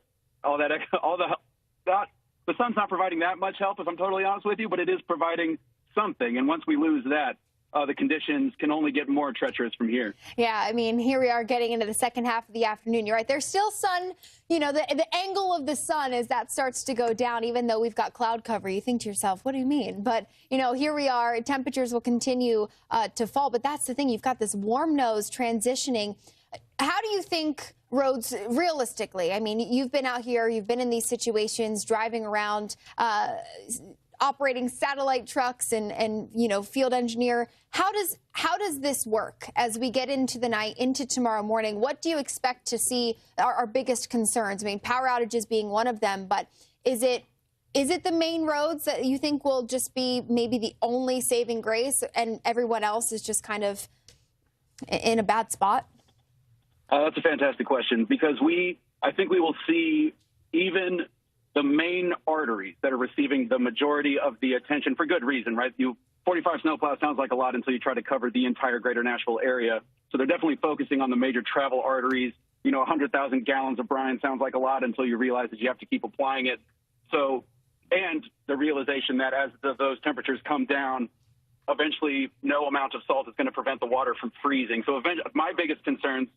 sun's not providing that much help, if I'm totally honest with you, but it is providing something. And once we lose that, the conditions can only get more treacherous from here. Yeah, I mean, here we are getting into the second half of the afternoon. You're right. There's still sun. The angle of the sun as that starts to go down, even though we've got cloud cover. You think to yourself, what do you mean? But, here we are. Temperatures will continue to fall. But that's the thing. You've got this warm nose transitioning. How do you think roads, realistically, I mean, you've been out here, you've been in these situations, driving around, operating satellite trucks and field engineer. How does this work as we get into the night, into tomorrow morning? What do you expect to see our biggest concerns? I mean, power outages being one of them, but is it the main roads that you think will just be maybe the only saving grace and everyone else is just kind of in a bad spot? That's a fantastic question, because I think we will see even the main arteries that are receiving the majority of the attention for good reason, right? 45 snowplows sounds like a lot until you try to cover the entire greater Nashville area. So they're definitely focusing on the major travel arteries. 100,000 gallons of brine sounds like a lot until you realize that you have to keep applying it. So, and the realization that as those temperatures come down, eventually no amount of salt is going to prevent the water from freezing. So my biggest concerns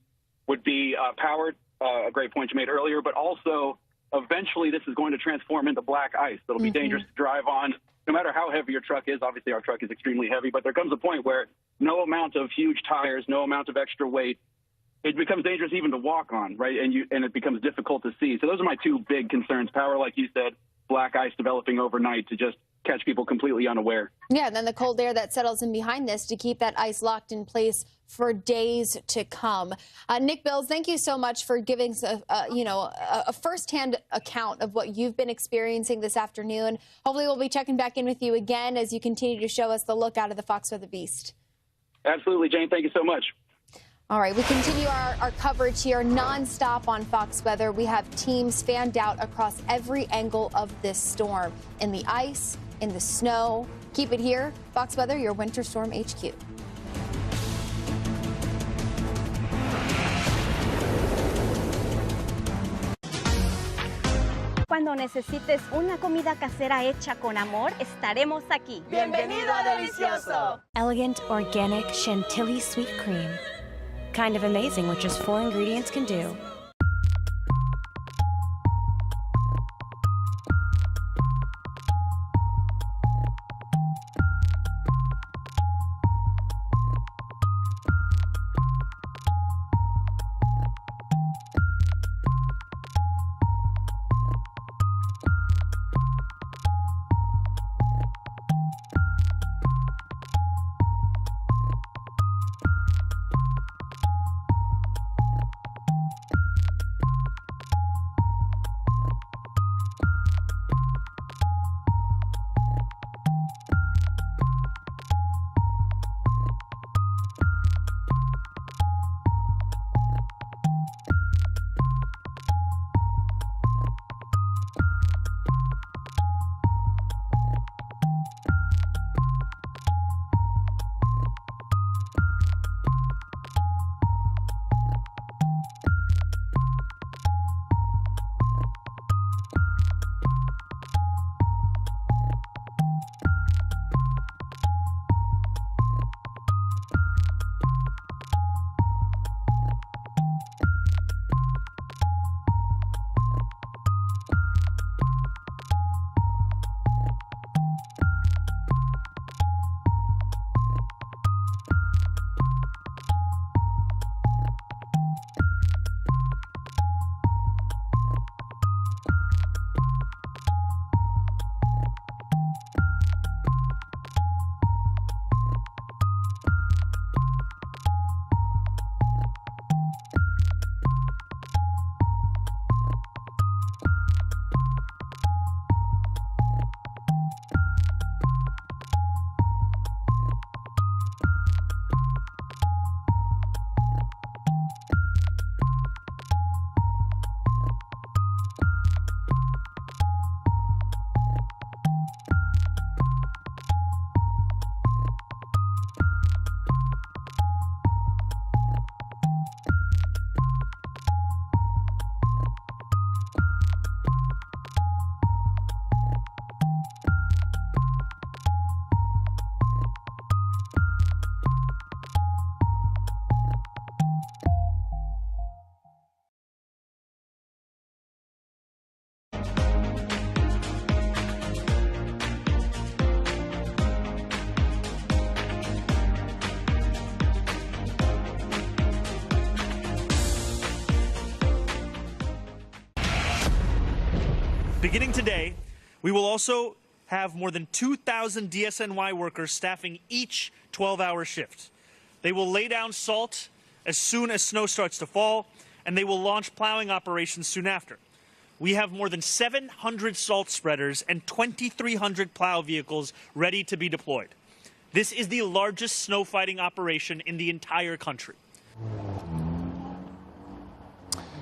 would be power, a great point you made earlier, but also eventually this is going to transform into black ice that'll be dangerous to drive on, no matter how heavy your truck is. Obviously, our truck is extremely heavy, but there comes a point where no amount of huge tires, no amount of extra weight, it becomes dangerous even to walk on, right? And it becomes difficult to see. So those are my two big concerns. Power, like you said, black ice developing overnight to just catch people completely unaware. Yeah, and then the cold air that settles in behind this to keep that ice locked in place for days to come. Nick Bills, thank you so much for giving us a firsthand account of what you've been experiencing this afternoon. Hopefully we'll be checking back in with you again as you continue to show us the look out of the Fox Weather Beast. Absolutely, Jane. Thank you so much. All right, we continue our coverage here nonstop on Fox Weather. We have teams fanned out across every angle of this storm, in the ice, in the snow. Keep it here. Fox Weather, your Winter Storm HQ. Cuando necesites una comida casera hecha con amor, estaremos aquí. ¡Bienvenido a Delicioso! Elegant, organic, chantilly sweet cream. Kind of amazing what just 4 ingredients can do. Beginning today, we will also have more than 2,000 DSNY workers staffing each 12-hour shift. They will lay down salt as soon as snow starts to fall, and they will launch plowing operations soon after. We have more than 700 salt spreaders and 2,300 plow vehicles ready to be deployed. This is the largest snow fighting operation in the entire country.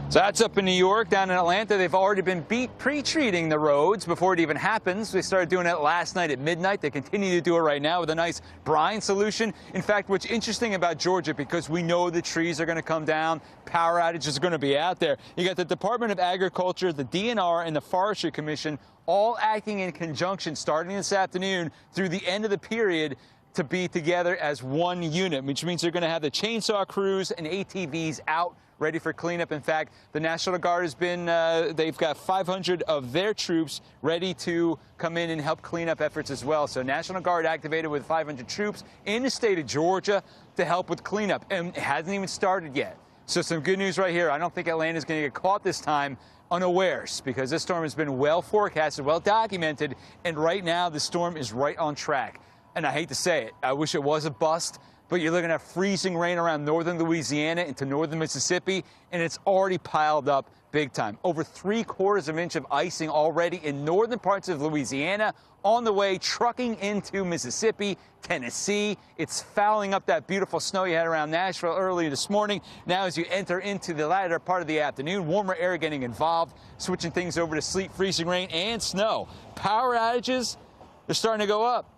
So that's up in New York. Down in Atlanta, they've already been pre-treating the roads before it even happens. They started doing it last night at midnight. They continue to do it right now with a nice brine solution. In fact, what's interesting about Georgia, because we know the trees are going to come down, power outages are going to be out there. You got the Department of Agriculture, the DNR, and the Forestry Commission all acting in conjunction starting this afternoon through the end of the period to be together as one unit, which means they're going to have the chainsaw crews and ATVs out ready for cleanup. In fact, the National Guard has been, they've got 500 of their troops ready to come in and help clean up efforts as well. So National Guard activated with 500 troops in the state of Georgia to help with cleanup. And it hasn't even started yet. So some good news right here. I don't think Atlanta's going to get caught this time unawares, because this storm has been well forecasted, well documented, and right now the storm is right on track. And I hate to say it, I wish it was a bust, but you're looking at freezing rain around northern Louisiana into northern Mississippi, and it's already piled up big time. Over 3/4 of an inch of icing already in northern parts of Louisiana, on the way trucking into Mississippi, Tennessee. It's fouling up that beautiful snow you had around Nashville early this morning. Now as you enter into the latter part of the afternoon, warmer air getting involved, switching things over to sleet, freezing rain, and snow. Power outages, they're starting to go up.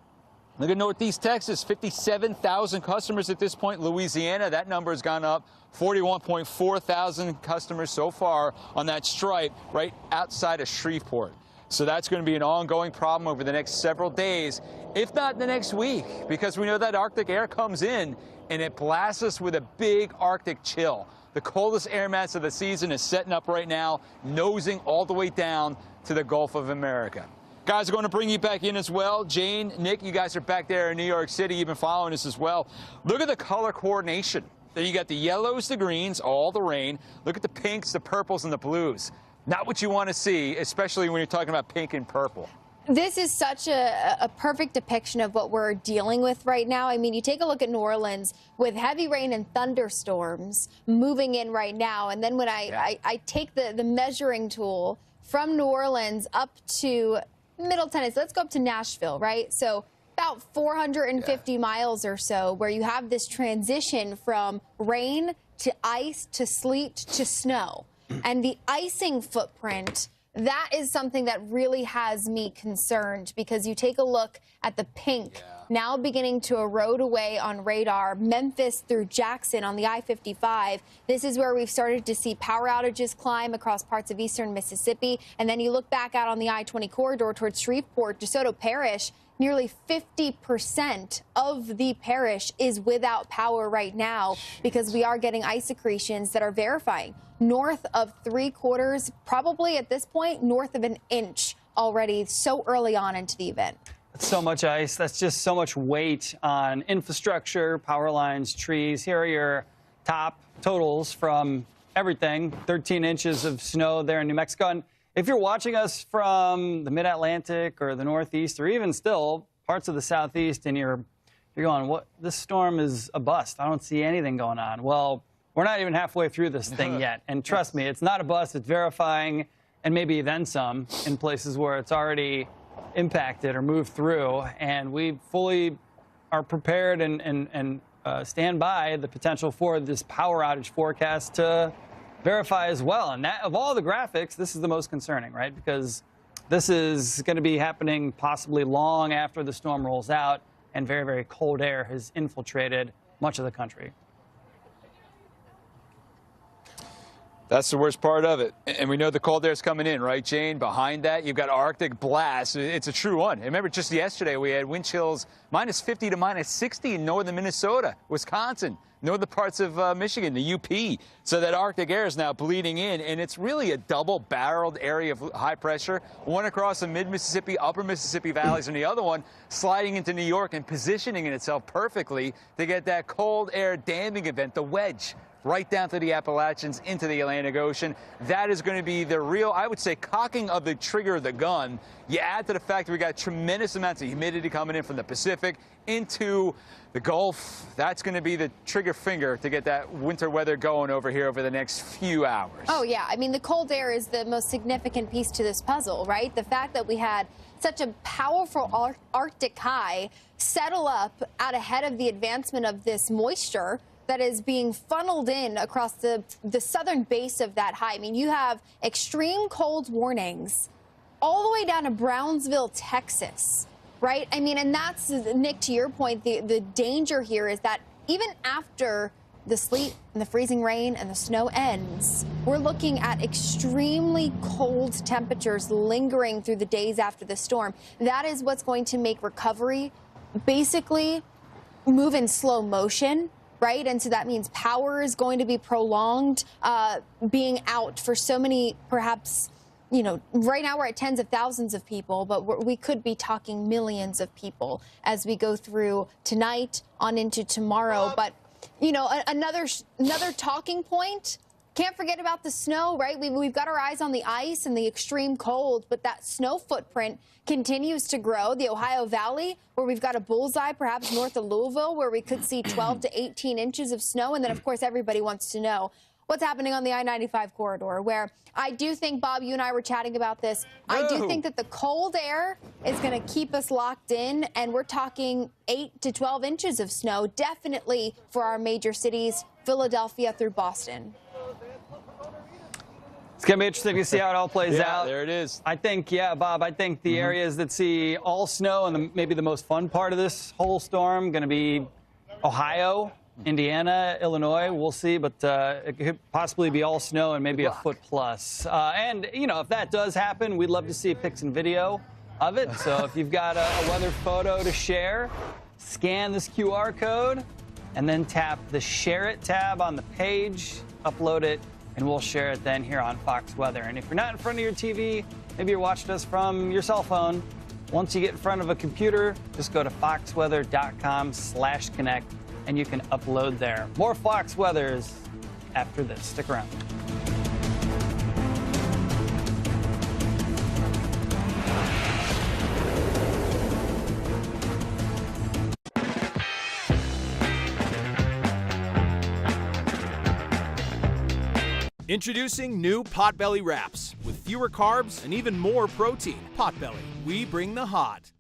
Look at Northeast Texas, 57,000 customers at this point. Louisiana, that number has gone up. 41.4 thousand customers so far on that stripe right outside of Shreveport. So that's going to be an ongoing problem over the next several days, if not the next week, because we know that Arctic air comes in and it blasts us with a big Arctic chill. The coldest air mass of the season is setting up right now, nosing all the way down to the Gulf of America. Guys, are going to bring you back in as well. Jane, Nick, you guys are back there in New York City. You've been following us as well. Look at the color coordination. Then you got the yellows, the greens, all the rain. Look at the pinks, the purples, and the blues. Not what you want to see, especially when you're talking about pink and purple. This is such a perfect depiction of what we're dealing with right now. I mean, you take a look at New Orleans with heavy rain and thunderstorms moving in right now. And then when I take the measuring tool from New Orleans up to Middle Tennessee, let's go up to Nashville, right? So about 450 miles or so, where you have this transition from rain to ice to sleet to snow. And the icing footprint, that is something that really has me concerned, because you take a look at the pink now beginning to erode away on radar, Memphis through Jackson on the I-55. This is where we've started to see power outages climb across parts of eastern Mississippi. And then you look back out on the I-20 corridor towards Shreveport, DeSoto Parish, nearly 50% of the parish is without power right now because we are getting ice accretions that are verifying north of 3/4, probably at this point north of an inch already so early on into the event. That's so much ice. That's just so much weight on infrastructure, power lines, trees. Here are your top totals from everything. 13 inches of snow there in New Mexico. And if you're watching us from the Mid-Atlantic or the Northeast, or even still parts of the Southeast, and you're going, "What? This storm is a bust. I don't see anything going on." Well, we're not even halfway through this thing yet. And trust me, it's not a bust. It's verifying, and maybe then some in places where it's already impacted or moved through. And we fully are prepared and stand by the potential for this power outage forecast to verify as well. And that, of all the graphics, this is the most concerning, right? Because this is going to be happening possibly long after the storm rolls out and very, very cold air has infiltrated much of the country. That's the worst part of it. And we know the cold air's coming in, right, Jane? Behind that, you've got Arctic blast. It's a true one. Remember, just yesterday, we had wind chills -50 to -60 in northern Minnesota, Wisconsin, northern parts of Michigan, the UP. So that Arctic air is now bleeding in, and it's really a double-barreled area of high pressure, one across the mid-Mississippi, upper Mississippi valleys, and the other one sliding into New York and positioning itself perfectly to get that cold air damming event, the wedge, right down to the Appalachians into the Atlantic Ocean. That is going to be the real, I would say, cocking of the trigger of the gun. You add to the fact that we got tremendous amounts of humidity coming in from the Pacific into the Gulf. That's going to be the trigger finger to get that winter weather going over here over the next few hours. Oh, yeah. I mean, the cold air is the most significant piece to this puzzle, right? The fact that we had such a powerful Arctic high settle up out ahead of the advancement of this moisture that is being funneled in across the southern base of that high. I mean, you have extreme cold warnings all the way down to Brownsville, Texas, right? I mean, and that's, Nick, to your point, the danger here is that even after the sleet and the freezing rain and the snow ends, we're looking at extremely cold temperatures lingering through the days after the storm. That is what's going to make recovery basically move in slow motion, right? And so that means power is going to be prolonged, being out for so many, perhaps, you know, right now we're at tens of thousands of people, but we could be talking millions of people as we go through tonight on into tomorrow. But, you know, another talking point, can't forget about the snow, right? We've got our eyes on the ice and the extreme cold, but that snow footprint continues to grow. The Ohio Valley, where we've got a bullseye, perhaps north of Louisville, where we could see 12 to 18 inches of snow. And then, of course, everybody wants to know what's happening on the I-95 corridor, where I do think, Bob, you and I were chatting about this. I do think that the cold air is going to keep us locked in, and we're talking 8 to 12 inches of snow, definitely for our major cities, Philadelphia through Boston. It's going to be interesting to see how it all plays out. There it is. I think, yeah, Bob, I think the areas that see all snow and maybe the most fun part of this whole storm going to be Ohio, Indiana, Illinois. We'll see, but it could possibly be all snow and maybe a foot plus. And, you know, if that does happen, we'd love to see pics and video of it. So if you've got a weather photo to share, scan this QR code and then tap the Share It tab on the page, upload it, and we'll share it then here on Fox Weather. And if you're not in front of your TV, maybe you're watching us from your cell phone, once you get in front of a computer, just go to foxweather.com/connect and you can upload there. More Fox Weathers after this. Stick around. Introducing new Potbelly Wraps. With fewer carbs and even more protein. Potbelly, we bring the hot.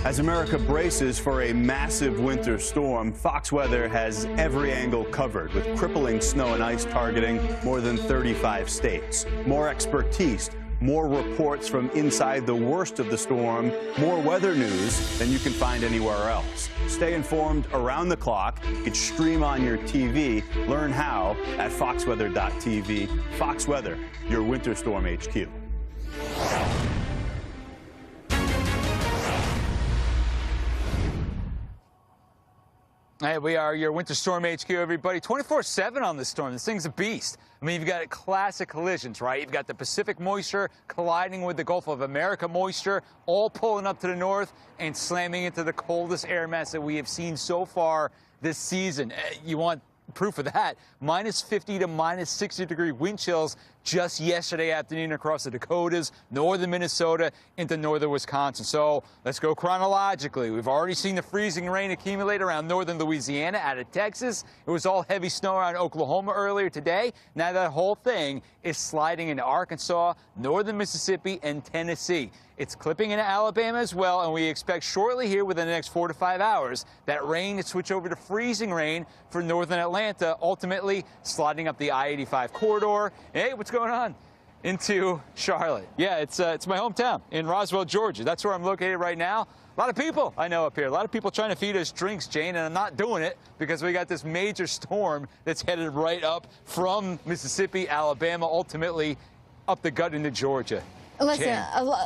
As America braces for a massive winter storm, Fox Weather has every angle covered with crippling snow and ice targeting more than 35 states. More expertise, more reports from inside the worst of the storm, more weather news than you can find anywhere else. Stay informed around the clock. You can stream on your TV. Learn how at foxweather.tv. Fox Weather, your winter storm HQ. Hey, we are your Winter Storm HQ, everybody. 24/7 on this storm. This thing's a beast. I mean, you've got classic collisions, right? You've got the Pacific moisture colliding with the Gulf of America moisture, all pulling up to the north and slamming into the coldest air mass that we have seen so far this season. You want proof of that? Minus 50 to minus 60-degree wind chills just yesterday afternoon across the Dakotas, northern Minnesota, into northern Wisconsin. So let's go chronologically. We've already seen the freezing rain accumulate around northern Louisiana, out of Texas. It was all heavy snow around Oklahoma earlier today. Now that whole thing is sliding into Arkansas, northern Mississippi, and Tennessee. It's clipping into Alabama as well, and we expect shortly here within the next 4 to 5 hours that rain to switch over to freezing rain for northern Atlanta, ultimately sliding up the I-85 corridor. Hey, what's going on? Into Charlotte. Yeah, it's my hometown in Roswell, Georgia. That's where I'm located right now. A lot of people I know up here. A lot of people trying to feed us drinks, Jane, and I'm not doing it because we got this major storm that's headed right up from Mississippi, Alabama, ultimately up the gut into Georgia. Listen,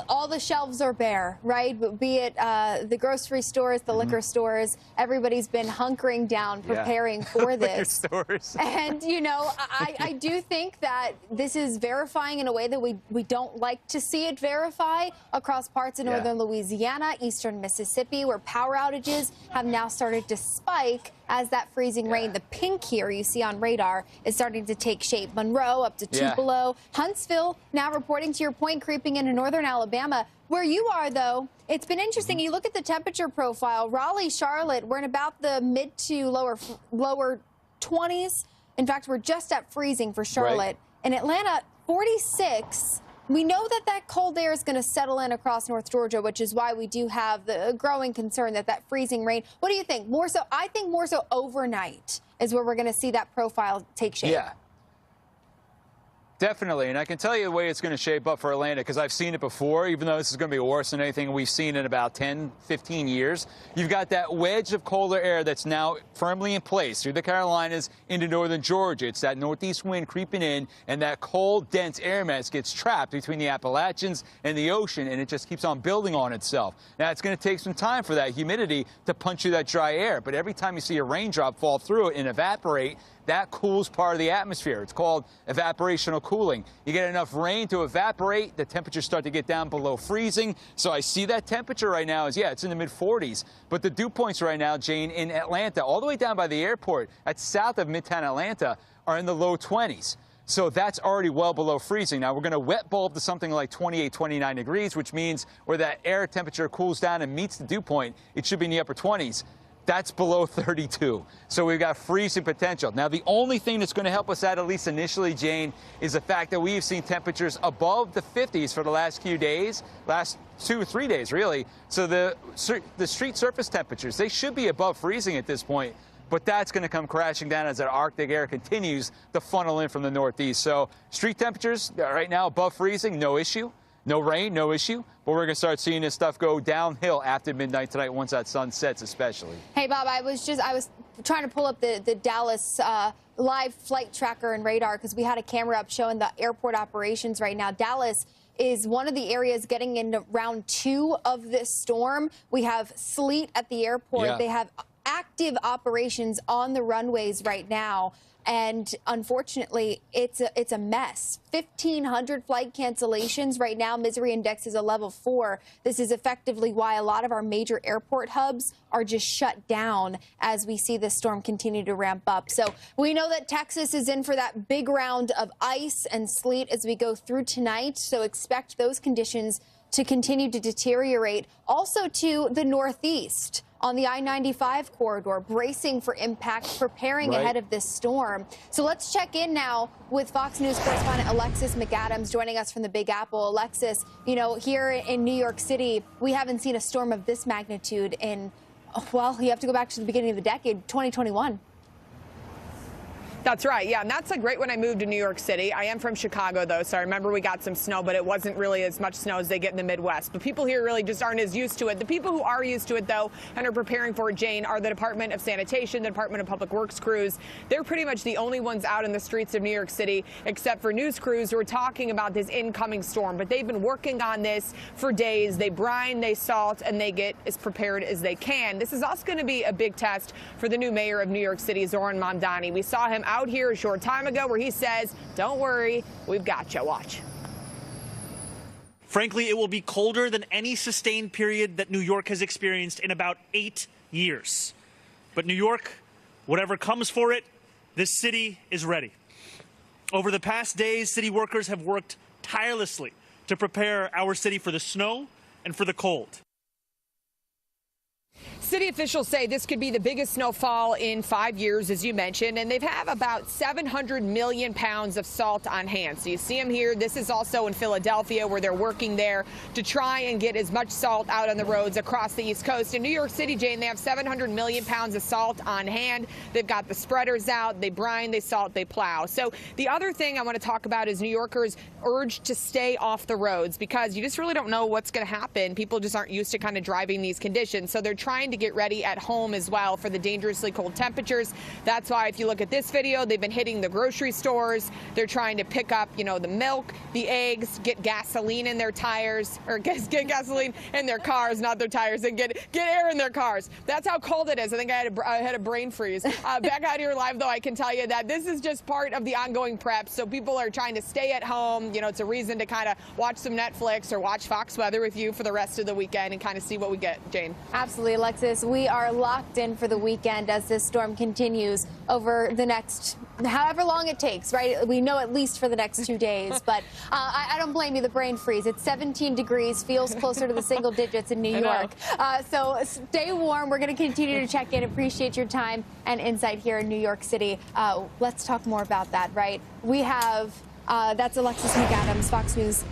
all the shelves are bare, right? Be it the grocery stores, the liquor stores, everybody's been hunkering down, preparing for this. Liquor stores. And, you know, I do think that this is verifying in a way that we don't like to see it verify across parts of northern Louisiana, eastern Mississippi, where power outages have now started to spike as that freezing rain. The pink here you see on radar is starting to take shape. Monroe up to 2 below. Huntsville now reporting, to your point, creeping into northern Alabama. Where you are, though, it's been interesting. You look at the temperature profile. Raleigh, Charlotte, we're in about the mid to lower 20s. In fact, we're just at freezing for Charlotte. Right. In Atlanta, 46. We know that that cold air is going to settle in across North Georgia, which is why we do have the growing concern that freezing rain. What do you think? More so, I think more so overnight is where we're going to see that profile take shape. Yeah. Definitely, and I can tell you the way it's going to shape up for Atlanta because I've seen it before, even though this is going to be worse than anything we've seen in about 10, 15 years. You've got that wedge of colder air that's now firmly in place through the Carolinas into northern Georgia. It's that northeast wind creeping in, and that cold, dense air mass gets trapped between the Appalachians and the ocean, and it just keeps on building on itself. Now, it's going to take some time for that humidity to punch through that dry air, but every time you see a raindrop fall through it and evaporate, that cools part of the atmosphere. It's called evaporational cooling. You get enough rain to evaporate, the temperatures start to get down below freezing. So I see that temperature right now is, it's in the mid-40s. But the dew points right now, Jane, in Atlanta, all the way down by the airport, that's south of Midtown Atlanta, are in the low 20s. So that's already well below freezing. Now, we're going to wet bulb to something like 28, 29 degrees, which means where that air temperature cools down and meets the dew point, it should be in the upper 20s. That's below 32. So we've got freezing potential. Now, the only thing that's going to help us out, at least initially, Jane, is the fact that we've seen temperatures above the 50s for the last few days, last 2 or 3 days, really. So the street surface temperatures, they should be above freezing at this point. But that's going to come crashing down as that Arctic air continues to funnel in from the northeast. So street temperatures right now above freezing, no issue. No rain, no issue, but we're going to start seeing this stuff go downhill after midnight tonight once that sun sets especially. Hey, Bob, I was trying to pull up the Dallas live flight tracker and radar because we had a camera up showing the airport operations right now. Dallas is one of the areas getting into round 2 of this storm. We have sleet at the airport. Yeah. They have active operations on the runways right now. And unfortunately, it's a mess. 1,500 flight cancellations right now. Misery index is a level 4. This is effectively why a lot of our major airport hubs are just shut down as we see this storm continue to ramp up. So we know that Texas is in for that big round of ice and sleet as we go through tonight. So expect those conditions to continue to deteriorate. Also to the northeast. on the I-95 corridor, bracing for impact, preparing ahead of this storm. So let's check in now with Fox News correspondent Alexis McAdams joining us from the Big Apple. Alexis, you know, here in New York City, we haven't seen a storm of this magnitude in, well, you have to go back to the beginning of the decade, 2021. That's right. Yeah, and that's like right when I moved to New York City. I am from Chicago, though, so I remember we got some snow, but it wasn't really as much snow as they get in the Midwest. But people here really just aren't as used to it. The people who are used to it, though, and are preparing for it, Jane, are the Department of Sanitation, the Department of Public Works crews. They're pretty much the only ones out in the streets of New York City, except for news crews who are talking about this incoming storm. But they've been working on this for days. They brine, they salt, and they get as prepared as they can. This is also going to be a big test for the new mayor of New York City, Zoran Mamdani. We saw him out here a short time ago where he says, don't worry, we've got you. Watch. Frankly, it will be colder than any sustained period that New York has experienced in about 8 years. But New York, whatever comes for it, this city is ready. Over the past days, city workers have worked tirelessly to prepare our city for the snow and for the cold. City officials say this could be the biggest snowfall in 5 years, as you mentioned, and they have about 700 million pounds of salt on hand. So you see them here. This is also in Philadelphia, where they're working there to try and get as much salt out on the roads across the East Coast. In New York City, Jane, they have 700 million pounds of salt on hand. They've got the spreaders out. They brine, they salt, they plow. So the other thing I want to talk about is New Yorkers urged to stay off the roads because you just really don't know what's going to happen. People just aren't used to kind of driving these conditions. So they're trying to get ready at home as well for the dangerously cold temperatures. That's why if you look at this video, they've been hitting the grocery stores. They're trying to pick up, you know, the milk, the eggs, get gasoline in their tires, or get gasoline in their cars, not their tires, and get air in their cars. That's how cold it is. I think I had a brain freeze. Back out here live, though, I can tell you that this is just part of the ongoing prep. So people are trying to stay at home. You know, it's a reason to kind of watch some Netflix or watch Fox Weather with you for the rest of the weekend and kind of see what we get, Jane. Absolutely, Alexis. We are locked in for the weekend as this storm continues over the next, however long it takes, right? We know at least for the next 2 days, but I don't blame you, the brain freeze. It's 17 degrees, feels closer to the single digits in New York. So stay warm. We're going to continue to check in. Appreciate your time and insight here in New York City. Let's talk more about that, right? We have, that's Alexis McAdams, Fox News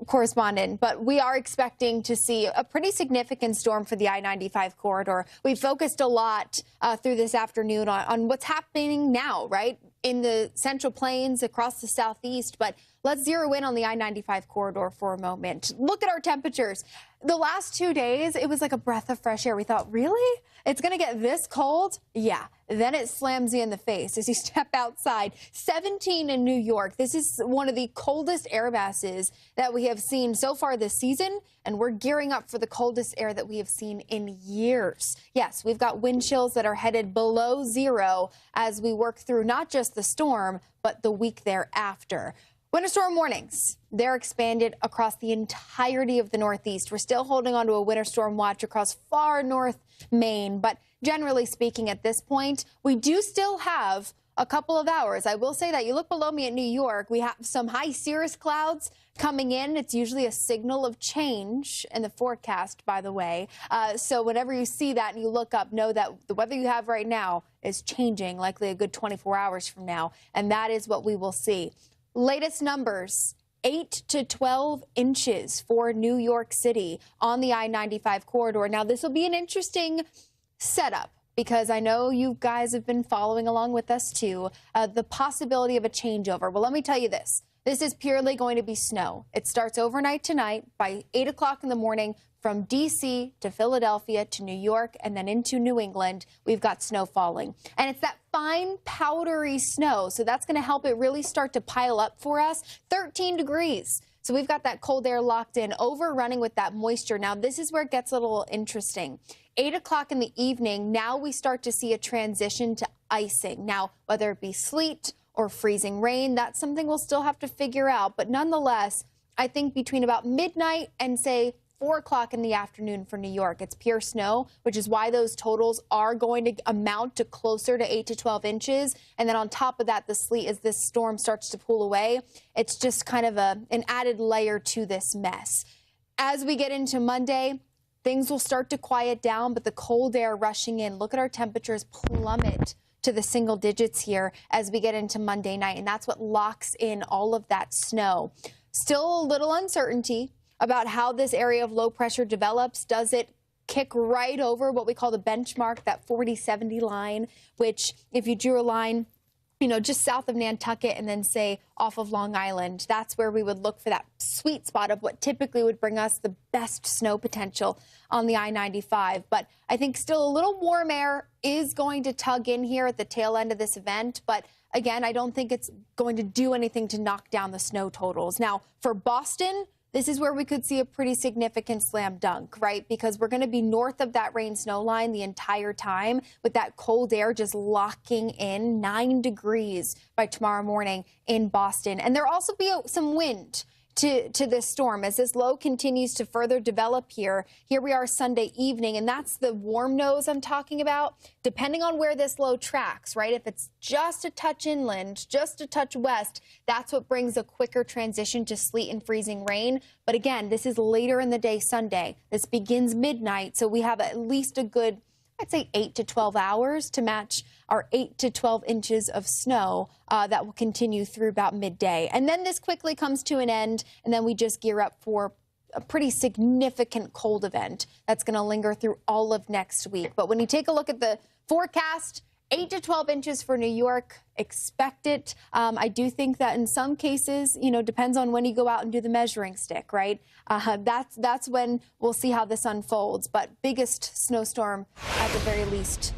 correspondent, but we are expecting to see a pretty significant storm for the I-95 corridor. We focused a lot through this afternoon on what's happening now, right, in the Central Plains across the Southeast, but let's zero in on the I-95 corridor for a moment. Look at our temperatures. The last 2 days, it was like a breath of fresh air. We thought, really? It's going to get this cold? Yeah. Then it slams you in the face as you step outside. 17 in New York. This is one of the coldest air masses that we have seen so far this season, and we're gearing up for the coldest air that we have seen in years. Yes, we've got wind chills that are headed below zero as we work through not just the storm, but the week thereafter. Winter storm warnings, they're expanded across the entirety of the Northeast. We're still holding on to a winter storm watch across far north Maine, but generally speaking at this point, we do still have a couple of hours. I will say that you look below me at New York, we have some high cirrus clouds coming in. It's usually a signal of change in the forecast, by the way. So whenever you see that and you look up, know that the weather you have right now is changing, likely a good 24 hours from now, and that is what we will see. Latest numbers, 8 to 12 inches for New York City on the I-95 corridor. Now, this will be an interesting setup because I know you guys have been following along with us, too, the possibility of a changeover. Well, let me tell you this. This is purely going to be snow. It starts overnight tonight by 8 o'clock in the morning. From D.C. to Philadelphia to New York and then into New England, we've got snow falling. And it's that fine, powdery snow, so that's going to help it really start to pile up for us. 13 degrees. So we've got that cold air locked in, overrunning with that moisture. Now, this is where it gets a little interesting. 8 o'clock in the evening, now we start to see a transition to icing. Now, whether it be sleet or freezing rain, that's something we'll still have to figure out. But nonetheless, I think between about midnight and, say, 4 o'clock in the afternoon for New York, it's pure snow, which is why those totals are going to amount to closer to 8 to 12 inches. And then on top of that, the sleet, as this storm starts to pull away, it's just kind of an added layer to this mess. As we get into Monday, things will start to quiet down, but the cold air rushing in. Look at our temperatures plummet to the single digits here as we get into Monday night, and that's what locks in all of that snow. Still a little uncertainty about how this area of low pressure develops. Does it kick right over what we call the benchmark, that 40-70 line, which if you drew a line, you know, just south of Nantucket and then say off of Long Island, that's where we would look for that sweet spot of what typically would bring us the best snow potential on the I-95. But I think still a little warm air is going to tug in here at the tail end of this event. But again, I don't think it's going to do anything to knock down the snow totals. Now, for Boston, this is where we could see a pretty significant slam dunk, right? Because we're going to be north of that rain snow line the entire time with that cold air just locking in 9 degrees by tomorrow morning in Boston. And there'll also be some wind to this storm as this low continues to further develop here. Here we are Sunday evening, and that's the warm nose I'm talking about. Depending on where this low tracks, right? If it's just a touch inland, just a touch west, that's what brings a quicker transition to sleet and freezing rain. But again, this is later in the day Sunday. This begins midnight, so we have at least a good, I'd say 8 to 12 hours to match our 8 to 12 inches of snow that will continue through about midday. And then this quickly comes to an end, and then we just gear up for a pretty significant cold event that's going to linger through all of next week. But when you take a look at the forecast, 8 to 12 inches for New York, expect it. I do think that in some cases, you know, depends on when you go out and do the measuring stick, right? That's when we'll see how this unfolds. But biggest snowstorm at the very least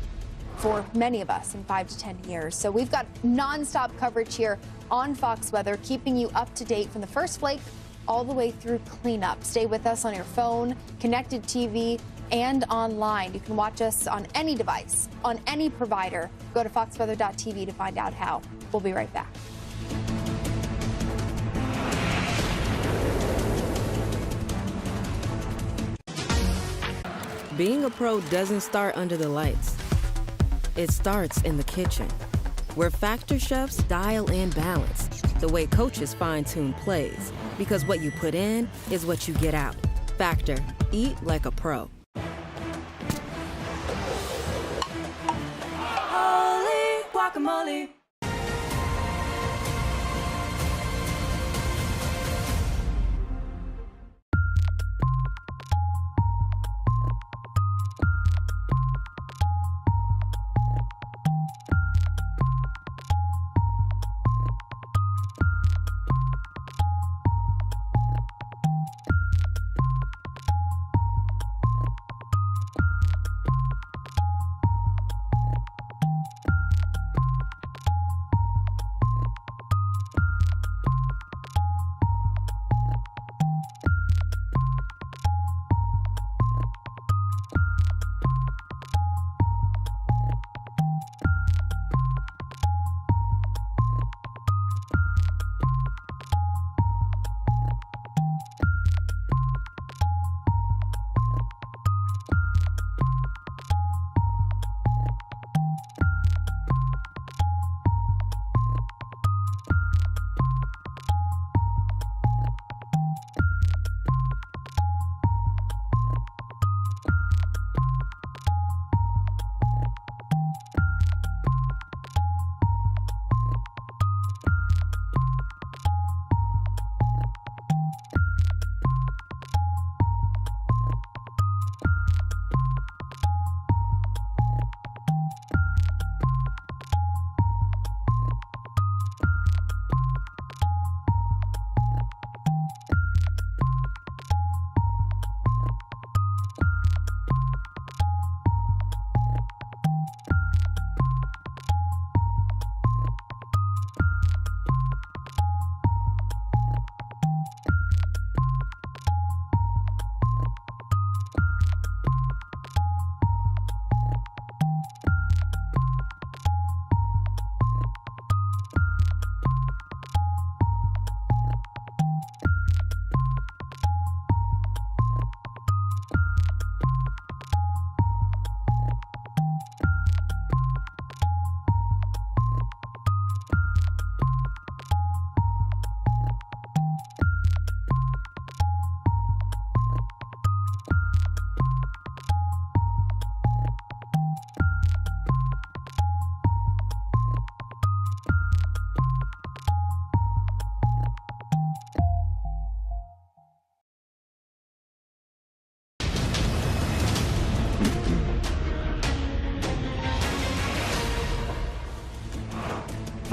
for many of us in 5 to 10 years. So we've got nonstop coverage here on Fox Weather, keeping you up to date from the first flake all the way through cleanup. Stay with us on your phone, connected TV, and online. You can watch us on any device, on any provider. Go to foxweather.tv to find out how. We'll be right back. Being a pro doesn't start under the lights. It starts in the kitchen, where Factor chefs dial in balance, the way coaches fine-tune plays. Because what you put in is what you get out. Factor, eat like a pro. Holy guacamole.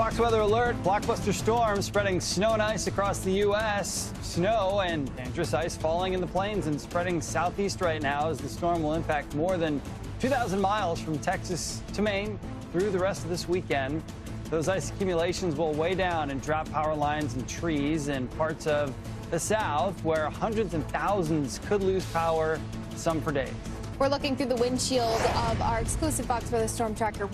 Fox Weather Alert, blockbuster storm spreading snow and ice across the U.S. Snow and dangerous ice falling in the plains and spreading southeast right now as the storm will impact more than 2,000 miles from Texas to Maine through the rest of this weekend. Those ice accumulations will weigh down and drop power lines and trees in parts of the south where hundreds and thousands could lose power, some for days. We're looking through the windshield of our exclusive Fox Weather Storm Tracker,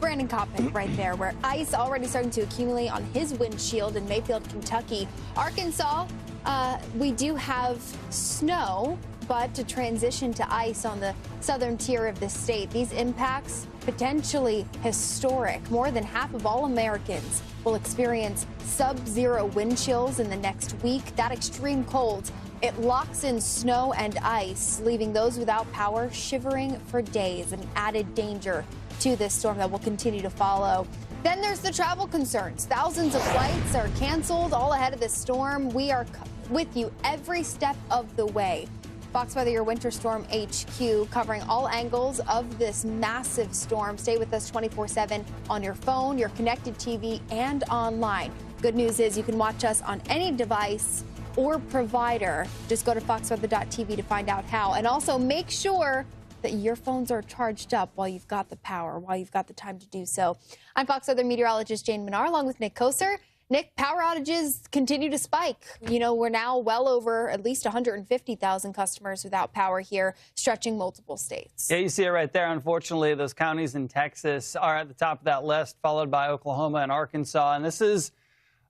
Brandon Koppin right there, where ice already starting to accumulate on his windshield in Mayfield, Kentucky. Arkansas, we do have snow, but to transition to ice on the southern tier of the state. These impacts potentially historic. More than half of all Americans will experience sub-zero wind chills in the next week. That extreme cold, it locks in snow and ice, leaving those without power shivering for days, an added danger to this storm that will continue to follow. Then there's the travel concerns. Thousands of flights are canceled all ahead of this storm. We are with you every step of the way. Fox Weather, your Winter Storm HQ, covering all angles of this massive storm. Stay with us 24/7 on your phone, your connected TV, and online. Good news is you can watch us on any device or provider. Just go to foxweather.tv to find out how. And also make sure that your phones are charged up while you've got the power, while you've got the time to do so. I'm Fox Weather meteorologist Jane Menard along with Nick Koser. Nick, power outages continue to spike. You know, we're now well over at least 150,000 customers without power here, stretching multiple states. Yeah, you see it right there. Unfortunately, those counties in Texas are at the top of that list, followed by Oklahoma and Arkansas. And this is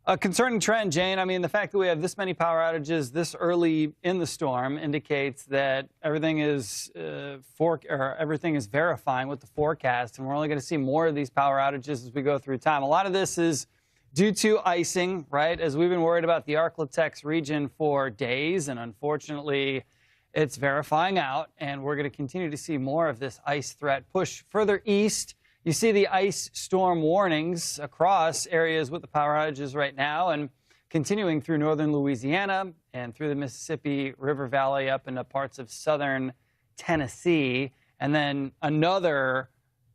a concerning trend, Jane. I mean, the fact that we have this many power outages this early in the storm indicates that everything is everything is verifying with the forecast, and we're only going to see more of these power outages as we go through time. A lot of this is due to icing, right? As we've been worried about the Arklatex region for days, and unfortunately, it's verifying out, and we're going to continue to see more of this ice threat push further east. You see the ice storm warnings across areas with the power outages right now and continuing through northern Louisiana and through the Mississippi River Valley up into parts of southern Tennessee. And then another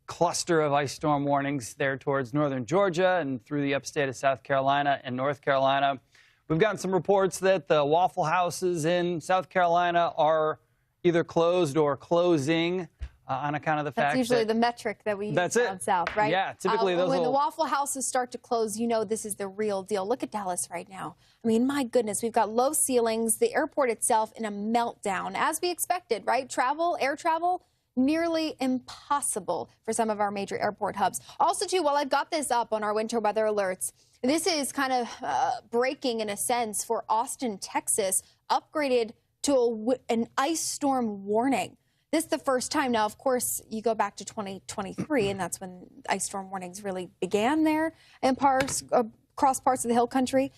cluster of ice storm warnings there towards northern Georgia and through the upstate of South Carolina and North Carolina. We've gotten some reports that the Waffle Houses in South Carolina are either closed or closing. On account of the fact that's usually the metric that we use down south, right? Yeah, typically those when the Waffle Houses start to close, you know this is the real deal. Look at Dallas right now. I mean, my goodness, we've got low ceilings, the airport itself in a meltdown, as we expected, right? Air travel, nearly impossible for some of our major airport hubs. Also, too, while I've got this up on our winter weather alerts, this is kind of breaking in a sense for Austin, Texas, upgraded to an ice storm warning. This is the first time. Now, of course, you go back to 2023, and that's when ice storm warnings really began there in across parts of the hill country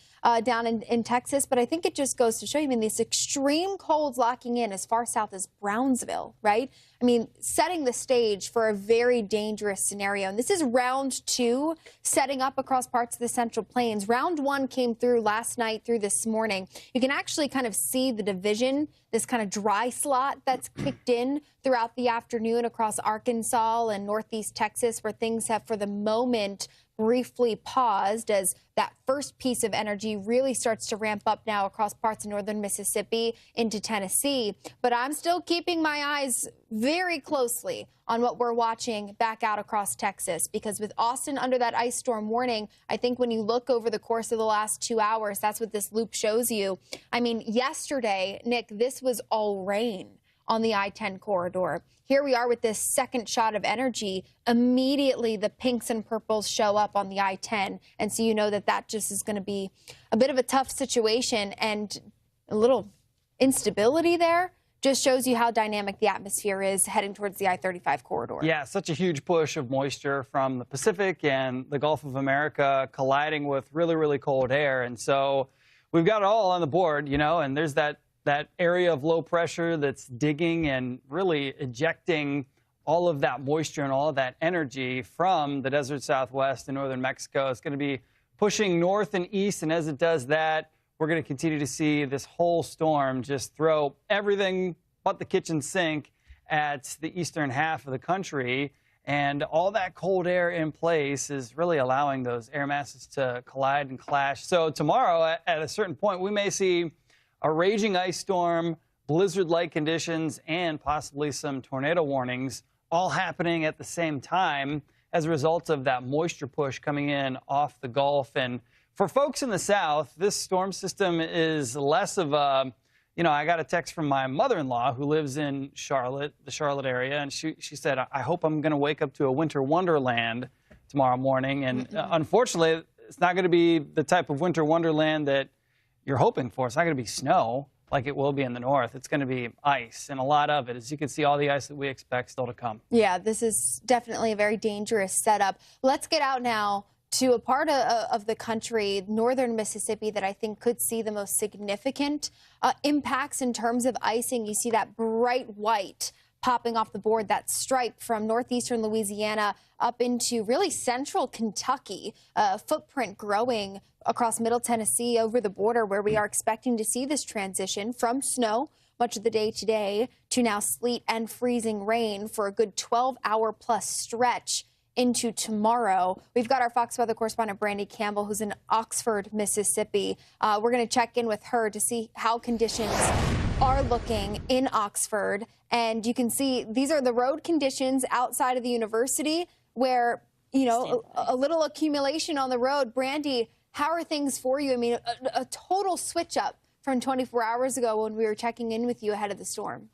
down in Texas. But I think it just goes to show you, I mean, these extreme colds locking in as far south as Brownsville, right? I mean, setting the stage for a very dangerous scenario. And this is round 2 setting up across parts of the Central Plains. Round 1 came through last night through this morning. You can actually kind of see the division, this kind of dry slot that's kicked in throughout the afternoon across Arkansas and northeast Texas, where things have, for the moment, briefly paused as that first piece of energy really starts to ramp up now across parts of northern Mississippi into Tennessee. But I'm still keeping my eyes very closely on what we're watching back out across Texas, because with Austin under that ice storm warning, I think when you look over the course of the last 2 hours, that's what this loop shows you. I mean, yesterday, Nick, this was all rain on the I-10 corridor. Here we are with this second shot of energy. Immediately, the pinks and purples show up on the I-10. And so you know that that just is going to be a bit of a tough situation, and a little instability there just shows you how dynamic the atmosphere is heading towards the I-35 corridor. Yeah, such a huge push of moisture from the Pacific and the Gulf of America colliding with really, really cold air. And so we've got it all on the board, you know, and there's that area of low pressure that's digging and really ejecting all of that moisture and all of that energy from the desert Southwest and northern Mexico. It's going to be pushing north and east, and as it does that, we're going to continue to see this whole storm just throw everything but the kitchen sink at the eastern half of the country. And all that cold air in place is really allowing those air masses to collide and clash. So tomorrow, at a certain point, we may see a raging ice storm, blizzard-like conditions, and possibly some tornado warnings all happening at the same time as a result of that moisture push coming in off the Gulf. And for folks in the south, this storm system is less of a, I got a text from my mother-in-law who lives in Charlotte, the Charlotte area, and she said, I hope I'm going to wake up to a winter wonderland tomorrow morning. And unfortunately, it's not going to be the type of winter wonderland that you're hoping for. It's not going to be snow like it will be in the north. It's going to be ice, and a lot of it. As you can see, all the ice that we expect still to come. Yeah, this is definitely a very dangerous setup. Let's get out now to a part of the country, northern Mississippi, that I think could see the most significant impacts in terms of icing. You see that bright white popping off the board, that stripe from northeastern Louisiana up into really central Kentucky, footprint growing across Middle Tennessee over the border, where we are expecting to see this transition from snow much of the day today to now sleet and freezing rain for a good 12-hour plus stretch into tomorrow. We've got our Fox Weather correspondent Brandy Campbell, who's in Oxford, Mississippi. We're going to check in with her to see how conditions are looking in Oxford. And you can see these are the road conditions outside of the university where, a little accumulation on the road. Brandy, how are things for you? I mean, a total switch up from 24 hours ago when we were checking in with you ahead of the storm.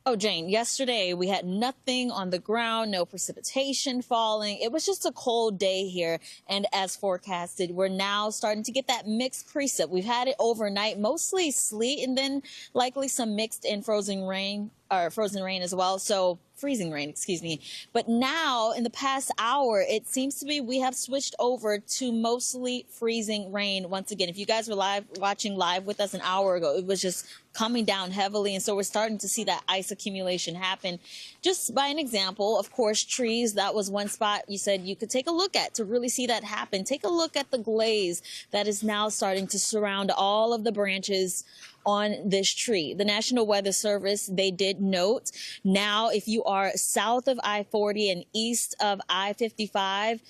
Oh, Jane, yesterday we had nothing on the ground, no precipitation falling. It was just a cold day here. And as forecasted, we're now starting to get that mixed precip. We've had it overnight, mostly sleet, and then likely some mixed in frozen rain as well. So freezing rain, excuse me. But now in the past hour, it seems to be we have switched over to mostly freezing rain once again. If you guys were watching live with us an hour ago, it was just coming down heavily. And so we're starting to see that ice accumulation happen. Just by an example, of course, trees, that was one spot you said you could take a look at to really see that happen. Take a look at the glaze that is now starting to surround all of the branches on this tree. The National Weather Service, they did note now if you are south of I-40 and east of I-55,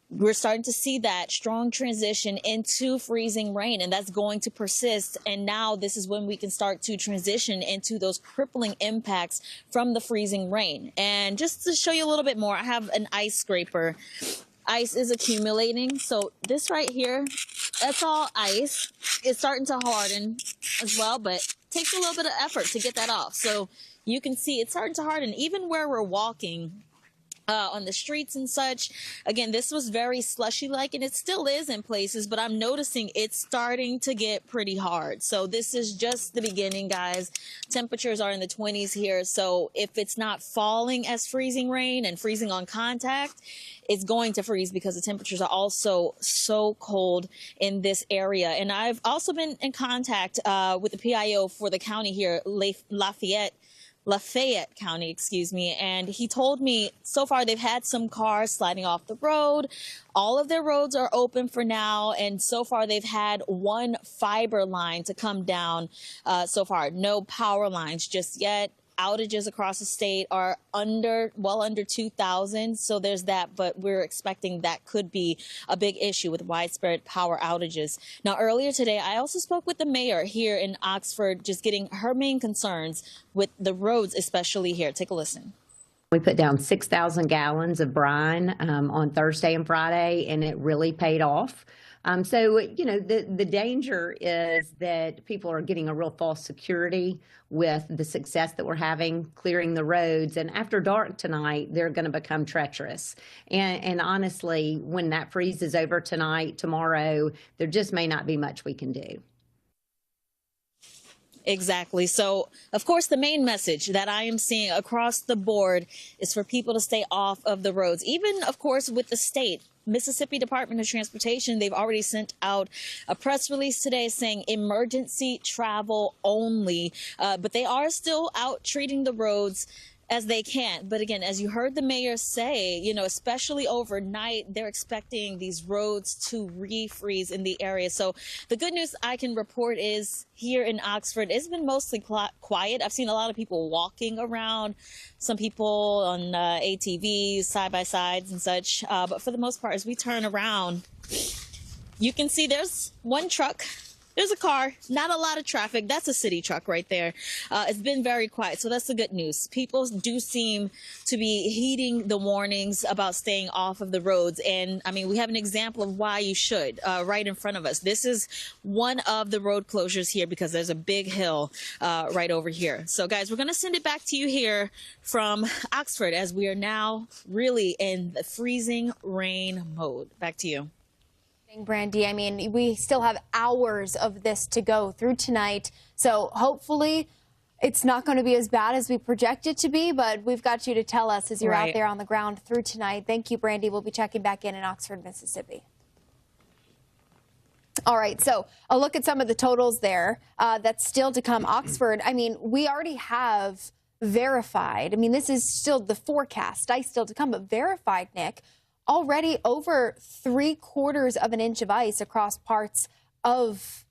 we're starting to see that strong transition into freezing rain, and that's going to persist. And now this is when we can start to transition into those crippling impacts from the freezing rain. And just to show you a little bit more, I have an ice scraper. Ice is accumulating. So this right here, that's all ice. It's starting to harden as well, but it takes a little bit of effort to get that off. So you can see it's starting to harden even where we're walking on the streets and such. Again, this was very slushy-like, and it still is in places, but I'm noticing it's starting to get pretty hard. So this is just the beginning, guys. Temperatures are in the 20s here, so if it's not falling as freezing rain and freezing on contact, it's going to freeze because the temperatures are also so cold in this area. And I've also been in contact with the PIO for the county here, Lafayette County, excuse me, and he told me so far they've had some cars sliding off the road. All of their roads are open for now, and so far they've had one fiber line to come down so far. No power lines just yet. Outages across the state are well under 2,000, so there's that, but we're expecting that could be a big issue with widespread power outages. Now, earlier today, I also spoke with the mayor here in Oxford, just getting her main concerns with the roads, especially here. Take a listen. We put down 6,000 gallons of brine on Thursday and Friday, and it really paid off. So, the danger is that people are getting a real false security with the success that we're having clearing the roads. And after dark tonight, they're going to become treacherous. And honestly, when that freezes over tonight, tomorrow, there just may not be much we can do. Exactly. So, of course, the main message that I am seeing across the board is for people to stay off of the roads. Even, of course, with the state, Mississippi Department of Transportation, they've already sent out a press release today saying emergency travel only. But they are still out treating the roads as they can. But again, as you heard the mayor say, you know, especially overnight, they're expecting these roads to refreeze in the area. So the good news I can report is here in Oxford, it's been mostly quiet. I've seen a lot of people walking around, some people on ATVs, side-by-sides and such. But for the most part, as we turn around, you can see there's one truck. There's a car, not a lot of traffic. That's a city truck right there. It's been very quiet, so that's the good news. People do seem to be heeding the warnings about staying off of the roads. And I mean, we have an example of why you should right in front of us. This is one of the road closures here because there's a big hill right over here. So guys, we're going to send it back to you here from Oxford as we are now really in the freezing rain mode. Back to you. Brandy, I mean, we still have hours of this to go through tonight, so hopefully it's not going to be as bad as we project it to be, but we've got you to tell us as you're out there on the ground through tonight. Thank you, Brandy. We'll be checking back in Oxford, Mississippi. All right, so a look at some of the totals there that's still to come. Oxford, I mean, we already have verified. I mean, this is still the forecast. Ice still to come, but verified, Nick. Already over 3/4 of an inch of ice across parts of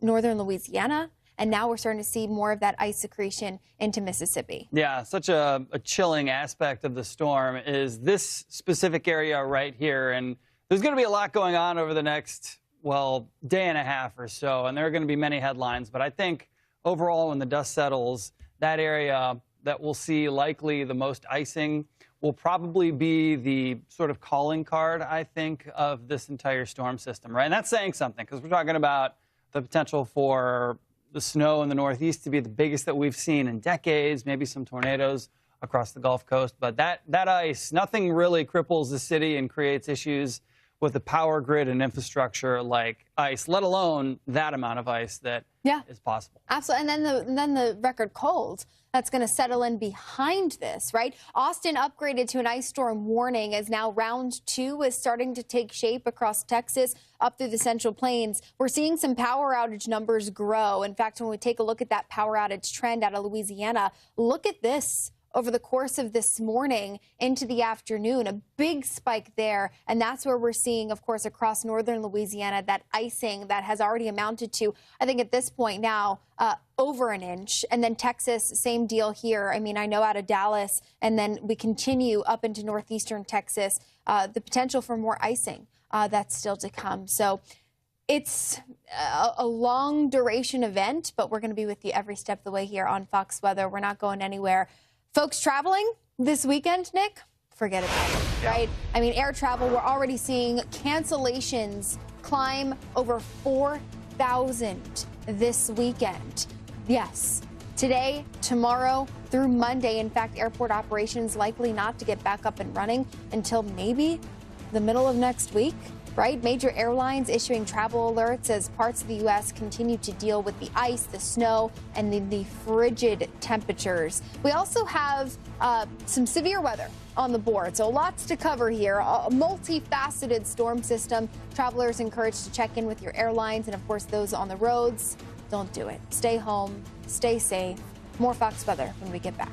northern Louisiana. And now we're starting to see more of that ice accretion into Mississippi. Yeah, such a chilling aspect of the storm is this specific area right here. And there's going to be a lot going on over the next, well, day and a half or so. And there are going to be many headlines. But I think overall, when the dust settles, that area that we'll see likely the most icing will probably be the sort of calling card, I think, of this entire storm system, right? And that's saying something because we're talking about the potential for the snow in the Northeast to be the biggest that we've seen in decades, maybe some tornadoes across the Gulf Coast. But that ice, nothing really cripples the city and creates issues with the power grid and infrastructure like ice, let alone that amount of ice that is possible. Absolutely. And then the record cold that's going to settle in behind this, right? Austin upgraded to an ice storm warning as now round 2 is starting to take shape across Texas up through the Central Plains. We're seeing some power outage numbers grow. In fact, when we take a look at that power outage trend out of Louisiana, look at this. Over the course of this morning into the afternoon, a big spike there. And that's where we're seeing, of course, across northern Louisiana, that icing that has already amounted to, I think at this point now, over an inch. And then Texas, same deal here. I mean, I know out of Dallas, and then we continue up into northeastern Texas, the potential for more icing that's still to come. So it's a long duration event, but we're going to be with you every step of the way here on Fox Weather. We're not going anywhere. Folks traveling this weekend, Nick, forget about it, right? I mean, air travel, we're already seeing cancellations climb over 4,000 this weekend. Yes, today, tomorrow, through Monday. In fact, airport operations likely not to get back up and running until maybe the middle of next week. Right? Major airlines issuing travel alerts as parts of the U.S. continue to deal with the ice, the snow, and the frigid temperatures. We also have some severe weather on the board, so lots to cover here. A multifaceted storm system. Travelers encouraged to check in with your airlines and, of course, those on the roads. Don't do it. Stay home. Stay safe. More Fox Weather when we get back.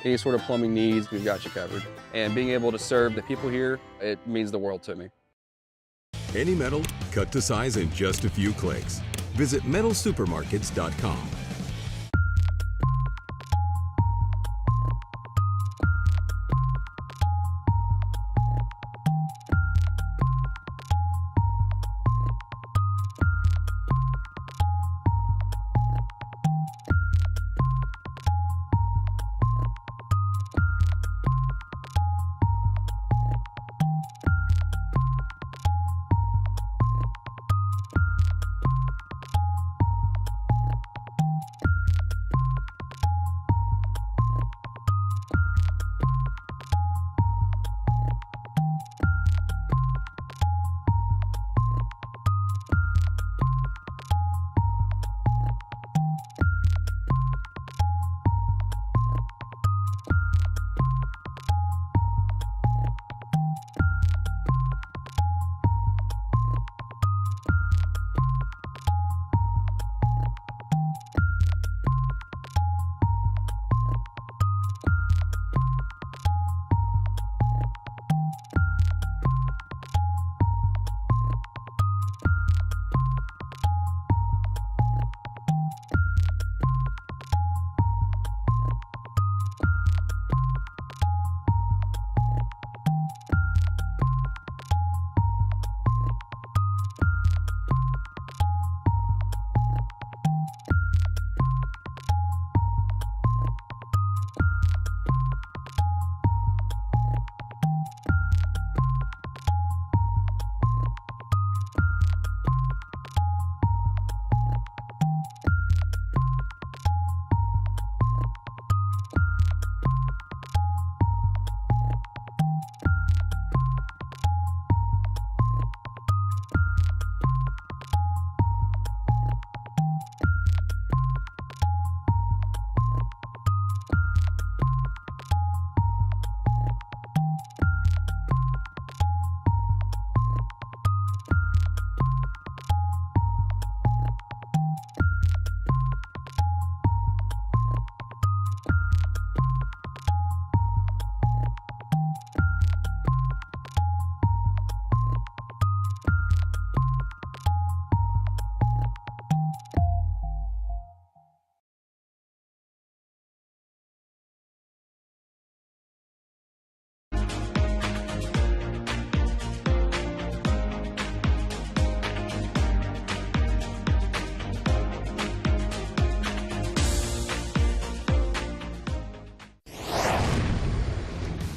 Any sort of plumbing needs, we've got you covered. And being able to serve the people here, it means the world to me. Any metal, cut to size in just a few clicks. Visit metalsupermarkets.com.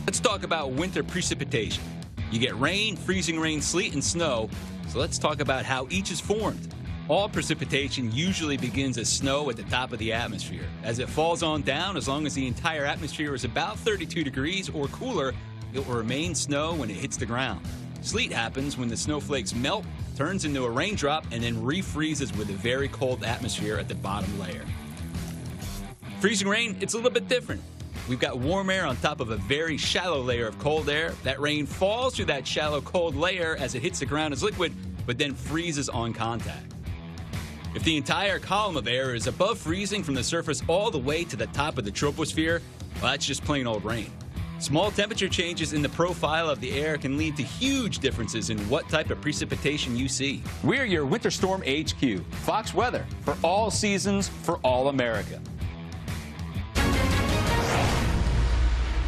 Let's talk about winter precipitation. You get rain, freezing rain, sleet, and snow. So let's talk about how each is formed. All precipitation usually begins as snow at the top of the atmosphere. As it falls on down, as long as the entire atmosphere is about 32 degrees or cooler, it will remain snow when it hits the ground. Sleet happens when the snowflakes melt, turns into a raindrop, and then refreezes with a very cold atmosphere at the bottom layer. Freezing rain, it's a little bit different. We've got warm air on top of a very shallow layer of cold air. That rain falls through that shallow cold layer as it hits the ground as liquid, but then freezes on contact. If the entire column of air is above freezing from the surface all the way to the top of the troposphere, well, that's just plain old rain. Small temperature changes in the profile of the air can lead to huge differences in what type of precipitation you see. We're your Winter Storm HQ, Fox Weather, for all seasons, for all America.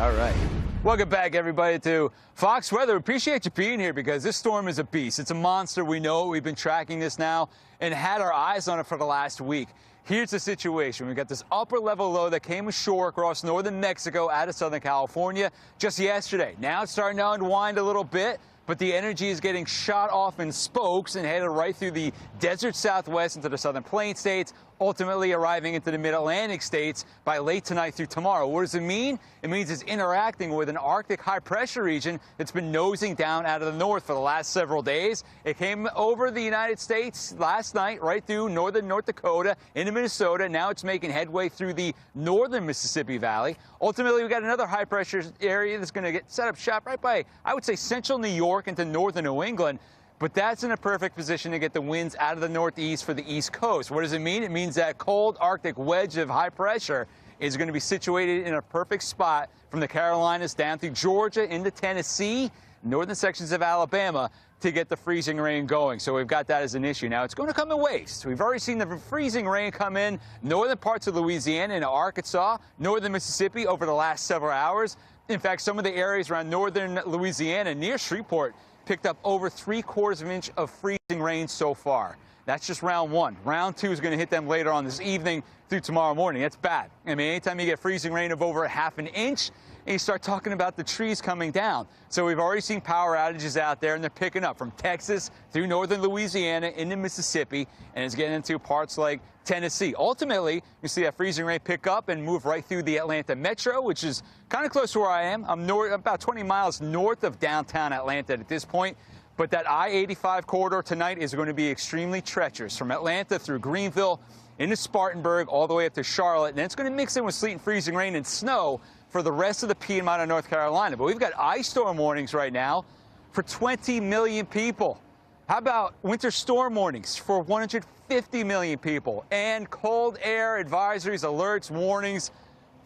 All right. Welcome back, everybody, to Fox Weather. Appreciate you being here because this storm is a beast. It's a monster. We know it. We've been tracking this now and had our eyes on it for the last week. Here's the situation. We've got this upper level low that came ashore across northern Mexico out of Southern California just yesterday. Now it's starting to unwind a little bit, but the energy is getting shot off in spokes and headed right through the desert Southwest into the southern plain states, ultimately arriving into the mid-Atlantic states by late tonight through tomorrow. What does it mean? It means it's interacting with an Arctic high-pressure region that's been nosing down out of the north for the last several days. It came over the United States last night, right through northern North Dakota into Minnesota. Now it's making headway through the northern Mississippi Valley. Ultimately, we've got another high-pressure area that's going to get set up shop right by, I would say, central New York into northern New England. But that's in a perfect position to get the winds out of the northeast for the East Coast. What does it mean? It means that cold Arctic wedge of high pressure is going to be situated in a perfect spot from the Carolinas down through Georgia into Tennessee, northern sections of Alabama, to get the freezing rain going. So we've got that as an issue. Now, it's going to come in waves. We've already seen the freezing rain come in northern parts of Louisiana into Arkansas, northern Mississippi over the last several hours. In fact, some of the areas around northern Louisiana near Shreveport picked up over 3/4 of an inch of freezing rain so far. That's just round one. Round two is going to hit them later on this evening through tomorrow morning. That's bad. I mean, anytime you get freezing rain of over 1/2 inch, and you start talking about the trees coming down. So we've already seen power outages out there, and they're picking up from Texas through northern Louisiana into Mississippi, and it's getting into parts like Tennessee. Ultimately, you see that freezing rain pick up and move right through the Atlanta metro, which is kind of close to where I am. I'm about 20 miles north of downtown Atlanta at this point. But that I-85 corridor tonight is going to be extremely treacherous from Atlanta through Greenville into Spartanburg all the way up to Charlotte. And it's going to mix in with sleet and freezing rain and snow for the rest of the Piedmont of North Carolina. But we've got ice storm warnings right now for 20 million people. How about winter storm warnings for 150 million people and cold air advisories, alerts, warnings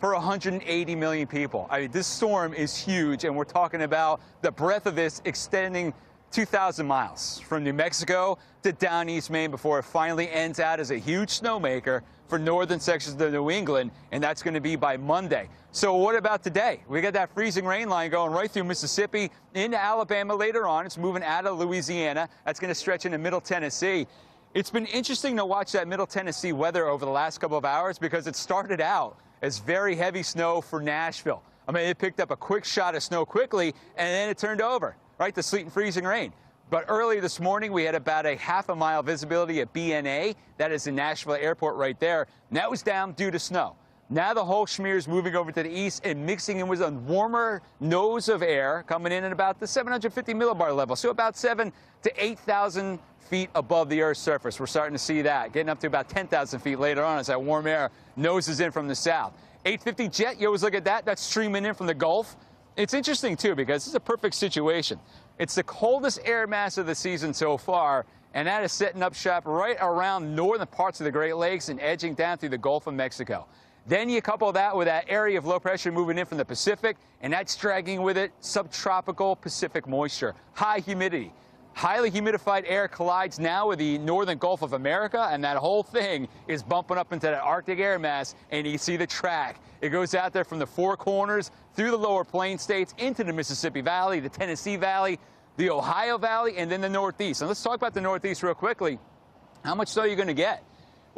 for 180 million people? I mean, this storm is huge, and we're talking about the breadth of this extending 2,000 miles from New Mexico to down East Maine before it finally ends out as a huge snowmaker for northern sections of New England, and that's going to be by Monday. So what about today? We got that freezing rain line going right through Mississippi into Alabama later on. It's moving out of Louisiana. That's going to stretch into Middle Tennessee. It's been interesting to watch that Middle Tennessee weather over the last couple of hours because it started out as very heavy snow for Nashville. I mean, it picked up a quick shot of snow quickly, and then it turned over, right, to sleet and freezing rain. But earlier this morning, we had about a 1/2 mile visibility at BNA. That is the Nashville airport right there. And that was down due to snow. Now the whole schmear is moving over to the east and mixing in with a warmer nose of air coming in at about the 750 millibar level, so about 7,000 to 8,000 feet above the Earth's surface. We're starting to see that, getting up to about 10,000 feet later on as that warm air noses in from the south. 850 jet, you always look at that. That's streaming in from the Gulf. It's interesting, too, because this is a perfect situation. It's the coldest air mass of the season so far, and that is setting up shop right around northern parts of the Great Lakes and edging down through the Gulf of Mexico. Then you couple that with that area of low pressure moving in from the Pacific, and that's dragging with it subtropical Pacific moisture, high humidity. Highly humidified air collides now with the northern Gulf of America, and that whole thing is bumping up into that Arctic air mass, and you see the track. It goes out there from the Four Corners, through the lower plain states, into the Mississippi Valley, the Tennessee Valley, the Ohio Valley, and then the Northeast. And let's talk about the Northeast real quickly. How much snow are you going to get?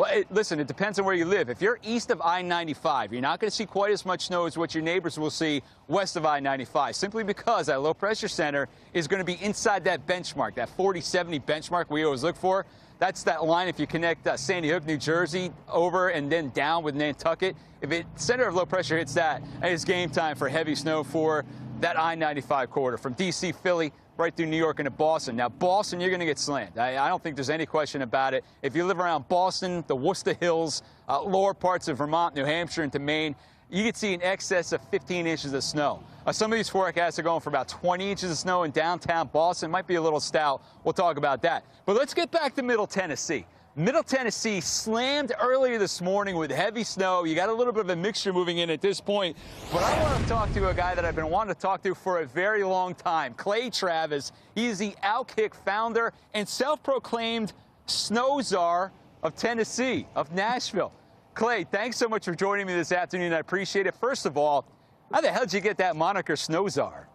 Well, listen, it depends on where you live. If you're east of I-95, you're not going to see quite as much snow as what your neighbors will see west of I-95, simply because that low-pressure center is going to be inside that benchmark, that 40-70 benchmark we always look for. That's that line if you connect Sandy Hook, New Jersey, over and then down with Nantucket. If the center of low pressure hits that, it's game time for heavy snow for that I-95 corridor from D.C., Philly, right through New York into Boston. Now, Boston, you're going to get slammed. I don't think there's any question about it. If you live around Boston, the Worcester Hills, lower parts of Vermont, New Hampshire into Maine, you could see in excess of 15 inches of snow. Some of these forecasts are going for about 20 inches of snow in downtown Boston. Might be a little stout. We'll talk about that. But let's get back to Middle Tennessee. Middle Tennessee slammed earlier this morning with heavy snow. You got a little bit of a mixture moving in at this point. But I want to talk to a guy that I've been wanting to talk to for a very long time, Clay Travis. He is the Outkick founder and self-proclaimed snow czar of Tennessee, of Nashville. Clay, thanks so much for joining me this afternoon. I appreciate it. First of all, how the hell did you get that moniker, Snow Czar?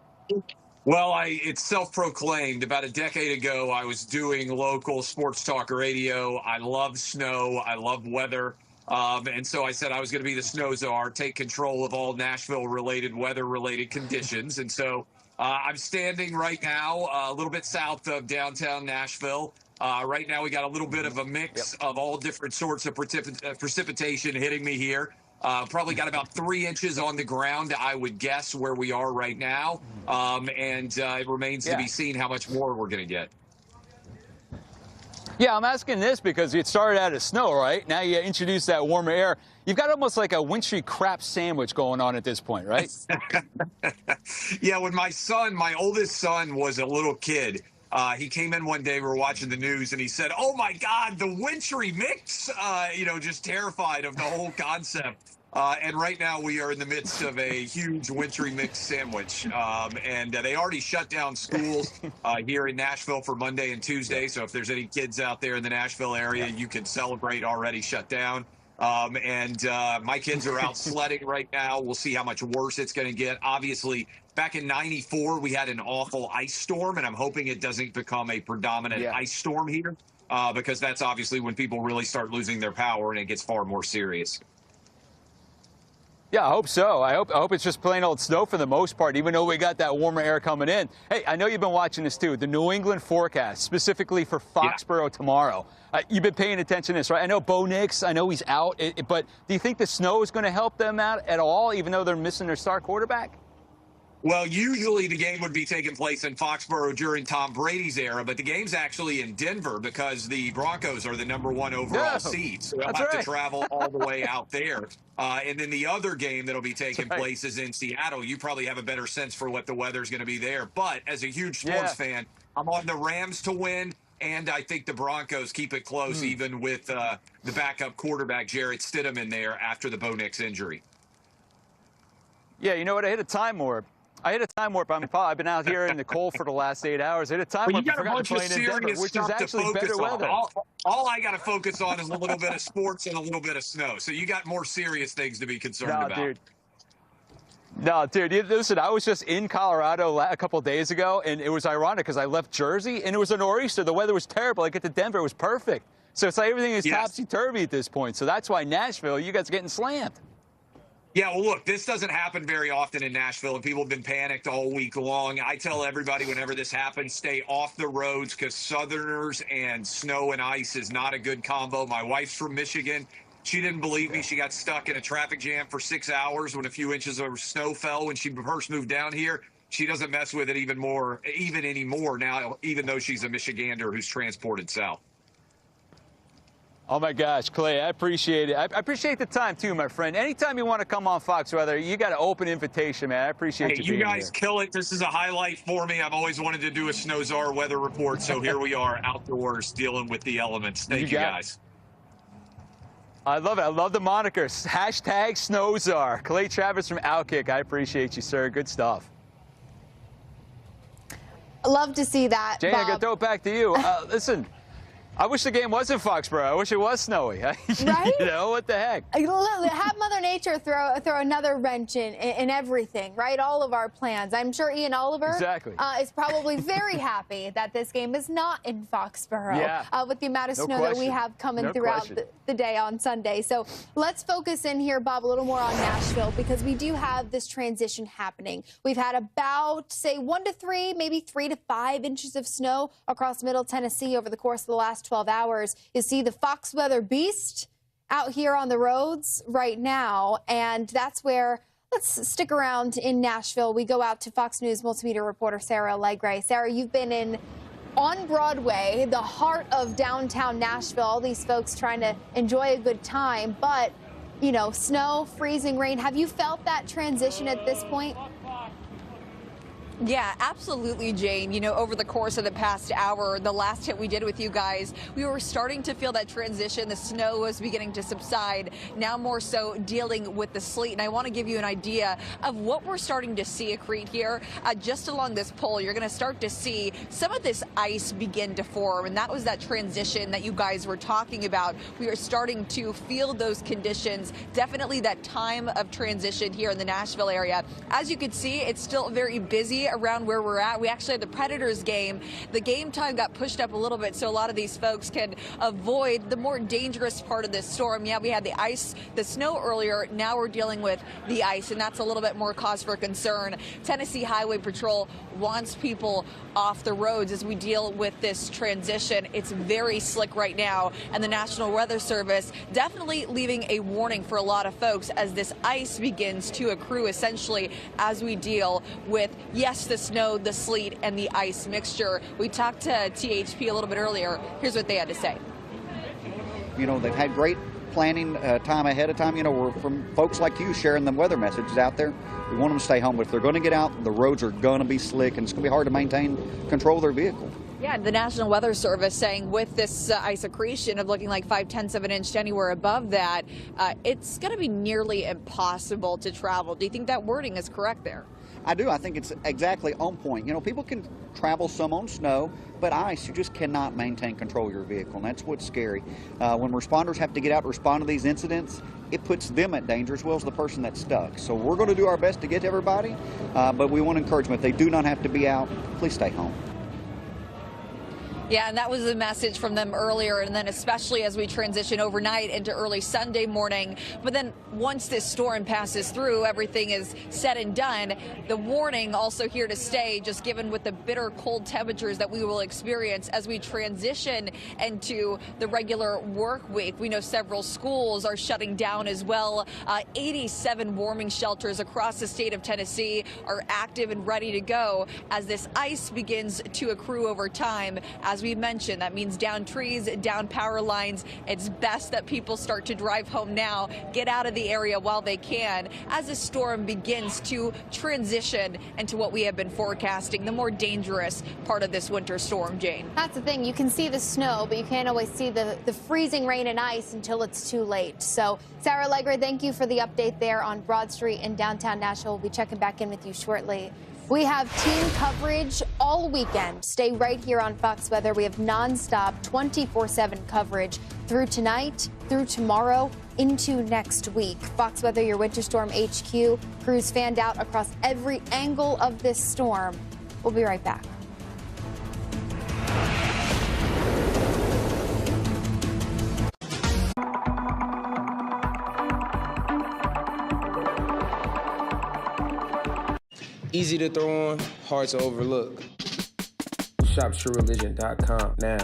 Well, it's self-proclaimed. About a decade ago, I was doing local sports talk radio. I love snow. I love weather. And so I said I was going to be the snow czar, take control of all Nashville-related, weather-related conditions. And so I'm standing right now a little bit south of downtown Nashville. Right now, we got a little bit of a mix of all different sorts of precipitation hitting me here. Probably got about 3 inches on the ground, I would guess, where we are right now. And it remains to be seen how much more we're going to get. Yeah, I'm asking this because it started out as snow, right? Now you introduce that warmer air. You've got almost like a wintry crap sandwich going on at this point, right? Yeah, when my oldest son was a little kid, he came in one day, we were watching the news, and he said, "Oh, my God, the wintry mix," just terrified of the whole concept. And right now we are in the midst of a huge wintry mix sandwich. And they already shut down schools here in Nashville for Monday and Tuesday. So if there's any kids out there in the Nashville area, you can celebrate already shut down. My kids are out sledding right now. We'll see how much worse it's going to get. Obviously, back in '94, we had an awful ice storm, and I'm hoping it doesn't become a predominant ice storm here, because that's obviously when people really start losing their power and it gets far more serious. Yeah, I hope so. I hope it's just plain old snow for the most part, even though we got that warmer air coming in. Hey, I know you've been watching this too. The New England forecast, specifically for Foxborough tomorrow. You've been paying attention to this, right? I know Bo Nix, I know he's out, but do you think the snow is going to help them out at all, even though they're missing their star quarterback? Well, usually the game would be taking place in Foxborough during Tom Brady's era, but the game's actually in Denver because the Broncos are the #1 overall seed. So they'll have to travel all the way out there. And then the other game that'll be taking place is in Seattle. You probably have a better sense for what the weather's going to be there. But as a huge sports fan, I'm on the Rams to win, and I think the Broncos keep it close, even with the backup quarterback, Jarrett Stidham, in there after the Bo Nix injury. Yeah, you know what? I hit a time warp. I've been out here in the cold for the last 8 hours. I hit a time warp. You got a bunch of serious which is actually better weather. All I got to focus on is a little bit of sports and a little bit of snow. So you got more serious things to be concerned about. No, dude, listen, I was just in Colorado a couple of days ago, and it was ironic because I left Jersey, and it was a nor'easter. The weather was terrible. I get to Denver. It was perfect. So it's like everything is topsy-turvy at this point. So that's why Nashville, you guys are getting slammed. Yeah, well, look, this doesn't happen very often in Nashville, and people have been panicked all week long. I tell everybody whenever this happens, stay off the roads because Southerners and snow and ice is not a good combo. My wife's from Michigan. She didn't believe me. She got stuck in a traffic jam for 6 hours when a few inches of snow fell when she first moved down here. She doesn't mess with it even anymore now, even though she's a Michigander who's transported south. Oh, my gosh, Clay, I appreciate it. I appreciate the time, too, my friend. Anytime you want to come on Fox Weather, you got an open invitation, man. I appreciate you being here. You guys kill it. This is a highlight for me. I've always wanted to do a Snow Czar weather report, so here we are outdoors dealing with the elements. Thank you, guys. I love it. I love the moniker. Hashtag Snow Czar. Clay Travis from Outkick. I appreciate you, sir. Good stuff. Love to see that, Jane, Bob. I'm going to throw it back to you. Listen. I wish the game was in Foxborough. I wish it was snowy. Right? You know, what the heck? Have Mother Nature throw another wrench in everything, right? All of our plans. I'm sure Ian Oliver is probably very happy that this game is not in Foxborough with the amount of snow that we have coming throughout the day on Sunday. So let's focus in here, Bob, a little more on Nashville, because we do have this transition happening. We've had about, say, 1 to 3, maybe 3 to 5 inches of snow across Middle Tennessee over the course of the last 12 hours. You see the Fox weather beast out here on the roads right now, and that's where, let's stick around in Nashville. We go out to Fox News multimedia reporter Sarah Allegre. Sarah, you've been on Broadway, the heart of downtown Nashville, all these folks trying to enjoy a good time, but, you know, snow, freezing rain. Have you felt that transition at this point? Yeah, absolutely, Jane. You know, over the course of the past hour, the last hit we did with you guys, we were starting to feel that transition. The snow was beginning to subside, now more so dealing with the sleet. And I want to give you an idea of what we're starting to see accrete here. Just along this pole, you're going to start to see some of this ice begin to form. And that was that transition that you guys were talking about. We are starting to feel those conditions. Definitely that time of transition here in the Nashville area. As you can see, it's still very busy around where we're at. We actually had the Predators game. The game time got pushed up a little bit so a lot of these folks can avoid the more dangerous part of this storm. Yeah, we had the ice, the snow earlier. Now we're dealing with the ice, and that's a little bit more cause for concern. Tennessee Highway Patrol wants people off the roads as we deal with this transition. It's very slick right now, and the National Weather Service definitely leaving a warning for a lot of folks as this ice begins to accrue essentially as we deal with, yes, the snow, the sleet, and the ice mixture. We talked to THP a little bit earlier. Here's what they had to say. You know, they've had great planning time ahead of time. You know, we're from folks like you sharing the weather messages out there. We want them to stay home. But if they're going to get out, the roads are going to be slick, and it's going to be hard to maintain control of their vehicle. Yeah, the National Weather Service saying with this ice accretion of looking like 5/10 of an inch to anywhere above that, it's going to be nearly impossible to travel. Do you think that wording is correct there? I do. I think it's exactly on point. You know, people can travel some on snow, but ice, you just cannot maintain control of your vehicle, and that's what's scary. When responders have to get out to respond to these incidents, it puts them at danger as well as the person that's stuck. So we're going to do our best to get to everybody, but we want to encourage them. If they do not have to be out, please stay home. Yeah, and that was the message from them earlier, and then especially as we transition overnight into early Sunday morning. But then once this storm passes through, everything is said and done. The warning also here to stay, just given with the bitter cold temperatures that we will experience as we transition into the regular work week. We know several schools are shutting down as well. 87 warming shelters across the state of Tennessee are active and ready to go as this ice begins to accrue over time. As we mentioned, that means down trees, down power lines. It's best that people start to drive home now, get out of the area while they can, as the storm begins to transition into what we have been forecasting, the more dangerous part of this winter storm, Jane. That's the thing. You can see the snow, but you can't always see the freezing rain and ice until it's too late. So, Sarah Allegre, thank you for the update there on Broad Street in downtown Nashville. We'll be checking back in with you shortly. We have team coverage all weekend. Stay right here on Fox Weather. We have nonstop 24/7 coverage through tonight, through tomorrow, into next week. Fox Weather, your Winter Storm HQ. Crews fanned out across every angle of this storm. We'll be right back. Easy to throw on, hard to overlook. Shop TrueReligion.com now.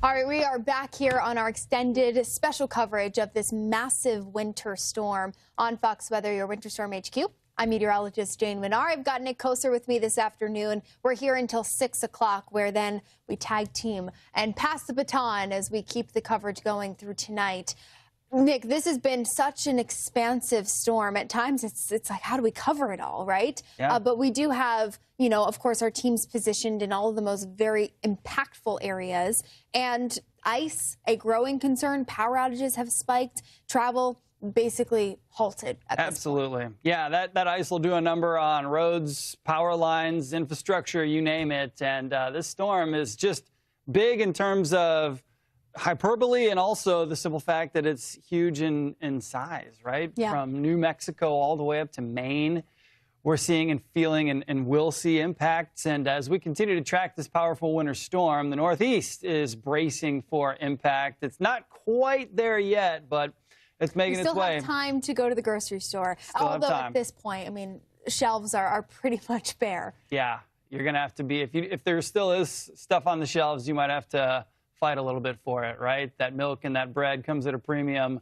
All right, we are back here on our extended special coverage of this massive winter storm on Fox Weather, your Winter Storm HQ. I'm meteorologist Jane Menard. I've got Nick Koser with me this afternoon. We're here until 6 o'clock, where then we tag team and pass the baton as we keep the coverage going through tonight. Nick, this has been such an expansive storm. At times, it's like, how do we cover it all, right? Yeah. But we do have, you know, of course, our teams positioned in all of the most very impactful areas. And ice, a growing concern. Power outages have spiked. Travel basically halted at this Absolutely. Yeah, that ice will do a number on roads, power lines, infrastructure, you name it. And this storm is just big in terms of hyperbole and also the simple fact that it's huge in size, right? Yeah. From New Mexico all the way up to Maine, we're seeing and feeling and will see impacts. And as we continue to track this powerful winter storm, the Northeast is bracing for impact. It's not quite there yet, but it's making its way. We still have time to go to the grocery store. Still have Although time. at this point, I mean, shelves are pretty much bare. Yeah, you're going to have to be, if there still is stuff on the shelves, you might have to fight a little bit for it, right? That milk and that bread comes at a premium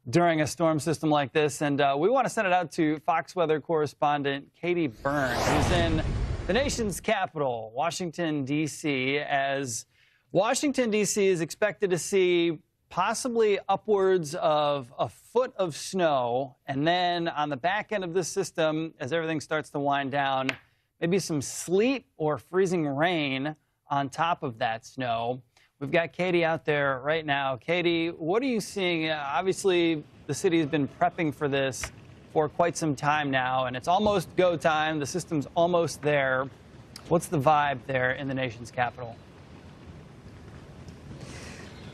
during a storm system like this. And we want to send it out to Fox Weather correspondent Katie Byrne, who's in the nation's capital, Washington, D.C., as Washington, D.C. is expected to see possibly upwards of a foot of snow. And then on the back end of this system, as everything starts to wind down, maybe some sleet or freezing rain on top of that snow. We've got Katie out there right now. Katie, what are you seeing? Obviously, the city has been prepping for this for quite some time now, and it's almost go time. The system's almost there. What's the vibe there in the nation's capital?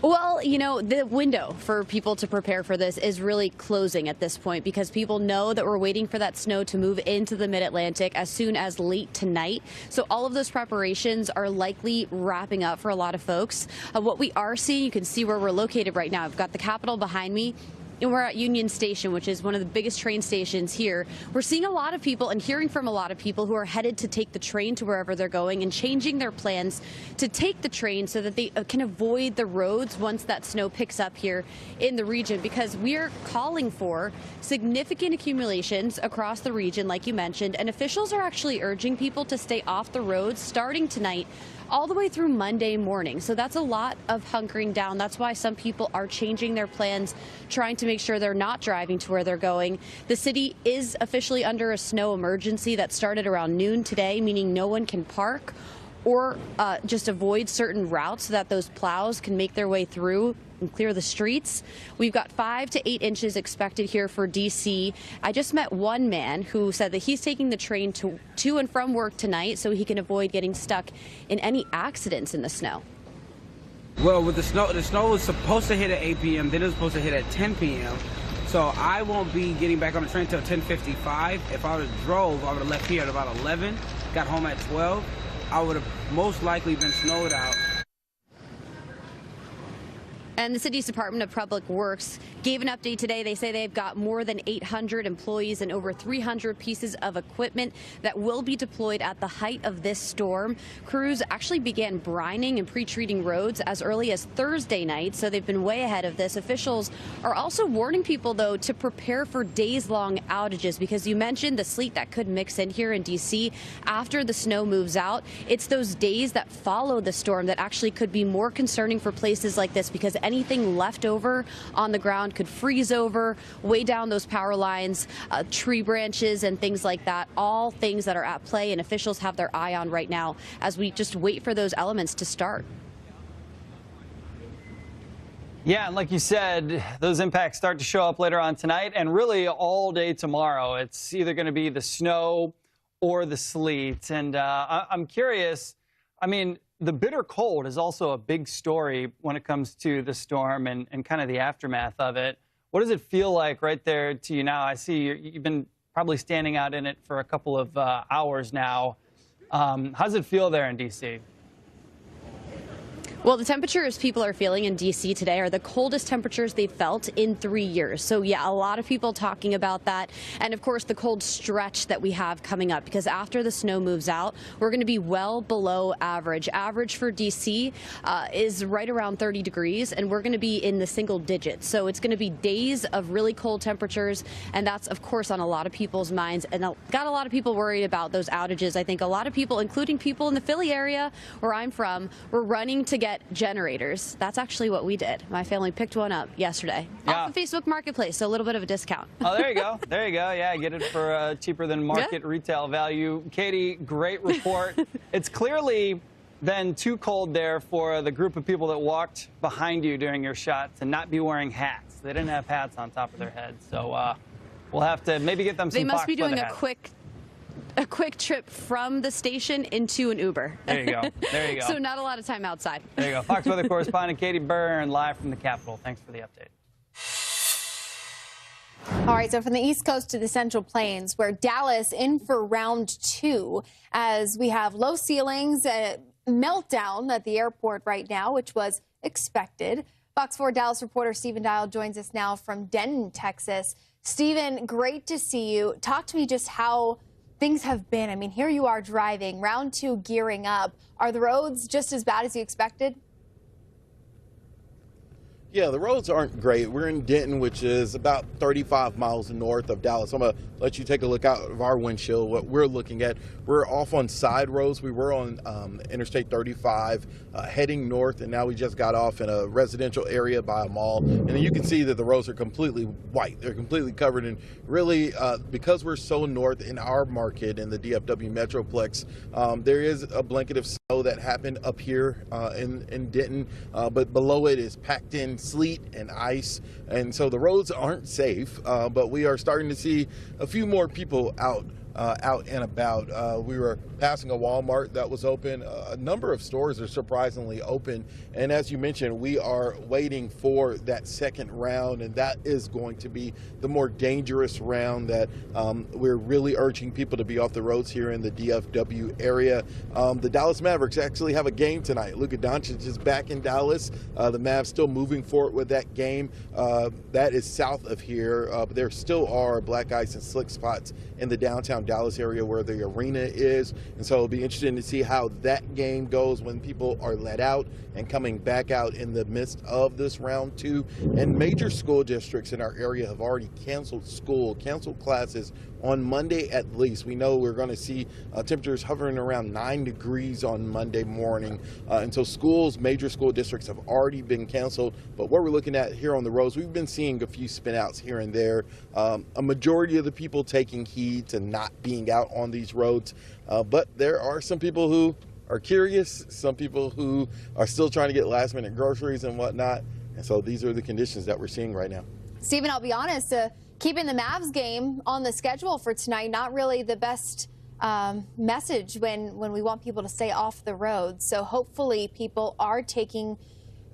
Well, you know, the window for people to prepare for this is really closing at this point because people know that we're waiting for that snow to move into the mid-Atlantic as soon as late tonight. So all of those preparations are likely wrapping up for a lot of folks. What we are seeing, you can see where we're located right now. I've got the Capitol behind me. And we're at Union Station, which is one of the biggest train stations here. We're seeing a lot of people and hearing from a lot of people who are headed to take the train to wherever they're going and changing their plans to take the train so that they can avoid the roads once that snow picks up here in the region, because we are calling for significant accumulations across the region, like you mentioned, and officials are actually urging people to stay off the roads starting tonight all the way through Monday morning. So that's a lot of hunkering down. That's why some people are changing their plans, trying to make sure they're not driving to where they're going. The city is officially under a snow emergency that started around noon today, meaning no one can park or just avoid certain routes so that those plows can make their way through and clear the streets. We've got 5 to 8 inches expected here for D.C. I just met one man who said that he's taking the train to and from work tonight so he can avoid getting stuck in any accidents in the snow. Well, with the snow was supposed to hit at 8 p.m., then it was supposed to hit at 10 p.m. So I won't be getting back on the train until 10:55. If I would have drove, I would have left here at about 11, got home at 12. I would have most likely been snowed out. And the city's Department of Public Works gave an update today. They say they've got more than 800 employees and over 300 pieces of equipment that will be deployed at the height of this storm. Crews actually began brining and pre-treating roads as early as Thursday night, so they've been way ahead of this. Officials are also warning people, though, to prepare for days-long outages because you mentioned the sleet that could mix in here in D.C. after the snow moves out. It's those days that follow the storm that actually could be more concerning for places like this because anything left over on the ground could freeze over, weigh down those power lines, tree branches and things like that, all things that are at play and officials have their eye on right now as we just wait for those elements to start. Yeah, and like you said, those impacts start to show up later on tonight and really all day tomorrow. It's either going to be the snow or the sleet. And I'm curious, I mean, the bitter cold is also a big story when it comes to the storm and kind of the aftermath of it. What does it feel like right there to you now? I see you've been probably standing out in it for a couple of hours now. How does it feel there in D.C.? Well, the temperatures people are feeling in D.C. today are the coldest temperatures they've felt in 3 years. So, yeah, a lot of people talking about that. And, of course, the cold stretch that we have coming up, because after the snow moves out, we're going to be well below average. Average for D.C. Is right around 30 degrees, and we're going to be in the single digits. So it's going to be days of really cold temperatures, and that's, of course, on a lot of people's minds. And got a lot of people worried about those outages. I think a lot of people, including people in the Philly area where I'm from, were running to get generators. That's actually what we did. My family picked one up yesterday off of Facebook Marketplace, so a little bit of a discount. Oh, there you go. There you go. Yeah, get it for cheaper than market retail value. Katie, great report. It's clearly then too cold there for the group of people that walked behind you during your shot to not be wearing hats. They didn't have hats on top of their heads, so we'll have to maybe get them some. They must be doing a quick trip from the station into an Uber. There you go. There you go. So not a lot of time outside. There you go. Fox weather correspondent Katie Byrne live from the Capitol. Thanks for the update. All right, so from the East Coast to the Central Plains, where Dallas in for round 2, as we have low ceilings, a meltdown at the airport right now, which was expected. Fox 4 Dallas reporter Stephen Dial joins us now from Denton, Texas. Stephen, great to see you. Talk to me just how things have been. I mean, here you are driving, round 2 gearing up. Are the roads just as bad as you expected? Yeah, the roads aren't great. We're in Denton, which is about 35 miles north of Dallas. I'm going to let you take a look out of our windshield. What we're looking at, we're off on side roads. We were on Interstate 35 heading north, and now we just got off in a residential area by a mall. And you can see that the roads are completely white. They're completely covered. And really, because we're so north in our market in the DFW Metroplex, there is a blanket of snow that happened up here in Denton, but below it is packed in sleet and ice, and so the roads aren't safe, but we are starting to see a few more people out and about. We were passing a Walmart that was open. A number of stores are surprisingly open, and as you mentioned, we are waiting for that second round, and that is going to be the more dangerous round that we're really urging people to be off the roads here in the DFW area. The Dallas Mavericks actually have a game tonight. Luka Doncic is back in Dallas. The Mavs still moving forward with that game. That is south of here, but there still are black ice and slick spots in the downtown Dallas area where the arena is, and so it'll be interesting to see how that game goes when people are let out and coming back out in the midst of this round 2. And major school districts in our area have already canceled classes on Monday at least. We know we're going to see temperatures hovering around 9 degrees on Monday morning, and so major school districts have already been canceled. But what we're looking at here on the roads, we've been seeing a few spinouts here and there. A majority of the people taking heed to not being out on these roads, but there are some people who are curious, some people who are still trying to get last minute groceries and whatnot, and so these are the conditions that we're seeing right now. Stephen, I'll be honest, keeping the Mavs game on the schedule for tonight, not really the best message when we want people to stay off the road. So hopefully people are taking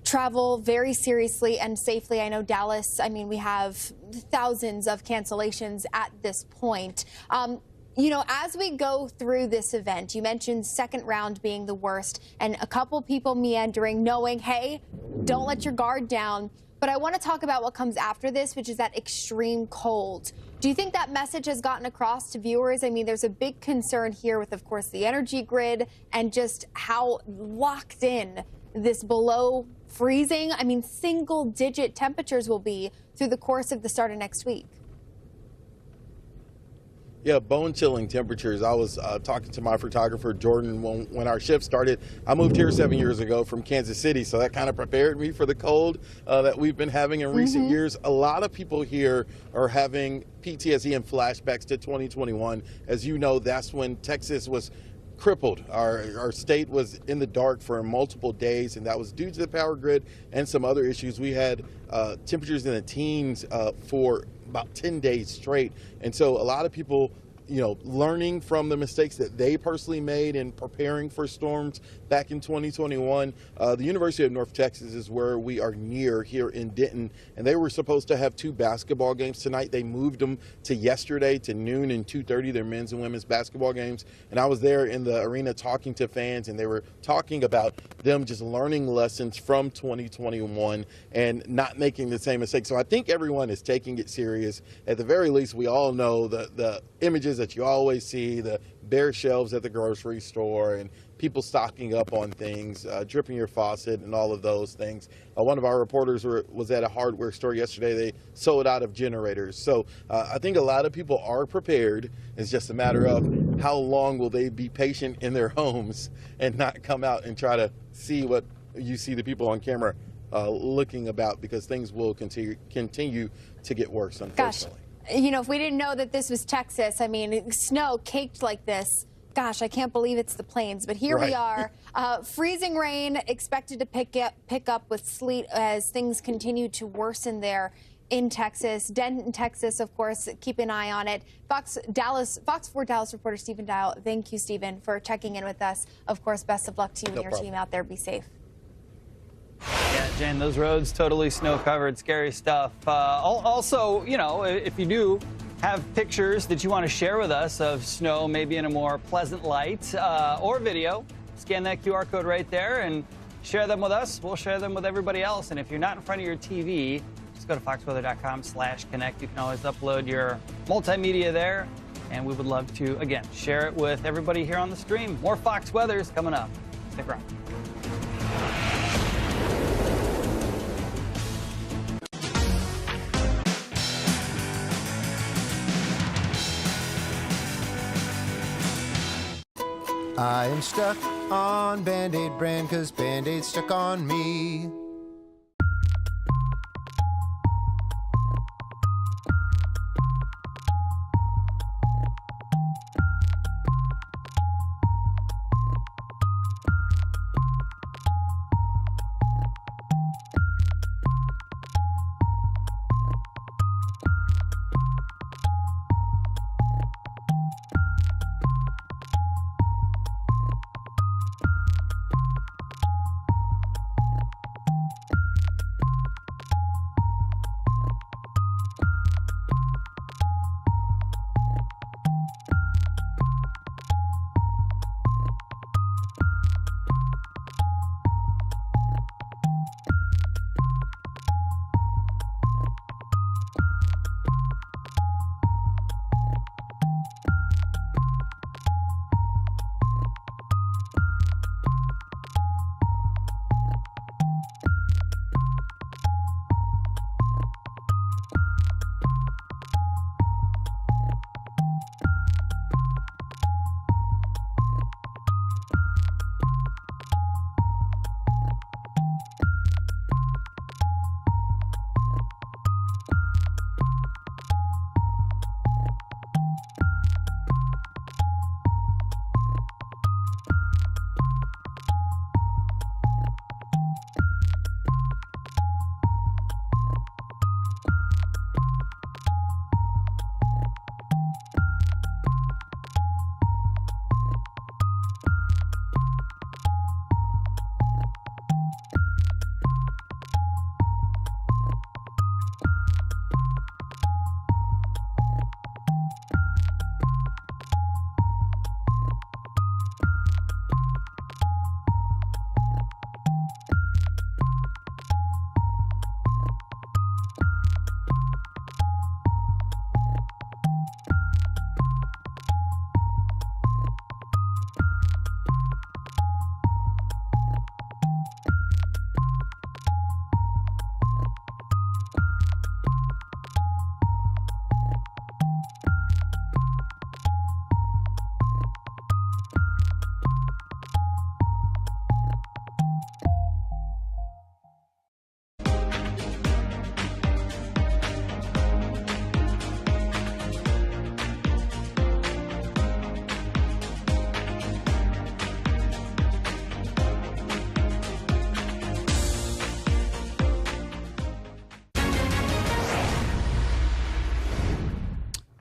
travel very seriously and safely. I know Dallas, I mean, we have thousands of cancellations at this point. You know, as we go through this event, you mentioned second round being the worst and a couple people meandering, knowing, hey, don't let your guard down. But I want to talk about what comes after this, which is that extreme cold. Do you think that message has gotten across to viewers? I mean, there's a big concern here with, of course, the energy grid and just how locked in this below freezing, I mean, single-digit temperatures will be through the course of the start of next week. Yeah, bone-chilling temperatures. I was talking to my photographer, Jordan, when our shift started. I moved here 7 years ago from Kansas City, so that kind of prepared me for the cold that we've been having in recent years. A lot of people here are having PTSD and flashbacks to 2021. As you know, that's when Texas was crippled. Our state was in the dark for multiple days, and that was due to the power grid and some other issues. We had temperatures in the teens for about 10 days straight, and so a lot of people learning from the mistakes that they personally made in preparing for storms back in 2021. The University of North Texas is where we are near here in Denton, and they were supposed to have 2 basketball games tonight. They moved them to yesterday to noon and 2:30, their men's and women's basketball games. And I was there in the arena talking to fans, and they were talking about them just learning lessons from 2021 and not making the same mistake. So I think everyone is taking it serious. At the very least, we all know the images that you always see, the bare shelves at the grocery store and people stocking up on things, dripping your faucet and all of those things. One of our reporters was at a hardware store yesterday. They sold out of generators. So I think a lot of people are prepared. It's just a matter of how long will they be patient in their homes and not come out and try to see what you see the people on camera looking about, because things will continue to get worse, unfortunately. Gosh. If we didn't know that this was Texas, I mean, snow caked like this. Gosh, I can't believe it's the plains, but here we are. Freezing rain expected to pick up with sleet as things continue to worsen there in Texas. Denton, Texas, of course, keep an eye on it. Fox 4 Dallas reporter Stephen Dial. Thank you, Stephen, for checking in with us. Of course, best of luck to you and your team out there. Be safe. Yeah, Jen, those roads totally snow-covered, scary stuff. Also, if you do have pictures that you want to share with us of snow, maybe in a more pleasant light, or video, scan that QR code right there and share them with us. We'll share them with everybody else. And if you're not in front of your TV, just go to foxweather.com/connect. You can always upload your multimedia there, and we would love to, again, share it with everybody here on the stream. More Fox Weather's coming up. Stick around. I am stuck on Band-Aid brand 'cause Band-Aid's stuck on me.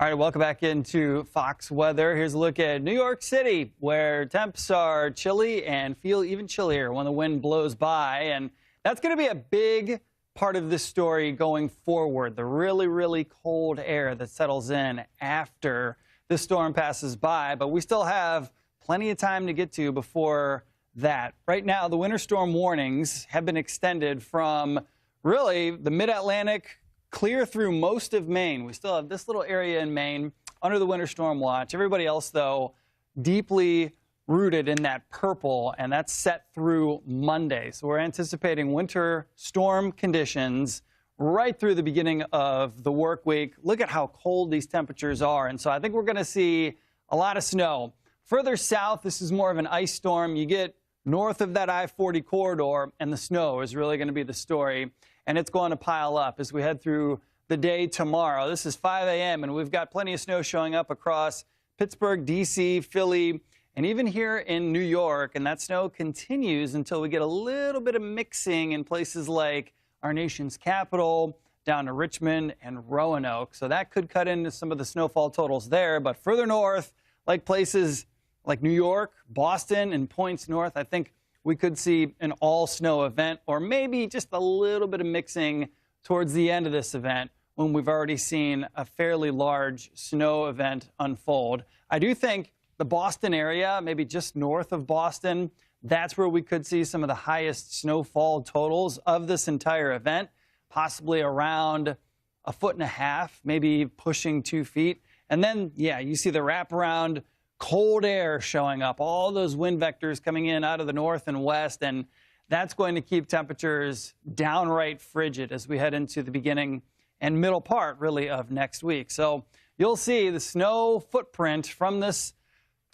All right, welcome back into Fox Weather. Here's a look at New York City, where temps are chilly and feel even chillier when the wind blows by. And that's going to be a big part of this story going forward, the really, really cold air that settles in after this storm passes by. But we still have plenty of time to get to before that. Right now, the winter storm warnings have been extended from really the mid-Atlantic clear through most of Maine. We still have this little area in Maine under the winter storm watch. Everybody else, though, deeply rooted in that purple, and that's set through Monday. So we're anticipating winter storm conditions right through the beginning of the work week. Look at how cold these temperatures are. And so I think we're going to see a lot of snow. Further south, this is more of an ice storm. You get north of that I-40 corridor, and the snow is really going to be the story. And it's going to pile up as we head through the day tomorrow. This is 5 a.m., and we've got plenty of snow showing up across Pittsburgh, D.C., Philly, and even here in New York. And that snow continues until we get a little bit of mixing in places like our nation's capital, down to Richmond and Roanoke. So that could cut into some of the snowfall totals there. But further north, like places like New York, Boston, and points north, I think we could see an all-snow event, or maybe just a little bit of mixing towards the end of this event when we've already seen a fairly large snow event unfold. I do think the Boston area, maybe just north of Boston, that's where we could see some of the highest snowfall totals of this entire event, possibly around 1.5 feet, maybe pushing 2 feet. And then, yeah, you see the wraparound cold air showing up, all those wind vectors coming in out of the north and west, and that's going to keep temperatures downright frigid as we head into the beginning and middle part, really, of next week. So you'll see the snow footprint from this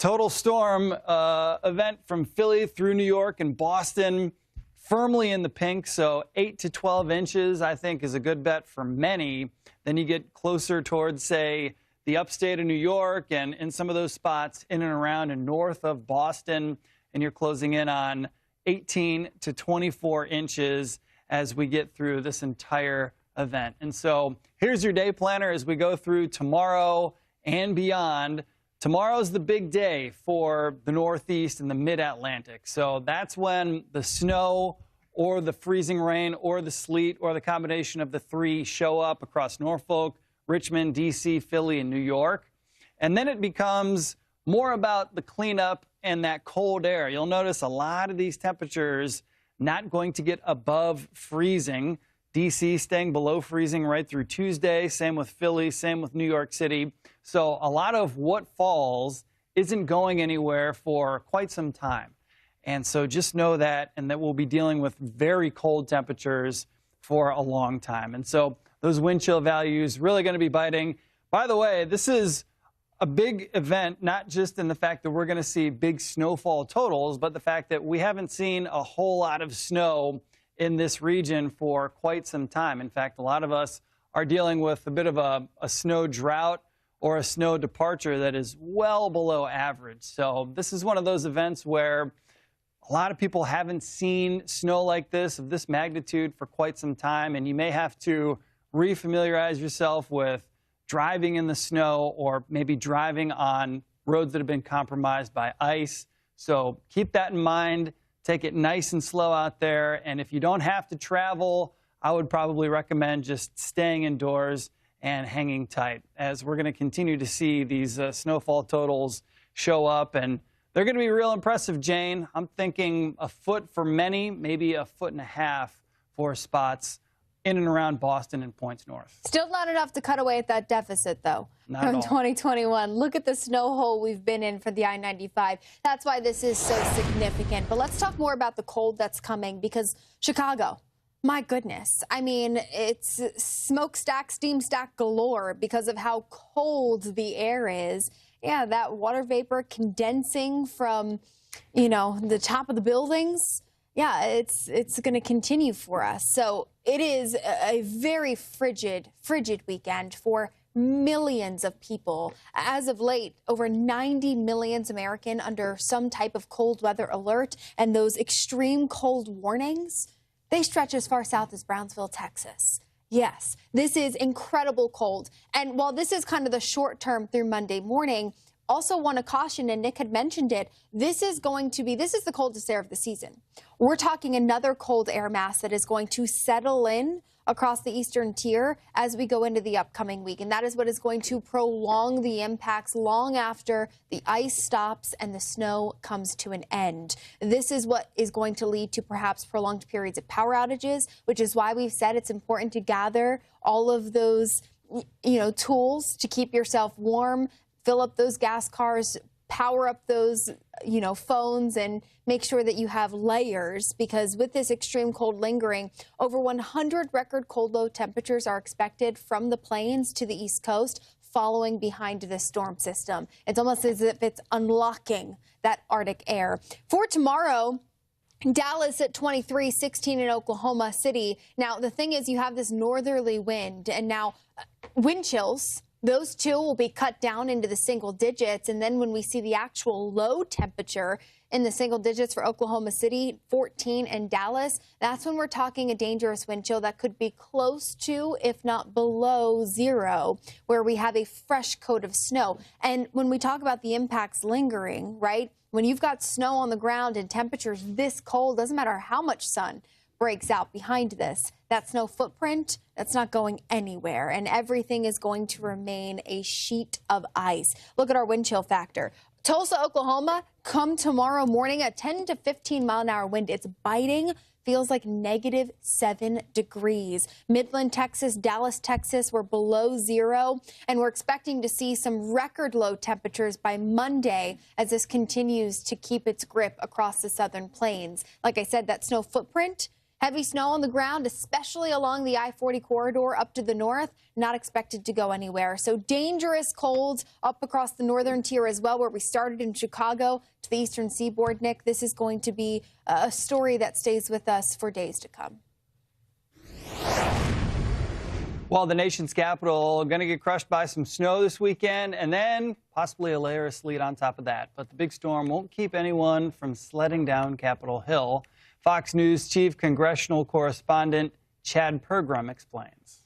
total storm event from Philly through New York and Boston firmly in the pink. So 8 to 12 inches, I think, is a good bet for many. Then you get closer towards, say, the upstate of New York and in some of those spots in and around and north of Boston, and you're closing in on 18 to 24 inches as we get through this entire event. And so here's your day planner as we go through tomorrow and beyond. Tomorrow's the big day for the Northeast and the Mid-Atlantic. So that's when the snow or the freezing rain or the sleet or the combination of the three show up across Norfolk, Richmond, D.C., Philly, and New York. And then it becomes more about the cleanup and that cold air. You'll notice a lot of these temperatures not going to get above freezing. D.C. staying below freezing right through Tuesday. Same with Philly, same with New York City. So a lot of what falls isn't going anywhere for quite some time. And so just know that, and that we'll be dealing with very cold temperatures for a long time. And so those wind chill values really going to be biting. By the way, this is a big event, not just in the fact that we're going to see big snowfall totals, but the fact that we haven't seen a whole lot of snow in this region for quite some time. In fact, a lot of us are dealing with a bit of a snow drought or a snow departure that is well below average. So this is one of those events where a lot of people haven't seen snow like this, of this magnitude, for quite some time, and you may have to refamiliarize yourself with driving in the snow or maybe driving on roads that have been compromised by ice. So keep that in mind. Take it nice and slow out there. And if you don't have to travel, I would probably recommend just staying indoors and hanging tight, as we're going to continue to see these snowfall totals show up. And they're going to be real impressive, Jane. I'm thinking a foot for many, maybe 1.5 feet for spots in and around Boston and points north. Still not enough to cut away at that deficit, though, not from at all. 2021. Look at the snow hole we've been in for the I-95. That's why this is so significant. But let's talk more about the cold that's coming, because Chicago, my goodness. I mean, it's smokestack, steam stack galore because of how cold the air is. Yeah, that water vapor condensing from, you know, the top of the buildings. Yeah, it's going to continue for us. So it is a very frigid weekend for millions of people. As of late, over 90 million Americans under some type of cold weather alert, and those extreme cold warnings, they stretch as far south as Brownsville, Texas. Yes, this is incredible cold. And while this is kind of the short term through Monday morning, also want to caution, and Nick had mentioned it, this is the coldest air of the season. We're talking another cold air mass that is going to settle in across the eastern tier as we go into the upcoming week. And that is what is going to prolong the impacts long after the ice stops and the snow comes to an end. This is what is going to lead to perhaps prolonged periods of power outages, which is why we've said it's important to gather all of those, tools to keep yourself warm, fill up those gas cars, power up those, phones, and make sure that you have layers, because with this extreme cold lingering, over 100 record cold low temperatures are expected from the plains to the East Coast following behind this storm system. It's almost as if it's unlocking that Arctic air. For tomorrow, Dallas at 23, 16 in Oklahoma City. Now, the thing is, you have this northerly wind, and now wind chills. Those two will be cut down into the single digits. And then when we see the actual low temperature in the single digits for Oklahoma City, 14 in Dallas, that's when we're talking a dangerous wind chill that could be close to, if not below, 0, where we have a fresh coat of snow. And when we talk about the impacts lingering, right, when you've got snow on the ground and temperatures this cold, doesn't matter how much sun breaks out behind this, that snow footprint, that's not going anywhere, and everything is going to remain a sheet of ice. Look at our wind chill factor. Tulsa, Oklahoma, come tomorrow morning, a 10 to 15 mile an hour wind. It's biting, feels like -7 degrees. Midland, Texas, Dallas, Texas, we're below 0, and we're expecting to see some record low temperatures by Monday as this continues to keep its grip across the southern plains. Like I said, that snow footprint, heavy snow on the ground, especially along the I-40 corridor up to the north, not expected to go anywhere. So dangerous colds up across the northern tier as well, where we started in Chicago to the eastern seaboard. Nick, this is going to be a story that stays with us for days to come. Well, the nation's capital going to get crushed by some snow this weekend, and then possibly a layer of sleet on top of that. But the big storm won't keep anyone from sledding down Capitol Hill. Fox News chief congressional correspondent Chad Pergram explains.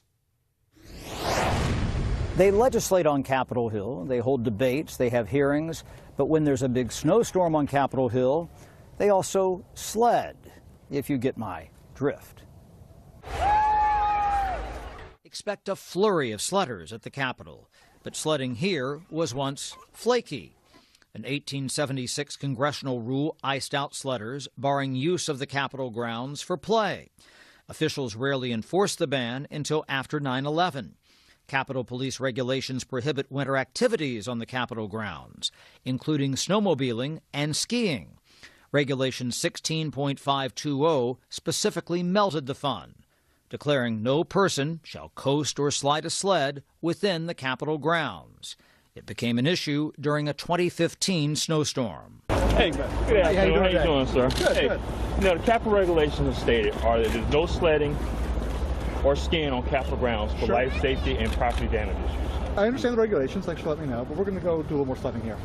They legislate on Capitol Hill. They hold debates. They have hearings. But when there's a big snowstorm on Capitol Hill, they also sled, if you get my drift. Expect a flurry of sledders at the Capitol. But sledding here was once flaky. An 1876 congressional rule iced out sledders, barring use of the Capitol grounds for play. Officials rarely enforced the ban until after 9/11. Capitol Police regulations prohibit winter activities on the Capitol grounds, including snowmobiling and skiing. Regulation 16.520 specifically melted the fun, declaring no person shall coast or slide a sled within the Capitol grounds. It became an issue during a 2015 snowstorm. Hey, good afternoon. How you doing, sir? Good. The Capitol regulations have stated are that there's no sledding or skiing on Capitol grounds for life safety and property damage issues. I understand the regulations. Thanks for letting me know, but we're going to go do a little more sledding here.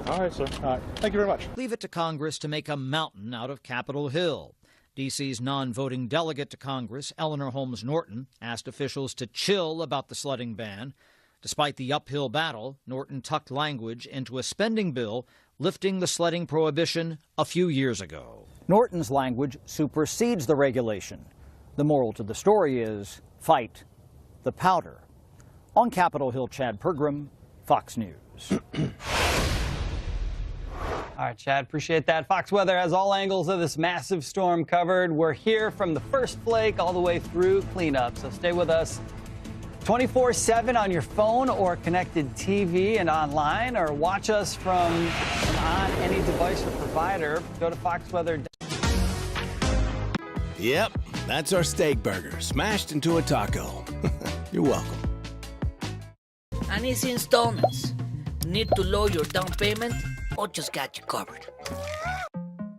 All right, sir. All right. Thank you very much. Leave it to Congress to make a mountain out of Capitol Hill. D.C.'s non-voting delegate to Congress, Eleanor Holmes Norton, asked officials to chill about the sledding ban. Despite the uphill battle, Norton tucked language into a spending bill lifting the sledding prohibition a few years ago. Norton's language supersedes the regulation. The moral to the story is fight the powder. On Capitol Hill, Chad Pergram, Fox News. All right, Chad, appreciate that. Fox Weather has all angles of this massive storm covered. We're here from the first flake all the way through cleanup, so stay with us 24/7 on your phone or connected TV and online, or watch us from on any device or provider. Go to Fox Weather. Yep, that's our steak burger smashed into a taco. You're welcome. And easy installments. Need to lower your down payment? Ocho's got you covered.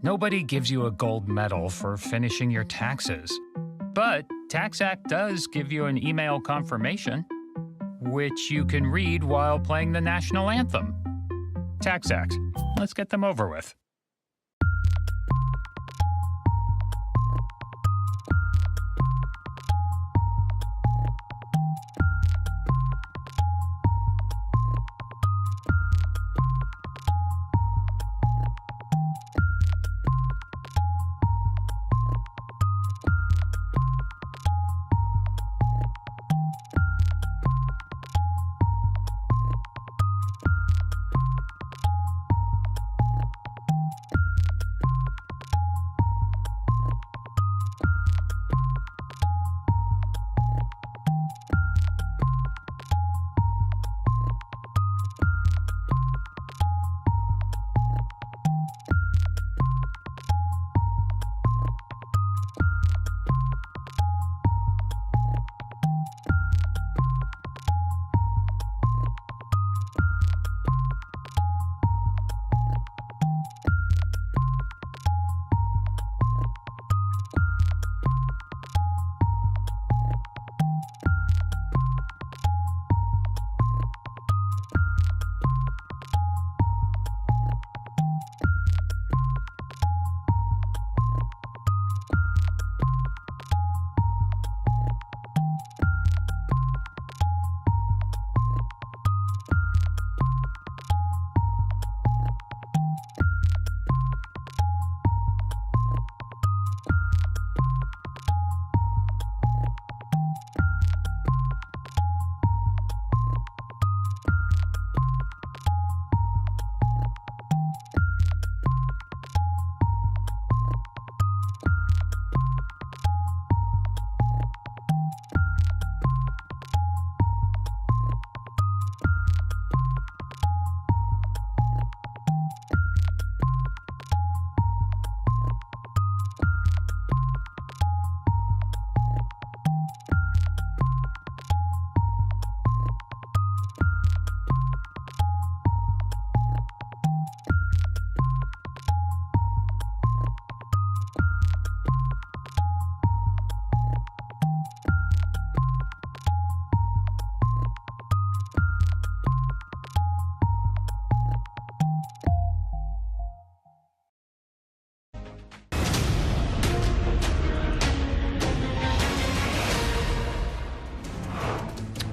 Nobody gives you a gold medal for finishing your taxes. But TaxAct does give you an email confirmation, which you can read while playing the national anthem. TaxAct. Let's get them over with.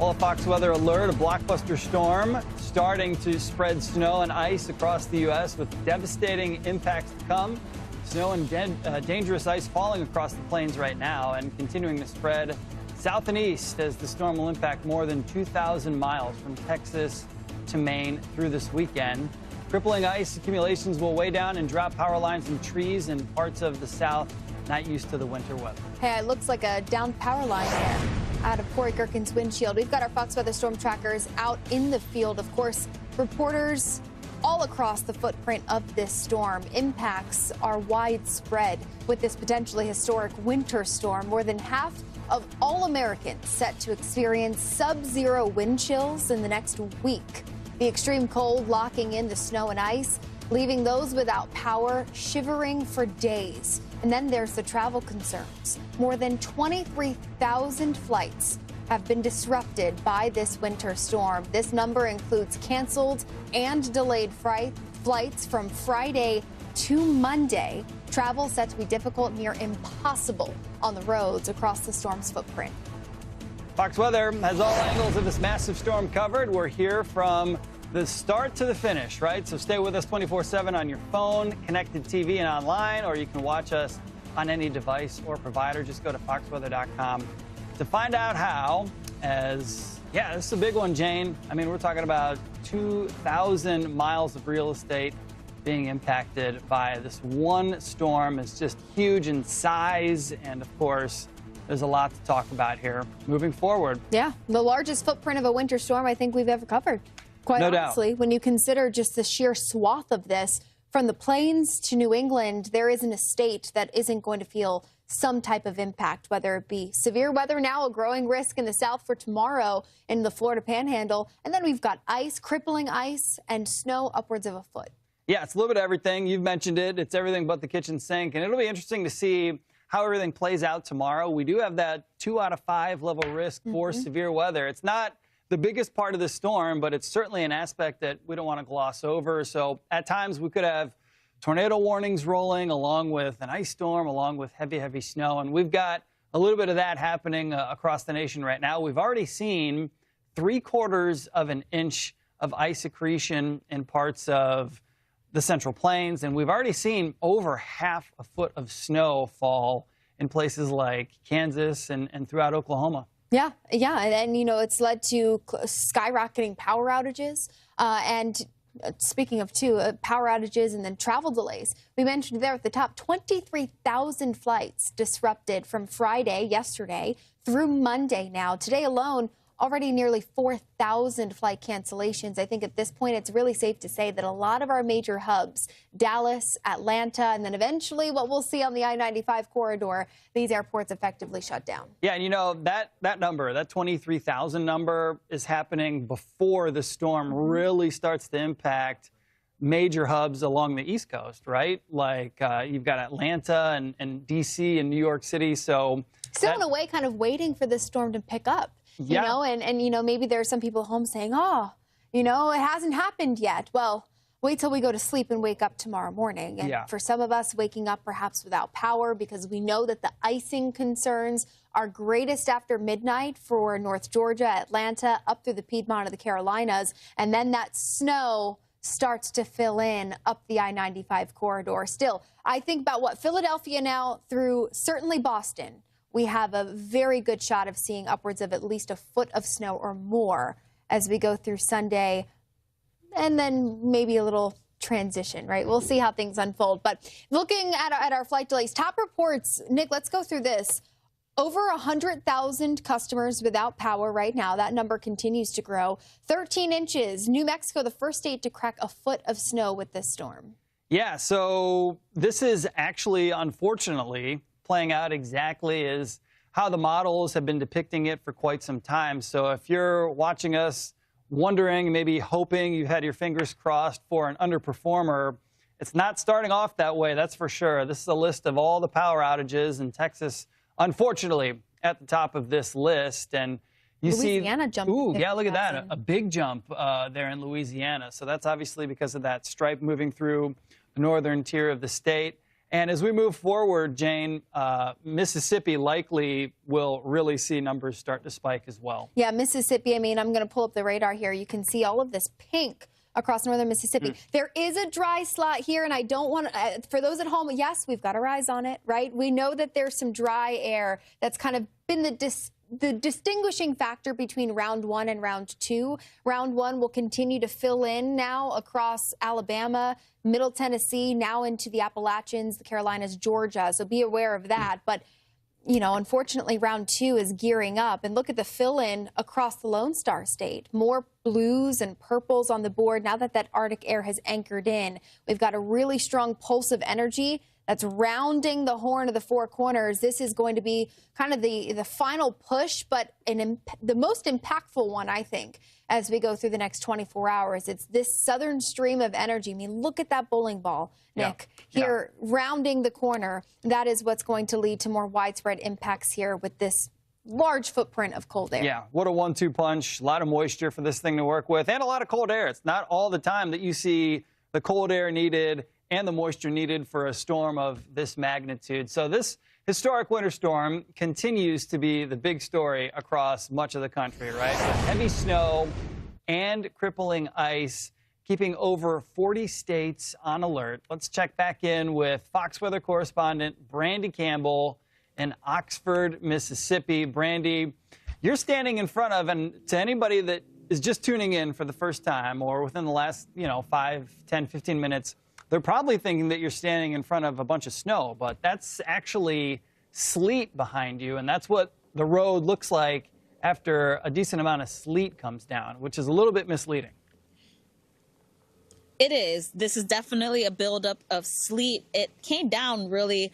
Well, a Fox Weather alert, a blockbuster storm starting to spread snow and ice across the U.S. with devastating impacts to come. Snow and dangerous ice falling across the plains right now and continuing to spread south and east as the storm will impact more than 2,000 miles from Texas to Maine through this weekend. Crippling ice accumulations will weigh down and drop power lines and trees in parts of the south not used to the winter weather. Hey, it looks like a downed power line there out of Corey Gerken's windshield. We've got our Fox Weather storm trackers out in the field. Of course, reporters all across the footprint of this storm. Impacts are widespread with this potentially historic winter storm. More than half of all Americans set to experience sub-zero wind chills in the next week. The extreme cold locking in the snow and ice, leaving those without power shivering for days. And then there's the travel concerns. More than 23,000 flights have been disrupted by this winter storm. This number includes canceled and delayed flights from Friday to Monday. Travel set to be difficult, near impossible on the roads across the storm's footprint. Fox Weather has all angles of this massive storm covered. We're here from the start to the finish, right? So stay with us 24/7 on your phone, connected TV, and online, or you can watch us on any device or provider. Just go to foxweather.com to find out how. This is a big one, Jane. I mean, we're talking about 2,000 miles of real estate being impacted by this one storm. It's just huge in size, and of course, there's a lot to talk about here moving forward. Yeah, the largest footprint of a winter storm I think we've ever covered. Quite honestly, when you consider just the sheer swath of this, from the plains to New England, there isn't a state that isn't going to feel some type of impact, whether it be severe weather now, a growing risk in the south for tomorrow in the Florida Panhandle, and then we've got ice, crippling ice, and snow upwards of a foot. Yeah, it's a little bit of everything. You've mentioned it. It's everything but the kitchen sink, and it'll be interesting to see how everything plays out tomorrow. We do have that 2 out of 5 level risk for severe weather. It's not the biggest part of the storm, but it's certainly an aspect that we don't want to gloss over. So at times we could have tornado warnings rolling along with an ice storm, along with heavy, heavy snow. And we've got a little bit of that happening across the nation right now. We've already seen 3/4 of an inch of ice accretion in parts of the Central Plains, and we've already seen over half a foot of snow fall in places like Kansas and throughout Oklahoma. Yeah, and you know, it's led to skyrocketing power outages, and speaking of power outages and then travel delays, we mentioned there at the top, 23,000 flights disrupted from Friday, yesterday, through Monday now. Today alone, already nearly 4,000 flight cancellations. I think at this point, it's really safe to say that a lot of our major hubs, Dallas, Atlanta, and then eventually what we'll see on the I-95 corridor, these airports effectively shut down. Yeah, and you know, that number, that 23,000 number is happening before the storm really starts to impact major hubs along the East Coast, right? Like you've got Atlanta and D.C. and New York City. So still in a way kind of waiting for this storm to pick up. You know, and you know, maybe there are some people at home saying, oh, you know, it hasn't happened yet. Well, wait till we go to sleep and wake up tomorrow morning. And for some of us, waking up perhaps without power, because we know that the icing concerns are greatest after midnight for North Georgia, Atlanta, up through the Piedmont of the Carolinas. And then that snow starts to fill in up the I-95 corridor. Still, I think about what Philadelphia now through certainly Boston. We have a very good shot of seeing upwards of at least a foot of snow or more as we go through Sunday, and then maybe a little transition, right? We'll see how things unfold. But looking at our flight delays, top reports, Nick, let's go through this. Over 100,000 customers without power right now. That number continues to grow. 13 inches. New Mexico, the first state to crack a foot of snow with this storm. Yeah, so this is actually, unfortunately, playing out exactly as how the models have been depicting it for quite some time. So if you're watching us wondering, maybe hoping you had your fingers crossed for an underperformer, it's not starting off that way, that's for sure. This is a list of all the power outages in Texas, unfortunately, at the top of this list. And you Louisiana jumped. Ooh, yeah, look at that. A big jump there in Louisiana. So that's obviously because of that stripe moving through the northern tier of the state. And as we move forward, Jane, Mississippi likely will really see numbers start to spike as well. Yeah, Mississippi, I mean, I'm going to pull up the radar here. You can see all of this pink across northern Mississippi. There is a dry slot here, and I don't want to, for those at home, yes, we've got our eyes on it, right? We know that there's some dry air that's kind of been the distinguishing factor between round 1 and round 2. Round 1 will continue to fill in now across Alabama, Middle Tennessee, now into the Appalachians, the Carolinas, Georgia. So be aware of that. But, you know, unfortunately, round 2 is gearing up. And look at the fill-in across the Lone Star State. More blues and purples on the board now that that Arctic air has anchored in. We've got a really strong pulse of energy that's rounding the horn of the Four Corners. This is going to be kind of the final push, but the most impactful one, I think, as we go through the next 24 hours. It's this southern stream of energy. I mean, look at that bowling ball, Nick, here rounding the corner. That is what's going to lead to more widespread impacts here with this large footprint of cold air. Yeah, what a 1-2 punch. A lot of moisture for this thing to work with, and a lot of cold air. It's not all the time that you see the cold air needed and the moisture needed for a storm of this magnitude. So this historic winter storm continues to be the big story across much of the country, right? Heavy snow and crippling ice, keeping over 40 states on alert. Let's check back in with Fox weather correspondent Brandy Campbell in Oxford, Mississippi. Brandy, you're standing in front of, and to anybody that is just tuning in for the first time or within the last, 5, 10, 15 minutes, they're probably thinking that you're standing in front of a bunch of snow, but that's actually sleet behind you, and that's what the road looks like after a decent amount of sleet comes down, which is a little bit misleading. It is. This is definitely a buildup of sleet. It came down really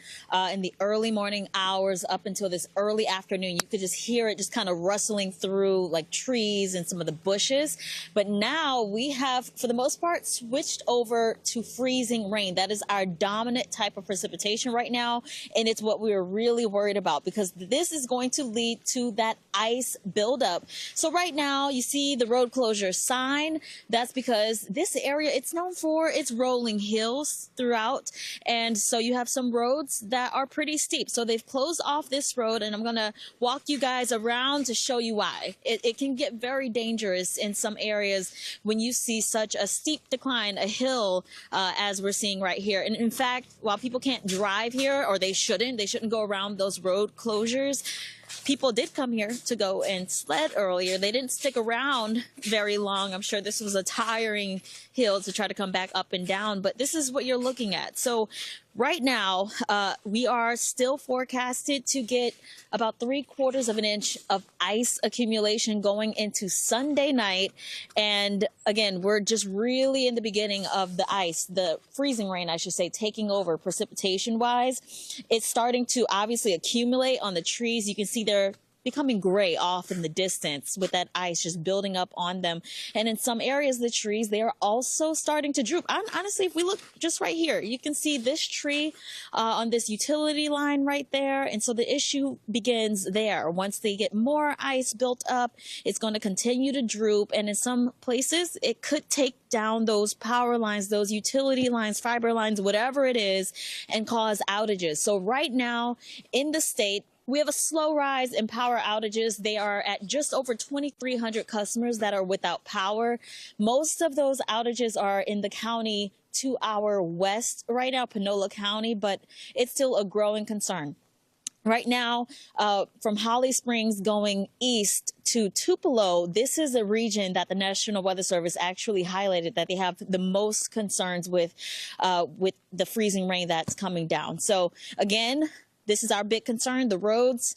in the early morning hours up until this early afternoon. You could just hear it just kind of rustling through like trees and some of the bushes. But now we have, for the most part, switched over to freezing rain. That is our dominant type of precipitation right now. And it's what we are really worried about because this is going to lead to that ice buildup. So right now you see the road closure sign. That's because this area, it's known for its rolling hills throughout, and so you have some roads that are pretty steep. So they've closed off this road, and I'm gonna walk you guys around to show you why. It can get very dangerous in some areas when you see such a steep decline, a hill, as we're seeing right here. And in fact, while people can't drive here, or they shouldn't go around those road closures, people did come here to go and sled earlier. They didn't stick around very long. I'm sure this was a tiring hill to try to come back up and down, but this is what you're looking at. So right now, we are still forecasted to get about 3/4 of an inch of ice accumulation going into Sunday night. And again, we're just really in the beginning of the ice, the freezing rain, I should say, taking over precipitation wise. It's starting to obviously accumulate on the trees. You can see they're becoming gray off in the distance with that ice just building up on them. And in some areas, the trees, they are also starting to droop. Honestly, if we look just right here, you can see this tree on this utility line right there. And so the issue begins there. Once they get more ice built up, it's going to continue to droop. And in some places, it could take down those power lines, those utility lines, fiber lines, whatever it is, and cause outages. So right now in the state, we have a slow rise in power outages. They are at just over 2,300 customers that are without power. Most of those outages are in the county to our west right now, Panola County, but it's still a growing concern. Right now, from Holly Springs going east to Tupelo, this is a region that the National Weather Service actually highlighted that they have the most concerns with the freezing rain that's coming down. So again, this is our big concern, the roads,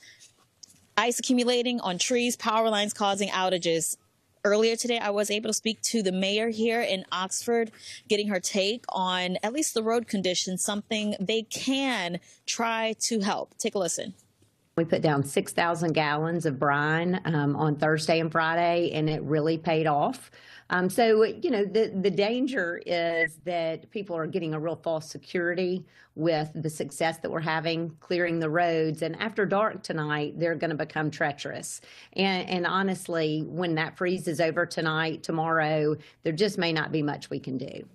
ice accumulating on trees, power lines causing outages. Earlier today, I was able to speak to the mayor here in Oxford, getting her take on at least the road conditions, something they can try to help. Take a listen. We put down 6,000 gallons of brine on Thursday and Friday, and it really paid off. So, the danger is that people are getting a real false security with the success that we're having clearing the roads. And after dark tonight, they're going to become treacherous. And honestly, when that freeze is over tonight, tomorrow, there just may not be much we can do.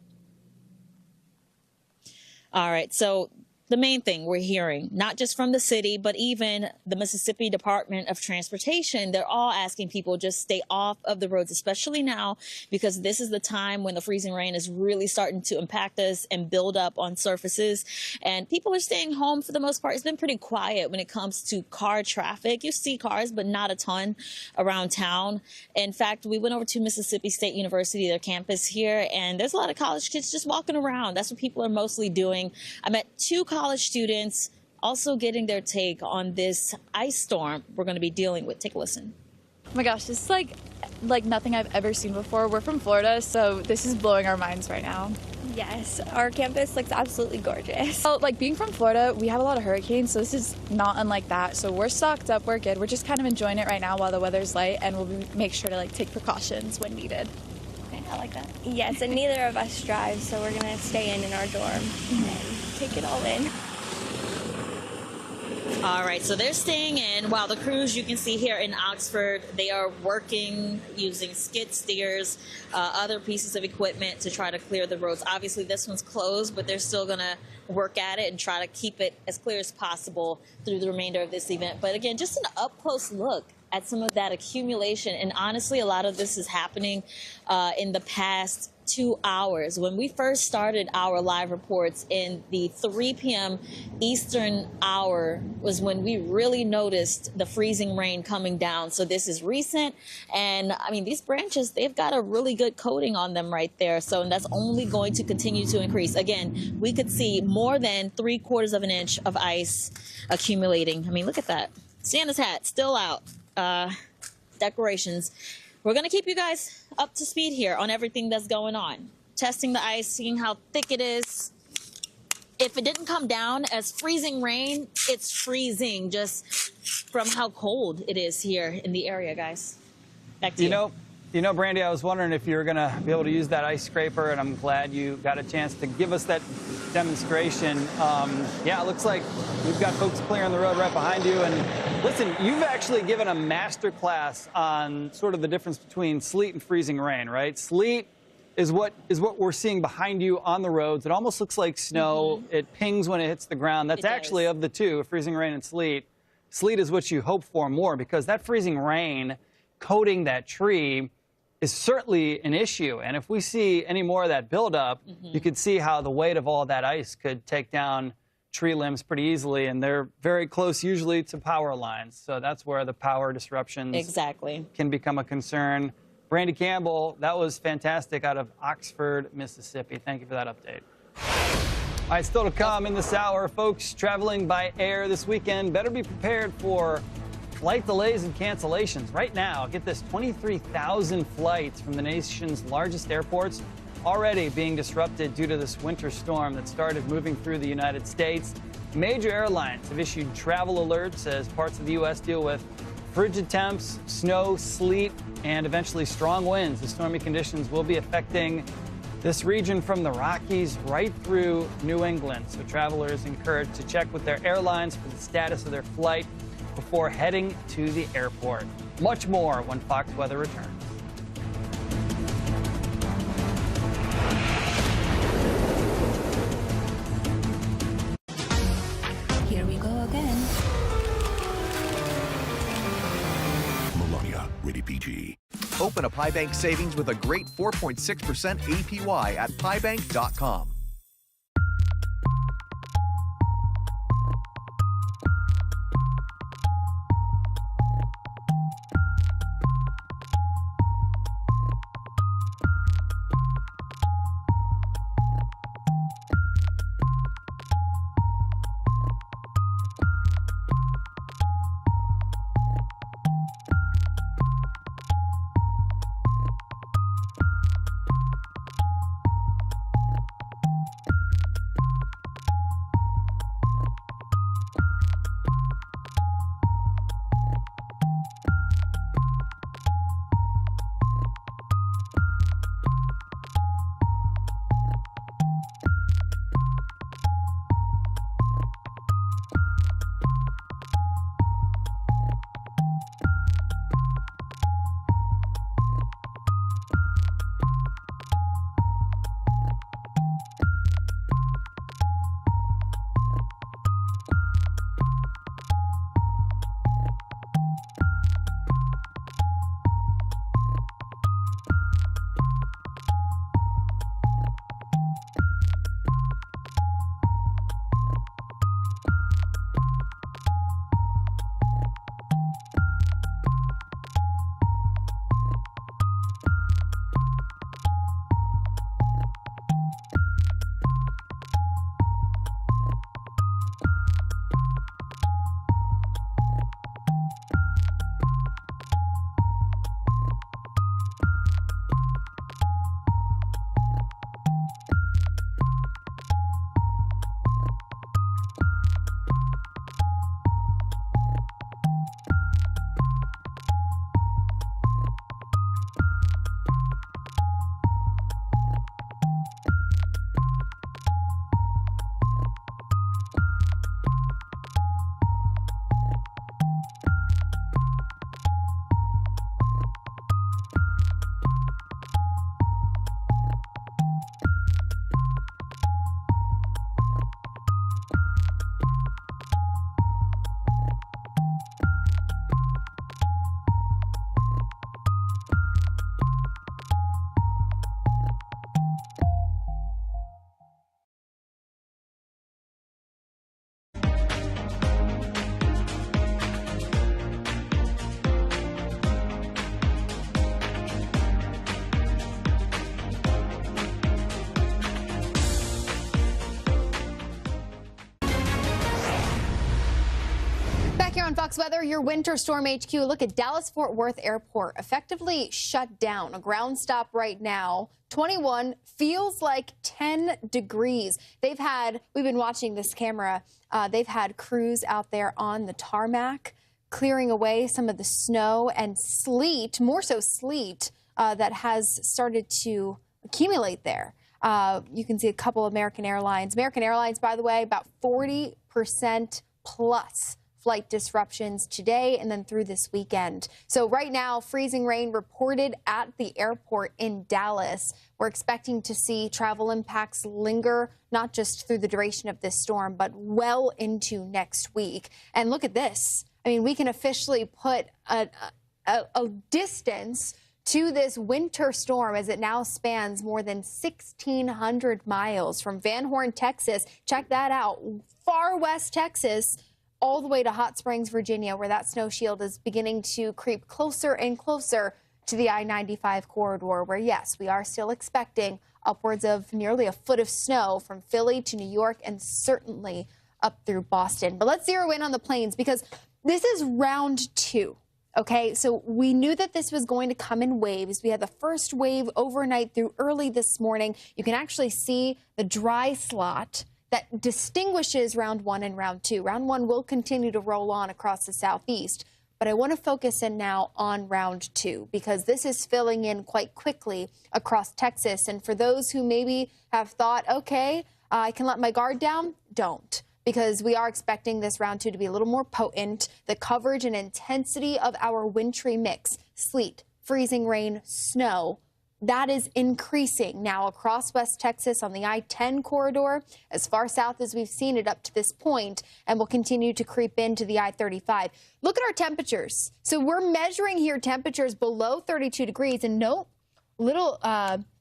All right. So the main thing we're hearing, not just from the city, but even the Mississippi Department of Transportation, they're all asking people just stay off of the roads, especially now, because this is the time when the freezing rain is really starting to impact us and build up on surfaces. And people are staying home for the most part. It's been pretty quiet when it comes to car traffic. You see cars, but not a ton around town. In fact, we went over to Mississippi State University, their campus here, and there's a lot of college kids just walking around. That's what people are mostly doing. I met 2 college students also getting their take on this ice storm we're going to be dealing with. Take a listen. Oh my gosh, this is like nothing I've ever seen before. We're from Florida, so this is blowing our minds right now. Yes, our campus looks absolutely gorgeous. So, like, being from Florida, we have a lot of hurricanes, so this is not unlike that. So we're stocked up, we're good. We're just kind of enjoying it right now while the weather's light, and we'll make sure to take precautions when needed. Okay, I like that. Yes, and neither of us drive, so we're gonna stay in our dorm and take it all in. All right, so they're staying in while the crews you can see here in Oxford, they are working using skid steers, other pieces of equipment to try to clear the roads. Obviously, this one's closed, but they're still going to work at it and try to keep it as clear as possible through the remainder of this event. But again, just an up-close look at some of that accumulation. And honestly, a lot of this is happening in the past 2 hours. When we first started our live reports in the 3 p.m. Eastern hour was when we really noticed the freezing rain coming down. So this is recent. And I mean, these branches, they've got a really good coating on them right there. So and that's only going to continue to increase. Again, we could see more than 3/4 of an inch of ice accumulating. I mean, look at that. Santa's hat still out. Decorations. We're going to keep you guys up to speed here on everything that's going on. Testing the ice, seeing how thick it is. If it didn't come down as freezing rain, it's freezing just from how cold it is here in the area, guys. Back to you. You know, Brandy, I was wondering if you were going to be able to use that ice scraper, and I'm glad you got a chance to give us that demonstration. Yeah, it looks like you've got folks clearing the road right behind you. And listen, you've actually given a master class on sort of the difference between sleet and freezing rain, right? Sleet is what we're seeing behind you on the roads. It almost looks like snow. Mm-hmm. It pings when it hits the ground. That's actually of the two, freezing rain and sleet. Sleet is what you hope for more, because that freezing rain coating that tree is certainly an issue. And if we see any more of that buildup, you could see how the weight of all that ice could take down tree limbs pretty easily. And they're very close usually to power lines. So that's where the power disruptions can become a concern. Brandy Campbell, that was fantastic out of Oxford, Mississippi. Thank you for that update. All right, still to come in this hour, folks traveling by air this weekend better be prepared for flight delays and cancellations. Right now, get this, 23,000 flights from the nation's largest airports already being disrupted due to this winter storm that started moving through the United States. Major airlines have issued travel alerts as parts of the U.S. deal with frigid temps, snow, sleet, and eventually strong winds. The stormy conditions will be affecting this region from the Rockies right through New England. So travelers encouraged to check with their airlines for the status of their flight before heading to the airport. Much more when Fox Weather returns. Here we go again. Melania, rated PG. Open a PieBank savings with a great 4.6% APY at piebank.com. Fox Weather, your winter storm HQ. Look at Dallas-Fort Worth Airport, effectively shut down. A ground stop right now. 21 feels like 10 degrees. We've been watching this camera. They've had crews out there on the tarmac, clearing away some of the snow and sleet, more so sleet, that has started to accumulate there. You can see a couple of American Airlines. American Airlines, by the way, about 40% plus flight disruptions today and then through this weekend. So right now, freezing rain reported at the airport in Dallas. We're expecting to see travel impacts linger, not just through the duration of this storm, but well into next week. And look at this. I mean, we can officially put a distance to this winter storm as it now spans more than 1,600 miles from Van Horn, Texas. Check that out. Far west Texas, all the way to Hot Springs, Virginia, where that snow shield is beginning to creep closer and closer to the I-95 corridor, where, yes, we are still expecting upwards of nearly a foot of snow from Philly to New York and certainly up through Boston. But let's zero in on the plains because this is round 2. Okay, so we knew that this was going to come in waves. We had the first wave overnight through early this morning. You can actually see the dry slot that distinguishes round 1 and round 2. Round 1 will continue to roll on across the southeast, but I want to focus in now on round 2 because this is filling in quite quickly across Texas. And for those who maybe have thought, okay, I can let my guard down, don't. Because we are expecting this round 2 to be a little more potent. The coverage and intensity of our wintry mix, sleet, freezing rain, snow, that is increasing now across West Texas on the I-10 corridor, as far south as we've seen it up to this point, and will continue to creep into the I-35. Look at our temperatures. So we're measuring here temperatures below 32 degrees, and no little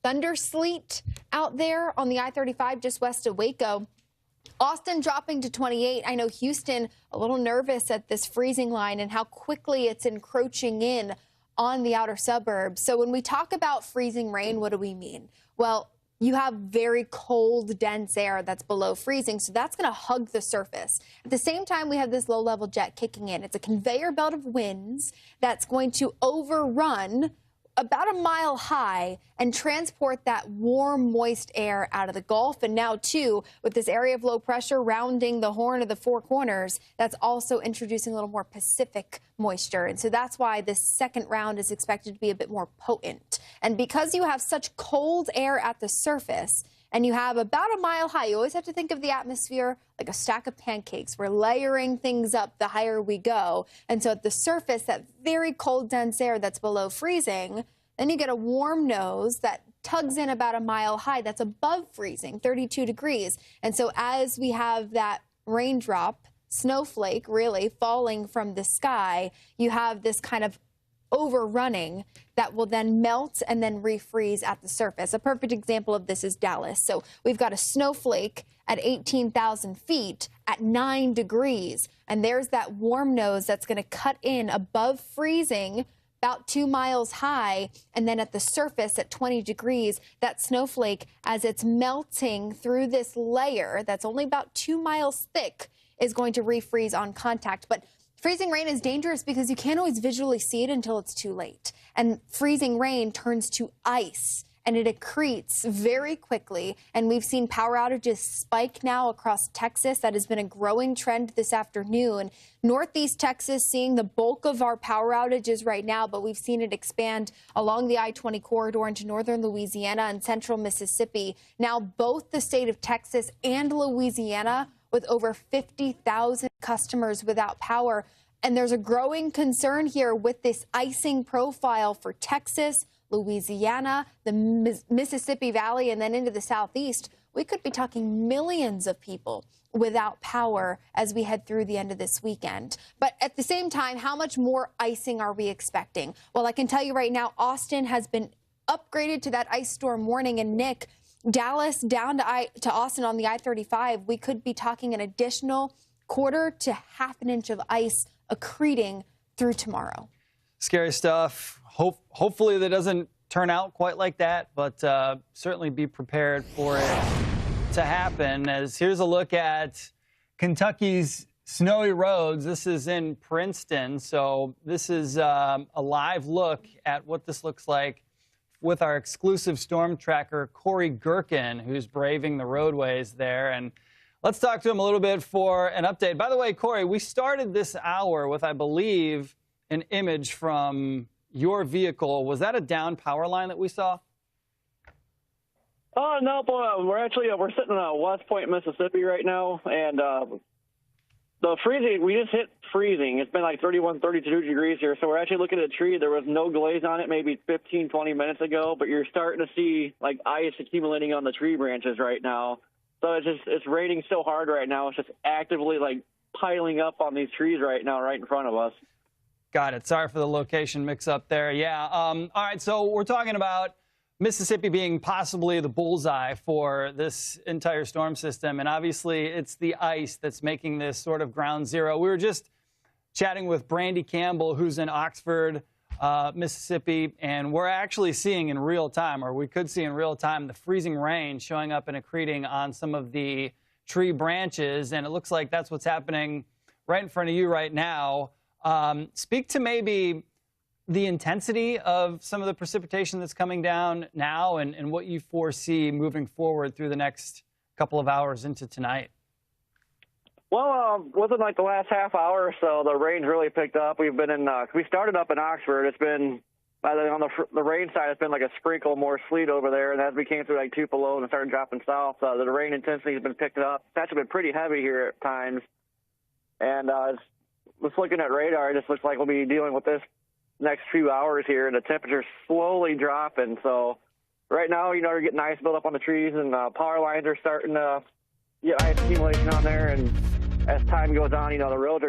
thunder sleet out there on the I-35 just west of Waco. Austin dropping to 28. I know Houston a little nervous at this freezing line and how quickly it's encroaching in on the outer suburbs. So when we talk about freezing rain, what do we mean? Well, you have very cold, dense air that's below freezing, so that's going to hug the surface. At the same time, we have this low-level jet kicking in. It's a conveyor belt of winds that's going to overrun about a mile high and transport that warm, moist air out of the Gulf. And now, too, with this area of low pressure rounding the Horn of the Four Corners, that's also introducing a little more Pacific moisture. And so that's why this second round is expected to be a bit more potent. And because you have such cold air at the surface, and you have about a mile high, you always have to think of the atmosphere like a stack of pancakes. We're layering things up the higher we go. And so at the surface, that very cold, dense air that's below freezing, then you get a warm nose that tugs in about a mile high that's above freezing, 32 degrees. And so as we have that raindrop, snowflake really falling from the sky, you have this kind of overrunning that will then melt and then refreeze at the surface. A perfect example of this is Dallas. So we've got a snowflake at 18,000 feet at 9 degrees. And there's that warm nose that's going to cut in above freezing, about 2 miles high, and then at the surface at 20 degrees, that snowflake, as it's melting through this layer that's only about 2 miles thick, is going to refreeze on contact. But freezing rain is dangerous because you can't always visually see it until it's too late. And freezing rain turns to ice, and it accretes very quickly. And we've seen power outages spike now across Texas. That has been a growing trend this afternoon. Northeast Texas seeing the bulk of our power outages right now, but we've seen it expand along the I-20 corridor into northern Louisiana and central Mississippi. Now both the state of Texas and Louisiana with over 50,000 customers without power. And there's a growing concern here with this icing profile for Texas, Louisiana, the Mississippi Valley, and then into the southeast. We could be talking millions of people without power as we head through the end of this weekend. But at the same time, how much more icing are we expecting? Well, I can tell you right now, Austin has been upgraded to that ice storm warning. And Nick, Dallas down to Austin on the I-35, we could be talking an additional quarter to half an inch of ice accreting through tomorrow. Scary stuff. Hopefully that doesn't turn out quite like that, but certainly be prepared for it to happen. As here's a look at Kentucky's snowy roads. This is in Princeton, so this is a live look at what this looks like with our exclusive storm tracker, Corey Gherkin, who's braving the roadways there. And let's talk to him a little bit for an update. By the way, Corey, we started this hour with, I believe, an image from your vehicle. Was that a down power line that we saw? Oh, no, we're sitting in West Point, Mississippi right now, and the freezing, we just hit freezing. It's been like 31, 32 degrees here, so we're actually looking at a tree. There was no glaze on it maybe 15, 20 minutes ago, but you're starting to see like ice accumulating on the tree branches right now. So it's raining so hard right now. It's just actively like piling up on these trees right now, right in front of us. Got it. Sorry for the location mix up there. Yeah. All right. So we're talking about Mississippi being possibly the bullseye for this entire storm system. And obviously, it's the ice that's making this sort of ground zero. We were just chatting with Brandy Campbell, who's in Oxford, Mississippi, and we're actually seeing in real time, or we could see in real time, the freezing rain showing up and accreting on some of the tree branches. And it looks like that's what's happening right in front of you right now. Speak to maybe the intensity of some of the precipitation that's coming down now and what you foresee moving forward through the next couple of hours into tonight. Well, within like the last half hour or so, the rain's really picked up. We've been in, we started up in Oxford. It's been, on the rain side, it's been like a sprinkle more sleet over there. And as we came through like Tupelo and started dropping south, the rain intensity has been picking up. It's actually been pretty heavy here at times. And just looking at radar, it just looks like we'll be dealing with this next few hours here, and the temperature's slowly dropping. So right now, you're getting ice built up on the trees, and power lines are starting to get ice accumulation on there. And as time goes on, the roads are